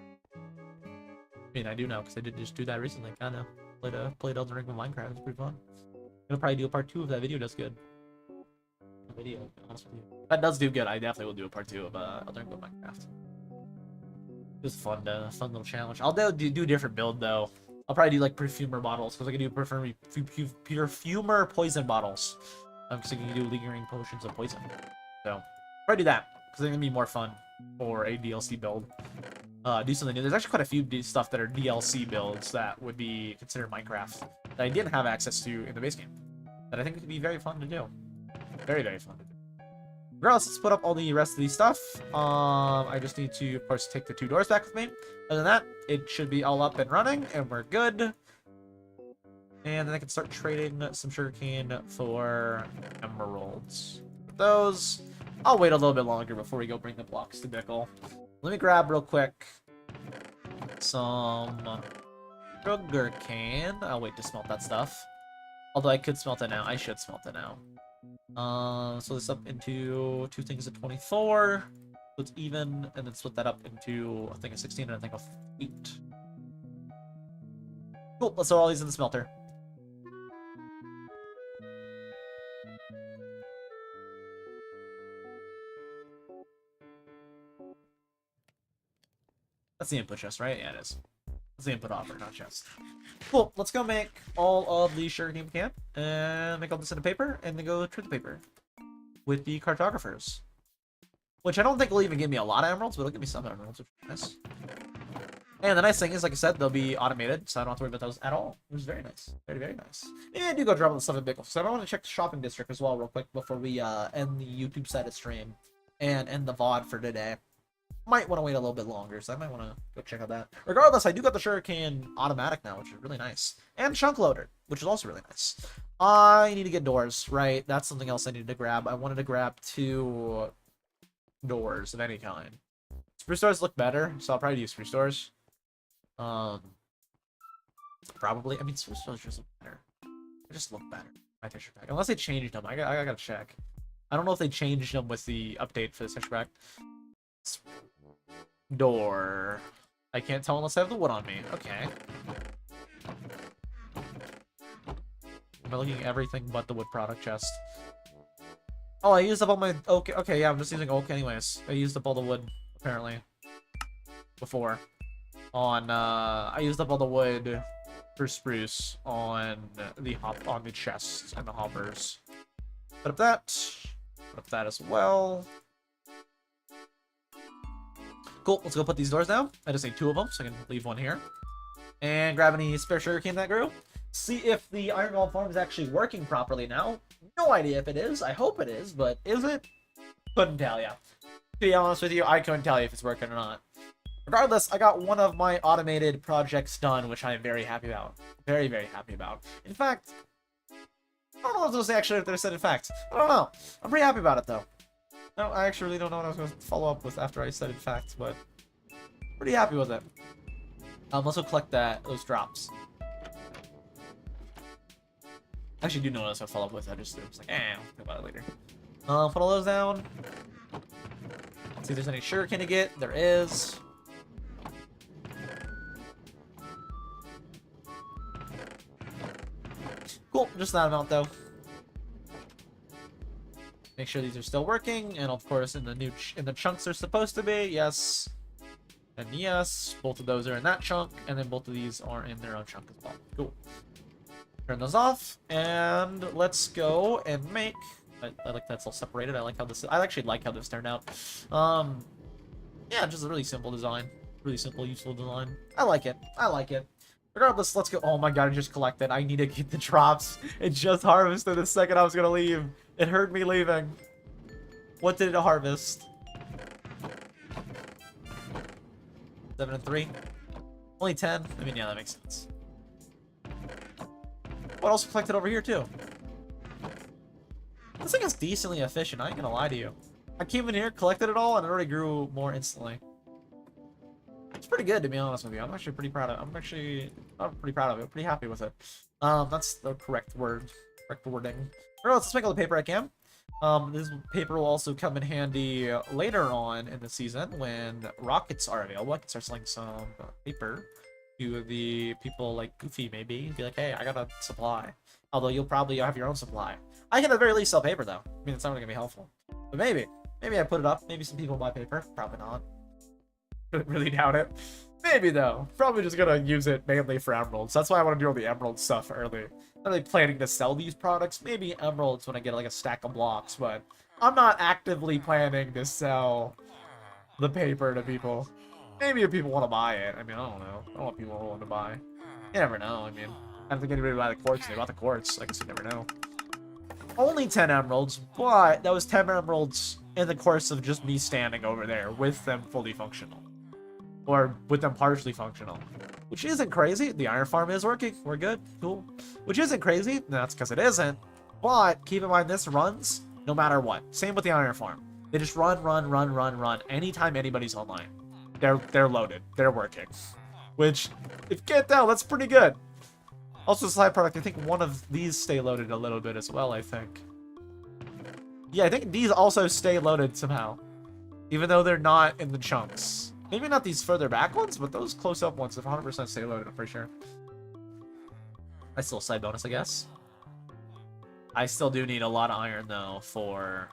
I mean, I do now because I did just do that recently. Kind of. Played Elden Ring with Minecraft. It's pretty fun. I'll probably do a part 2 if that video does good. Video, to be honest with you. If that does do good, I definitely will do a part 2 of Elden Ring with Minecraft. It was fun little challenge. I'll do a different build though. I'll probably do like perfumer bottles because I can do perfumer poison bottles. Because I can do lingering potions of poison. So probably do that because it's gonna be more fun for a DLC build. Do something new. There's actually quite a few stuff that are DLC builds that would be considered Minecraft that I didn't have access to in the base game. That I think would be very fun to do. Very, very fun to do. Regardless, let's put up all the rest of the stuff. I just need to, of course, take the 2 doors back with me. Other than that, it should be all up and running, and we're good. And then I can start trading some sugarcane for emeralds. Those, I'll wait a little bit longer before we go bring the blocks to Nickel. Let me grab real quick some sugarcane. I'll wait to smelt that stuff. Although I could smelt it now. I should smelt it now. So this up into 2 things of 24. So it's even, and then split that up into a thing of 16 and a thing of 8. Cool, let's throw all these in the smelter. That's the input chest, right? Yeah, it is. That's the input offer, not chest. Cool, let's go make all of the sugarcane we can, and make all this into paper, and then go treat the paper with the cartographers. Which I don't think will even give me a lot of emeralds, but it'll give me some emeralds, which is nice. And the nice thing is, like I said, they'll be automated, so I don't have to worry about those at all, which is very nice. Very, very nice. And I do go drop all the stuff in Bickle, so I want to check the shopping district as well real quick before we end the YouTube side of stream and end the VOD for today. Might want to wait a little bit longer, so I might want to go check out that. Regardless, I do got the sugarcane automatic now, which is really nice. And chunk loader, which is also really nice. I need to get doors, right? That's something else I needed to grab. I wanted to grab 2 doors of any kind. Spruce doors look better, so I'll probably use spruce doors. Probably. I mean, spruce doors just look better. They just look better. My texture pack. Unless they changed them. I gotta check. I don't know if they changed them with the update for the texture pack. Door. I can't tell unless I have the wood on me. Okay. Am I looking at everything but the wood product chest? Oh, I used up all my oak. Okay, yeah, I'm just using oak anyways. I used up all the wood, apparently. Before. I used up all the wood for spruce on the chests and the hoppers. Put up that as well. Cool, let's go put these doors down. I just need 2 of them, so I can leave 1 here. And grab any spare sugarcane that grew. See if the iron golem farm is actually working properly now. No idea if it is. I hope it is, but is it? Couldn't tell you. To be honest with you, I couldn't tell you if it's working or not. Regardless, I got one of my automated projects done, which I am very happy about. Very, very happy about. In fact, I don't know if those actually if they're said in fact. I don't know. I'm pretty happy about it, though. No, I actually really don't know what I was going to follow up with after I said in fact, but pretty happy with it. Let's go collect those drops. I actually do know what I was going to follow up with. I just was like, I'll think about it later. Put all those down. See if there's any sugarcane to get. There is. Cool, just that amount though. Make sure these are still working, and of course in the chunks they're supposed to be. Yes, and yes, both of those are in that chunk, and then both of these are in their own chunk as well. Cool. Turn those off, and let's go and make. I like that's all separated. I like how this. I actually like how this turned out. Yeah, just a really simple design. Really simple, useful design. I like it. I like it. Regardless, let's go. Oh my god, I just collected. I need to get the drops. It just harvested the second I was gonna leave. It heard me leaving. What did it harvest? 7 and 3. Only 10. I mean, yeah, that makes sense. What else collected over here too? This thing is decently efficient. I ain't gonna lie to you. I came in here, collected it all, and it already grew more instantly. It's pretty good, to be honest with you. I'm actually pretty proud of it. I'm actually not pretty proud of it. Pretty happy with it. That's the correct word. Correct wording. Alright, let's make all the paper I can. This paper will also come in handy later on in the season when rockets are available. I can start selling some paper to the people like Goofy, maybe. Be like, hey, I got a supply. Although you'll probably have your own supply. I can at the very least sell paper, though. I mean, it's not going to be helpful. But maybe. Maybe I put it up. Maybe some people buy paper. Probably not. Really doubt it. Maybe though. Probably just gonna use it mainly for emeralds. That's why I want to do all the emerald stuff early. Not really planning to sell these products. Maybe emeralds when I get like a stack of blocks, but I'm not actively planning to sell the paper to people. Maybe if people want to buy it. I mean, I don't know. I don't want people willing to buy. You never know. I mean, I don't think anybody would buy the quartz. They bought the quartz. I guess you never know. Only 10 emeralds, but that was 10 emeralds in the course of just me standing over there with them fully functional. Or with them partially functional. Which isn't crazy. The iron farm is working. We're good. Cool. Which isn't crazy. That's because it isn't. But keep in mind, this runs no matter what. Same with the iron farm. They just run anytime anybody's online. They're loaded. They're working. Which, if you can't tell, that's pretty good. Also, side product, I think one of these stay loaded a little bit as well, I think. Yeah, I think these also stay loaded somehow. Even though they're not in the chunks. Maybe not these further back ones, but those close-up ones, if 100% stay loaded, I'm pretty sure. Nice little side bonus, I guess. I still do need a lot of iron, though, for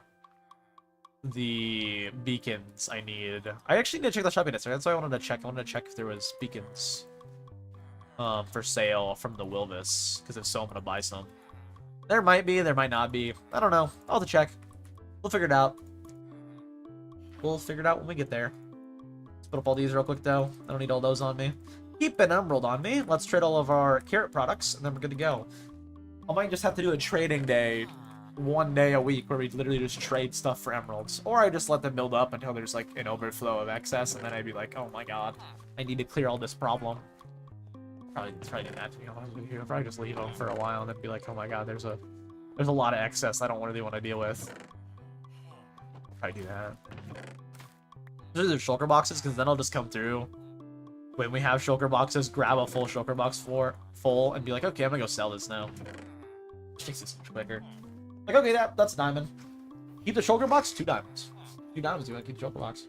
the beacons I need. I actually need to check the shopping yesterday. That's why I wanted to check. I wanted to check if there was beacons for sale from the Wilvis. Because if so, I'm going to buy some. There might be, there might not be. I don't know. I'll have to check. We'll figure it out. We'll figure it out when we get there. Let's put up all these real quick, though. I don't need all those on me. Keep an emerald on me. Let's trade all of our carrot products, and then we're good to go. I might just have to do a trading day 1 day a week where we literally just trade stuff for emeralds. Or I just let them build up until there's like an overflow of excess, and then I'd be like, oh my god, I need to clear all this problem. Probably try to do that, to be honest with you. I'll probably just leave them for a while and then be like, oh my god, there's a lot of excess I don't really want to deal with. Probably do that. Usually there's shulker boxes, because then I'll just come through when we have shulker boxes, grab a full shulker box full, and be like, okay, I'm gonna go sell this now. Makes it so much quicker. Like, okay, that's a diamond. Keep the shulker box, 2 diamonds. 2 diamonds, you want to keep the shulker box.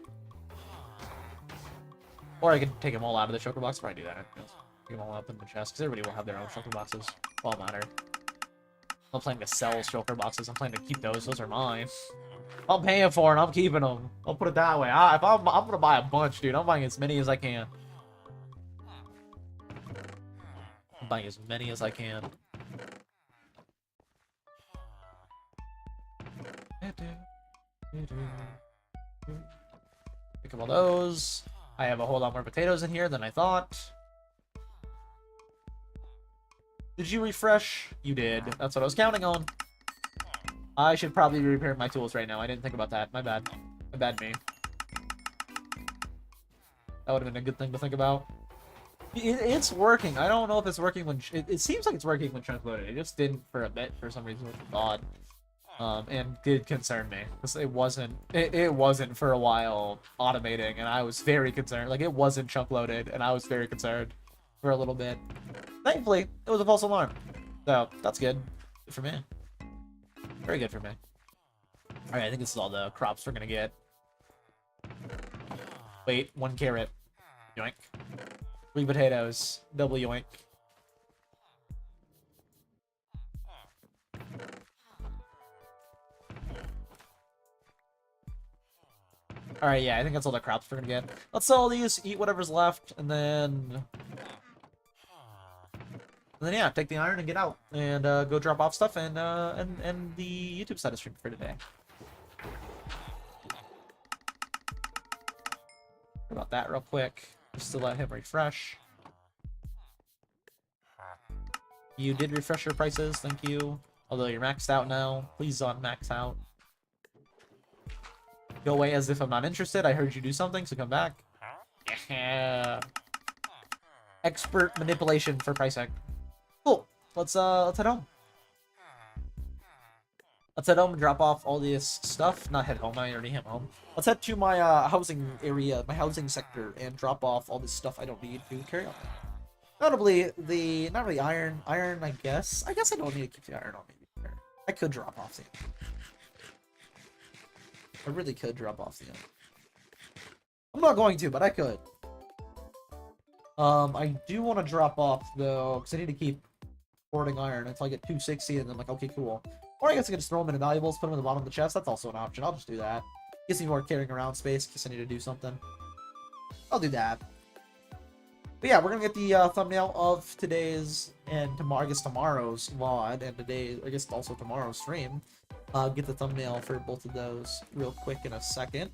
Or I can take them all out of the shulker box, probably do that. Take them all up in the chest, because everybody will have their own shulker boxes. All matter. I'm not planning to sell shulker boxes, I'm planning to keep those are mine. I'm paying for it, I'm keeping them. I'll put it that way. I'm gonna buy a bunch, dude. I'm buying as many as I can. I'm buying as many as I can. Pick up all those. I have a whole lot more potatoes in here than I thought. Did you refresh? You did. That's what I was counting on. I should probably be repairing my tools right now. I didn't think about that. My bad. My bad me. That would have been a good thing to think about. It's working. I don't know if it's working when... It seems like it's working when chunk loaded. It just didn't for a bit for some reason, which is odd. And did concern me. Because it wasn't for a while automating, and I was very concerned. Like, it wasn't chunk loaded, and I was very concerned for a little bit. Thankfully, it was a false alarm. So, that's good. Good for me. Very good for me. Alright, I think this is all the crops we're gonna get. Wait, 1 carrot. Yoink. 3 potatoes. Double yoink. Alright, yeah, I think that's all the crops we're gonna get. Let's sell all these, eat whatever's left, and then... yeah, take the iron and get out. And go drop off stuff and the YouTube side of stream for today. About that real quick, just to let him refresh. You did refresh your prices, thank you. Although you're maxed out now, please don't max out. Go away as if I'm not interested. I heard you do something, so come back. Yeah. Expert manipulation for pricing. Cool. Let's head home. Let's head home and drop off all this stuff. Not head home, I already am home. Let's head to my housing area, my housing sector, and drop off all this stuff I don't need to carry on. Notably, not really iron, I guess. I guess I don't need to keep the iron on me. I could drop off the I really could drop off the I'm not going to, but I could. I do want to drop off, though, because I need to keep hoarding iron until I get 260, and then I'm like, okay, cool. Or I guess I can just throw them into valuables, put them in the bottom of the chest. That's also an option. I'll just do that. Gives me more carrying around space, in case I need to do something. I'll do that. But yeah, we're gonna get the thumbnail of today's, and tomorrow, I guess tomorrow's VOD, and today, I guess also tomorrow's stream. Get the thumbnail for both of those real quick in a second.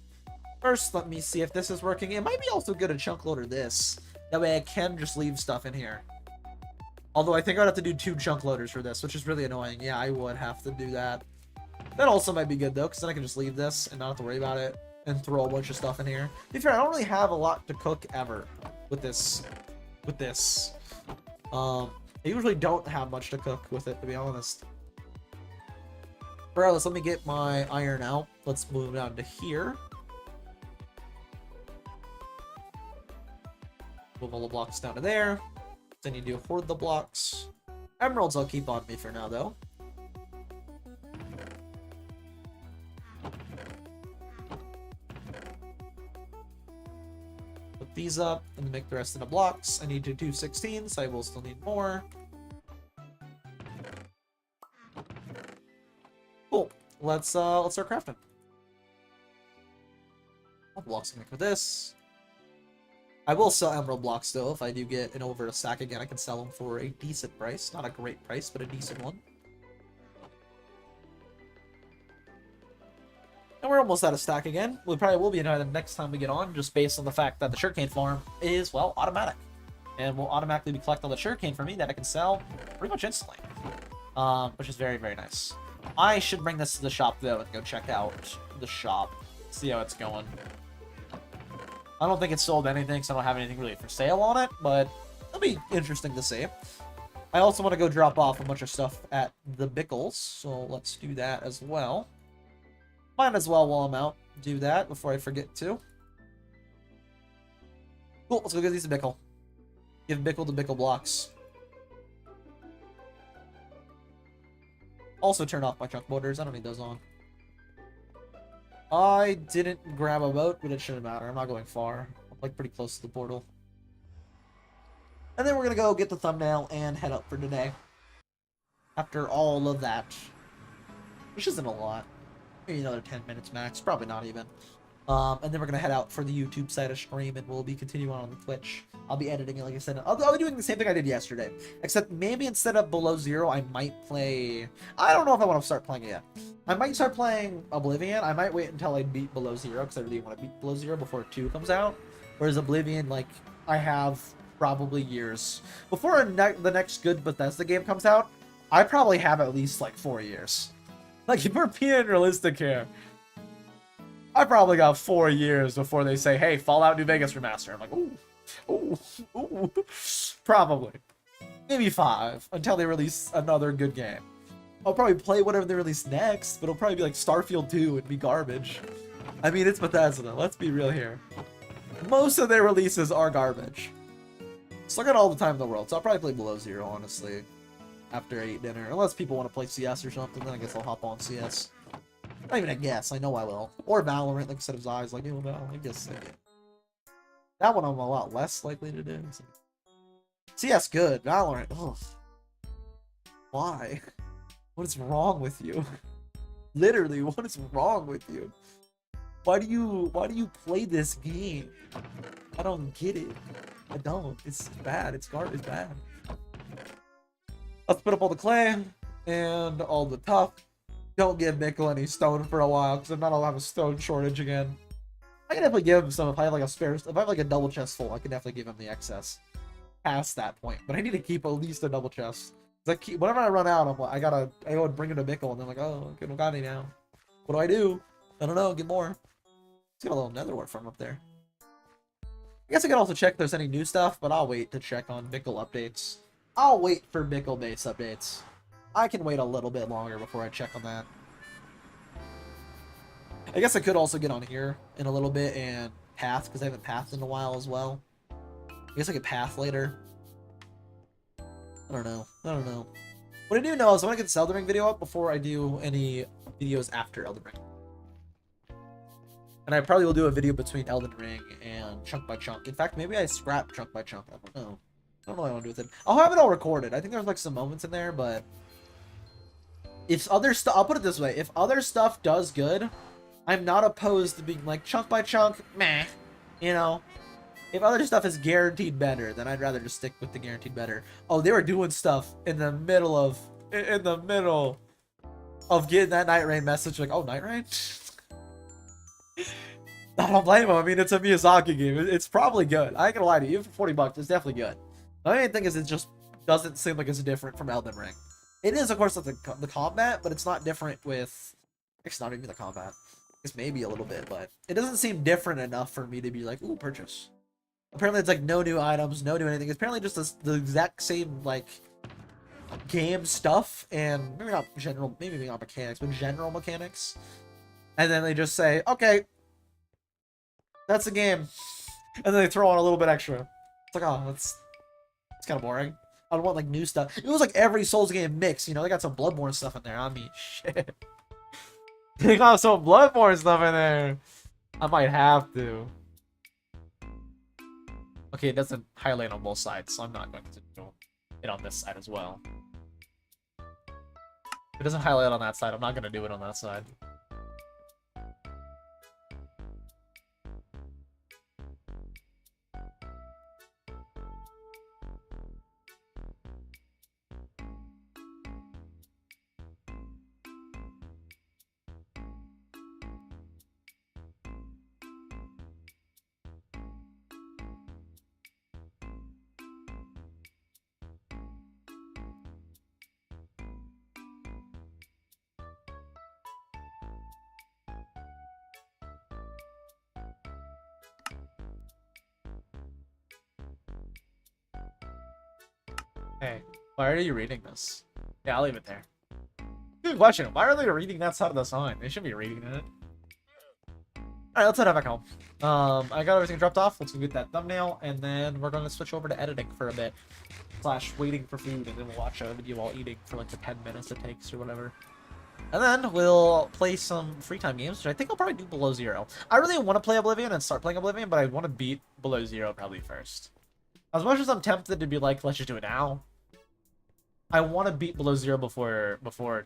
First, let me see if this is working. It might be also good to chunk loader this. That way I can just leave stuff in here. Although I think I'd have to do 2 chunk loaders for this, which is really annoying. Yeah, I would have to do that. That also might be good though, because then I can just leave this and not have to worry about it and throw a bunch of stuff in here. To be fair, I don't really have a lot to cook ever with this. I usually don't have much to cook with it, to be honest. Regardless, let me get my iron out. Let's move down to here. Move all the blocks down to there. Then you do hoard the blocks. Emeralds I'll keep on me for now, though. Put these up and make the rest of the blocks. I need to do 16, so I will still need more. Cool. Let's start crafting. All blocks can make with this. I will sell emerald blocks though. If I do get an over a stack again, I can sell them for a decent price. Not a great price, but a decent one. And we're almost out of stack again. We probably will be the next time we get on, just based on the fact that the sugarcane farm is, well, automatic. And will automatically be collecting all the sugarcane for me that I can sell pretty much instantly. Which is very, very nice. I should bring this to the shop though and go check out the shop. See how it's going. I don't think it's sold anything, so I don't have anything really for sale on it, but it'll be interesting to see. I also want to go drop off a bunch of stuff at the Bickles, so let's do that as well. Might as well, while I'm out, do that before I forget to. Cool, let's go get these to Bickle. Give Bickle the Bickle blocks. Also turn off my chunk borders, I don't need those on. I didn't grab a boat, but it shouldn't matter. I'm not going far. I'm like pretty close to the portal. And then we're gonna go get the thumbnail and head up for today. After all of that. Which isn't a lot. Maybe another 10 minutes max. Probably not even. And then we're gonna head out for the YouTube side of stream, and we'll be continuing on the Twitch. I'll be editing it, like I said. I'll be doing the same thing I did yesterday, except maybe instead of Below Zero, I might play. I don't know if I want to start playing it yet. I might start playing Oblivion. I might wait until I beat Below Zero because I really want to beat Below Zero before 2 comes out. Whereas Oblivion, like, I have probably years before the next good Bethesda game comes out. I probably have at least like 4 years. Like, if we're being realistic here. I probably got 4 years before they say, hey, Fallout New Vegas Remaster. I'm like, ooh. Probably. Maybe 5, until they release another good game. I'll probably play whatever they release next, but it'll probably be like Starfield 2 and be garbage. I mean, it's Bethesda, let's be real here. Most of their releases are garbage. So I got all the time in the world, so I'll probably play Below Zero, honestly. After I eat dinner. Unless people want to play CS or something, then I guess I'll hop on CS. Not even a guess, I know I will. Or Valorant, like instead of Zai's, like, you know, I guess. That one I'm a lot less likely to do. So. CS good, Valorant, ugh. Why? What is wrong with you? Literally, what is wrong with you? Why do you play this game? I don't get it. I don't. It's bad. It's garbage bad. Let's put up all the clay and all the tough. Don't give Mikkel any stone for a while, because I'm not allowed to have a stone shortage again. I can definitely give him some if I have like a spare. If I have like a double chest full, I can definitely give him the excess. Past that point, but I need to keep at least a double chest. I keep, whenever I run out, I'm like, I go and bring him to Mikkel, and they're like, oh, I don't got any now. What do? I don't know. Get more. It's got a little nether wart from up there. I guess I can also check if there's any new stuff, but I'll wait to check on Mikkel updates. I'll wait for Mikkel base updates. I can wait a little bit longer before I check on that. I guess I could also get on here in a little bit and path, because I haven't pathed in a while as well. I guess I could path later. I don't know. What I do know is I want to get this Elden Ring video up before I do any videos after Elden Ring. And I probably will do a video between Elden Ring and Chunk by Chunk. In fact, maybe I scrap Chunk by Chunk. I don't know. I don't know what I want to do with it. I'll have it all recorded. I think there's like some moments in there, but if other stuff, I'll put it this way: if other stuff does good, I'm not opposed to being like Chunk by Chunk, meh. You know, if other stuff is guaranteed better, then I'd rather just stick with the guaranteed better. Oh, they were doing stuff in the middle of getting that Night Rain message, like, oh, Night Rain. I don't blame him. I mean, it's a Miyazaki game. It's probably good. I ain't gonna lie to you. Even for $40, it's definitely good. The main thing is it just doesn't seem like it's different from Elden Ring. It is, of course, like the combat, but it's not different with It's not even the combat. It's maybe a little bit, but it doesn't seem different enough for me to be like, ooh, purchase. Apparently it's like no new items, no new anything. It's apparently just the exact same like game stuff and maybe not general, maybe not mechanics, but general mechanics. And then they just say, okay, that's the game. And then they throw on a little bit extra. It's like, oh, it's kind of boring. I don't want like new stuff. It was like every Souls game mix, you know, they got some Bloodborne stuff in there. I mean, shit. They got some Bloodborne stuff in there. I might have to. Okay, it doesn't highlight on both sides, so I'm not going to do it on this side as well. If it doesn't highlight on that side, I'm not going to do it on that side. Hey, why are you reading this? Yeah, I'll leave it there. Good question. Why are they reading that side of the sign? They should be reading it. Alright, let's head back home. I got everything dropped off. Let's go get that thumbnail, and then we're going to switch over to editing for a bit. / waiting for food, and then we'll watch a video while eating for like the 10 minutes it takes or whatever. And then we'll play some free time games, which I think I'll probably do Below Zero. I really want to play Oblivion and start playing Oblivion, but I want to beat Below Zero probably first. As much as I'm tempted to be like, let's just do it now, I want to beat Below Zero before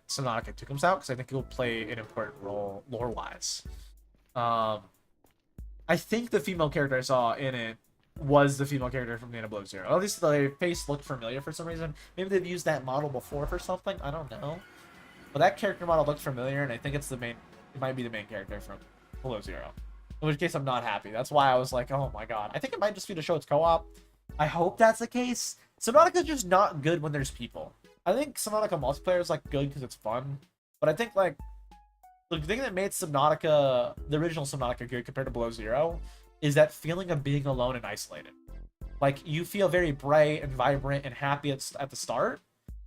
Subnautica 2 comes out, because I think it will play an important role lore-wise. I think the female character I saw in it was the female character from the end of Below Zero. At least the face looked familiar for some reason. Maybe they've used that model before for something. I don't know. But that character model looked familiar, and I think it's the main. It might be the main character from Below Zero. In which case, I'm not happy. That's why I was like, oh my god. I think it might just be to show it's co-op. I hope that's the case. Subnautica's just not good when there's people. I think Subnautica multiplayer is like good because it's fun, but I think like the thing that made Subnautica, the original Subnautica, good compared to Below Zero, is that feeling of being alone and isolated. Like you feel very bright and vibrant and happy at the start,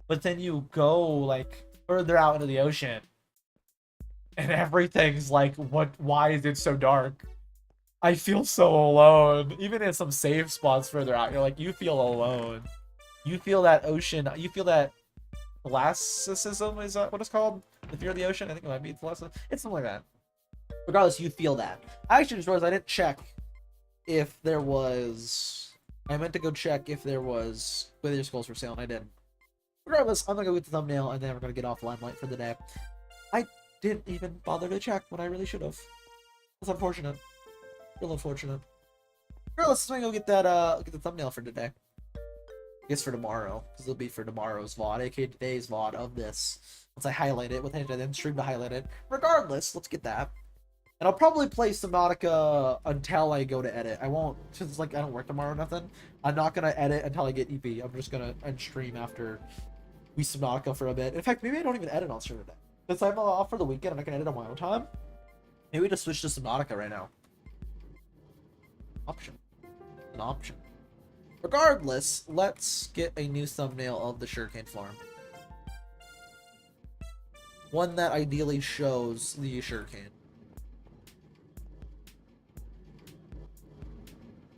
but then you go like further out into the ocean, and everything's like, what? Why is it so dark? I feel so alone. Even in some safe spots further out, you're like, you feel alone. You feel that ocean. You feel that thalassicism, is that what it's called? The fear of the ocean? I think it might be thalassicism. It's something like that. Regardless, you feel that. I actually just realized I didn't check if there was... I meant to go check if there was Wither Skulls for sale, and I didn't. Regardless, I'm gonna go with the thumbnail, and then we're gonna get off Limelight for the day. I didn't even bother to check when I really should have. That's unfortunate. Real unfortunate. Regardless, let's go get that, get the thumbnail for today. I guess for tomorrow, because it'll be for tomorrow's VOD, aka today's VOD of this. Once I highlight it, I then stream to highlight it. Regardless, let's get that. And I'll probably play Subnautica until I go to edit. I won't, since it's like I don't work tomorrow or nothing. I'm not gonna edit until I get EP. I'm just gonna end stream after we Subnautica for a bit. In fact, maybe I don't even edit on stream today. Since I'm off for the weekend and I can edit on my own time, maybe we just switch to Subnautica right now. Option. An option. Regardless, let's get a new thumbnail of the Sugarcane farm. One that ideally shows the Sugarcane.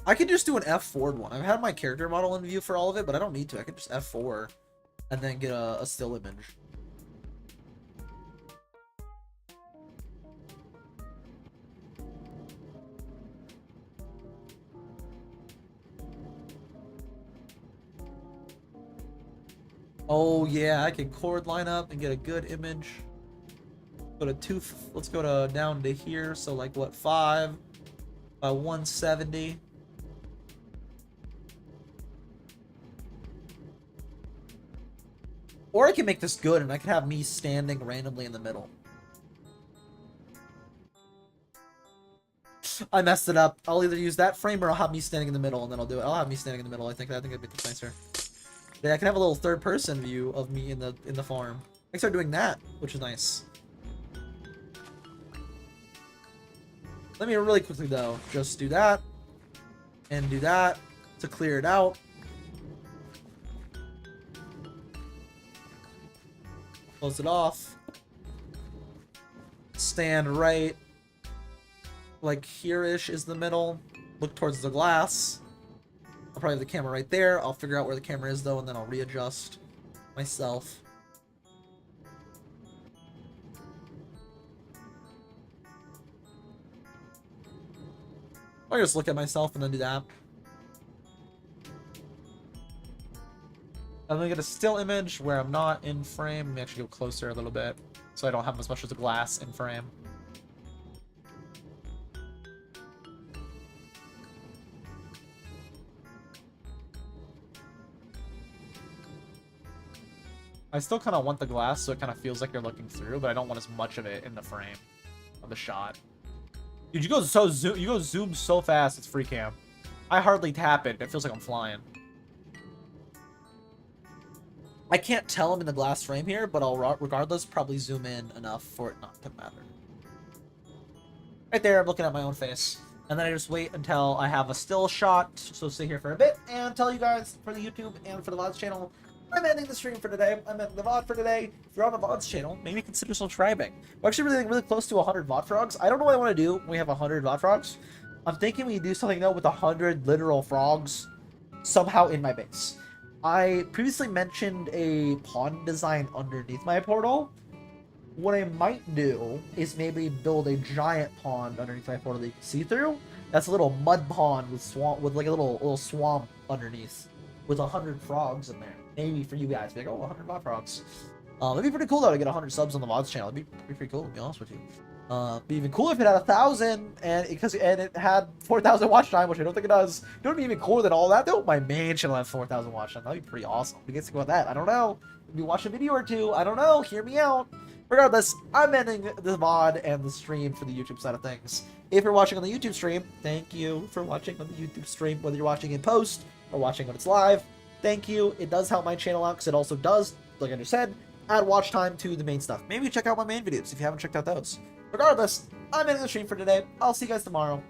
I could just do an F4 one. I've had my character model in view for all of it, but I don't need to. I could just F4 and then get a still image. Oh yeah, I can chord line up and get a good image. Go to two. Let's go to down to here. So like what, 5 by 170. Or I can make this good and I can have me standing randomly in the middle. I messed it up. I'll either use that frame or I'll have me standing in the middle and then I'll do it. I'll have me standing in the middle. I think it'd make this nicer. Yeah, I can have a little third-person view of me in the farm. I can start doing that, which is nice. Let me really quickly, though, just do that. And do that to clear it out. Close it off. Stand right. Like here-ish is the middle. Look towards the glass. I'll probably have the camera right there. I'll figure out where the camera is, though, and then I'll readjust myself. I'll just look at myself and then do that. I'm gonna get a still image where I'm not in frame. Let me actually go closer a little bit so I don't have as much as the glass in frame. I still kind of want the glass so it kind of feels like you're looking through, but I don't want as much of it in the frame of the shot. Dude, you go zoom so fast, it's free cam. I hardly tap it, it feels like I'm flying. I can't tell I'm in the glass frame here, but I'll regardless probably zoom in enough for it not to matter. Right there, I'm looking at my own face. And then I just wait until I have a still shot, so stay here for a bit, and tell you guys for the YouTube and for the VODs channel, I'm ending the stream for today. I'm ending the VOD for today. If you're on the VODs channel, maybe consider subscribing. We're actually really close to 100 VOD frogs. I don't know what I want to do when we have 100 VOD frogs. I'm thinking we do something, though, with 100 literal frogs somehow in my base. I previously mentioned a pond design underneath my portal. What I might do is maybe build a giant pond underneath my portal that you can see through. That's a little mud pond with swamp, with like a little swamp underneath, with 100 frogs in there. Maybe for you guys, be like, oh, 100 VOD frogs. It'd be pretty cool though to get 100 subs on the VODs channel. It'd be pretty cool, to be honest with you. Be even cooler if it had 1,000 and it had 4,000 watch time, which I don't think it does. It would be even cooler than all that though. My main channel has 4,000 watch time. That'd be pretty awesome. We get to think about that. I don't know. Maybe watch a video or two. I don't know. Hear me out. Regardless, I'm ending the VOD and the stream for the YouTube side of things. If you're watching on the YouTube stream, thank you for watching on the YouTube stream, whether you're watching in post or watching when it's live. Thank you. It does help my channel out because it also does, like I just said, add watch time to the main stuff. Maybe check out my main videos if you haven't checked out those. Regardless, I'm ending the stream for today. I'll see you guys tomorrow.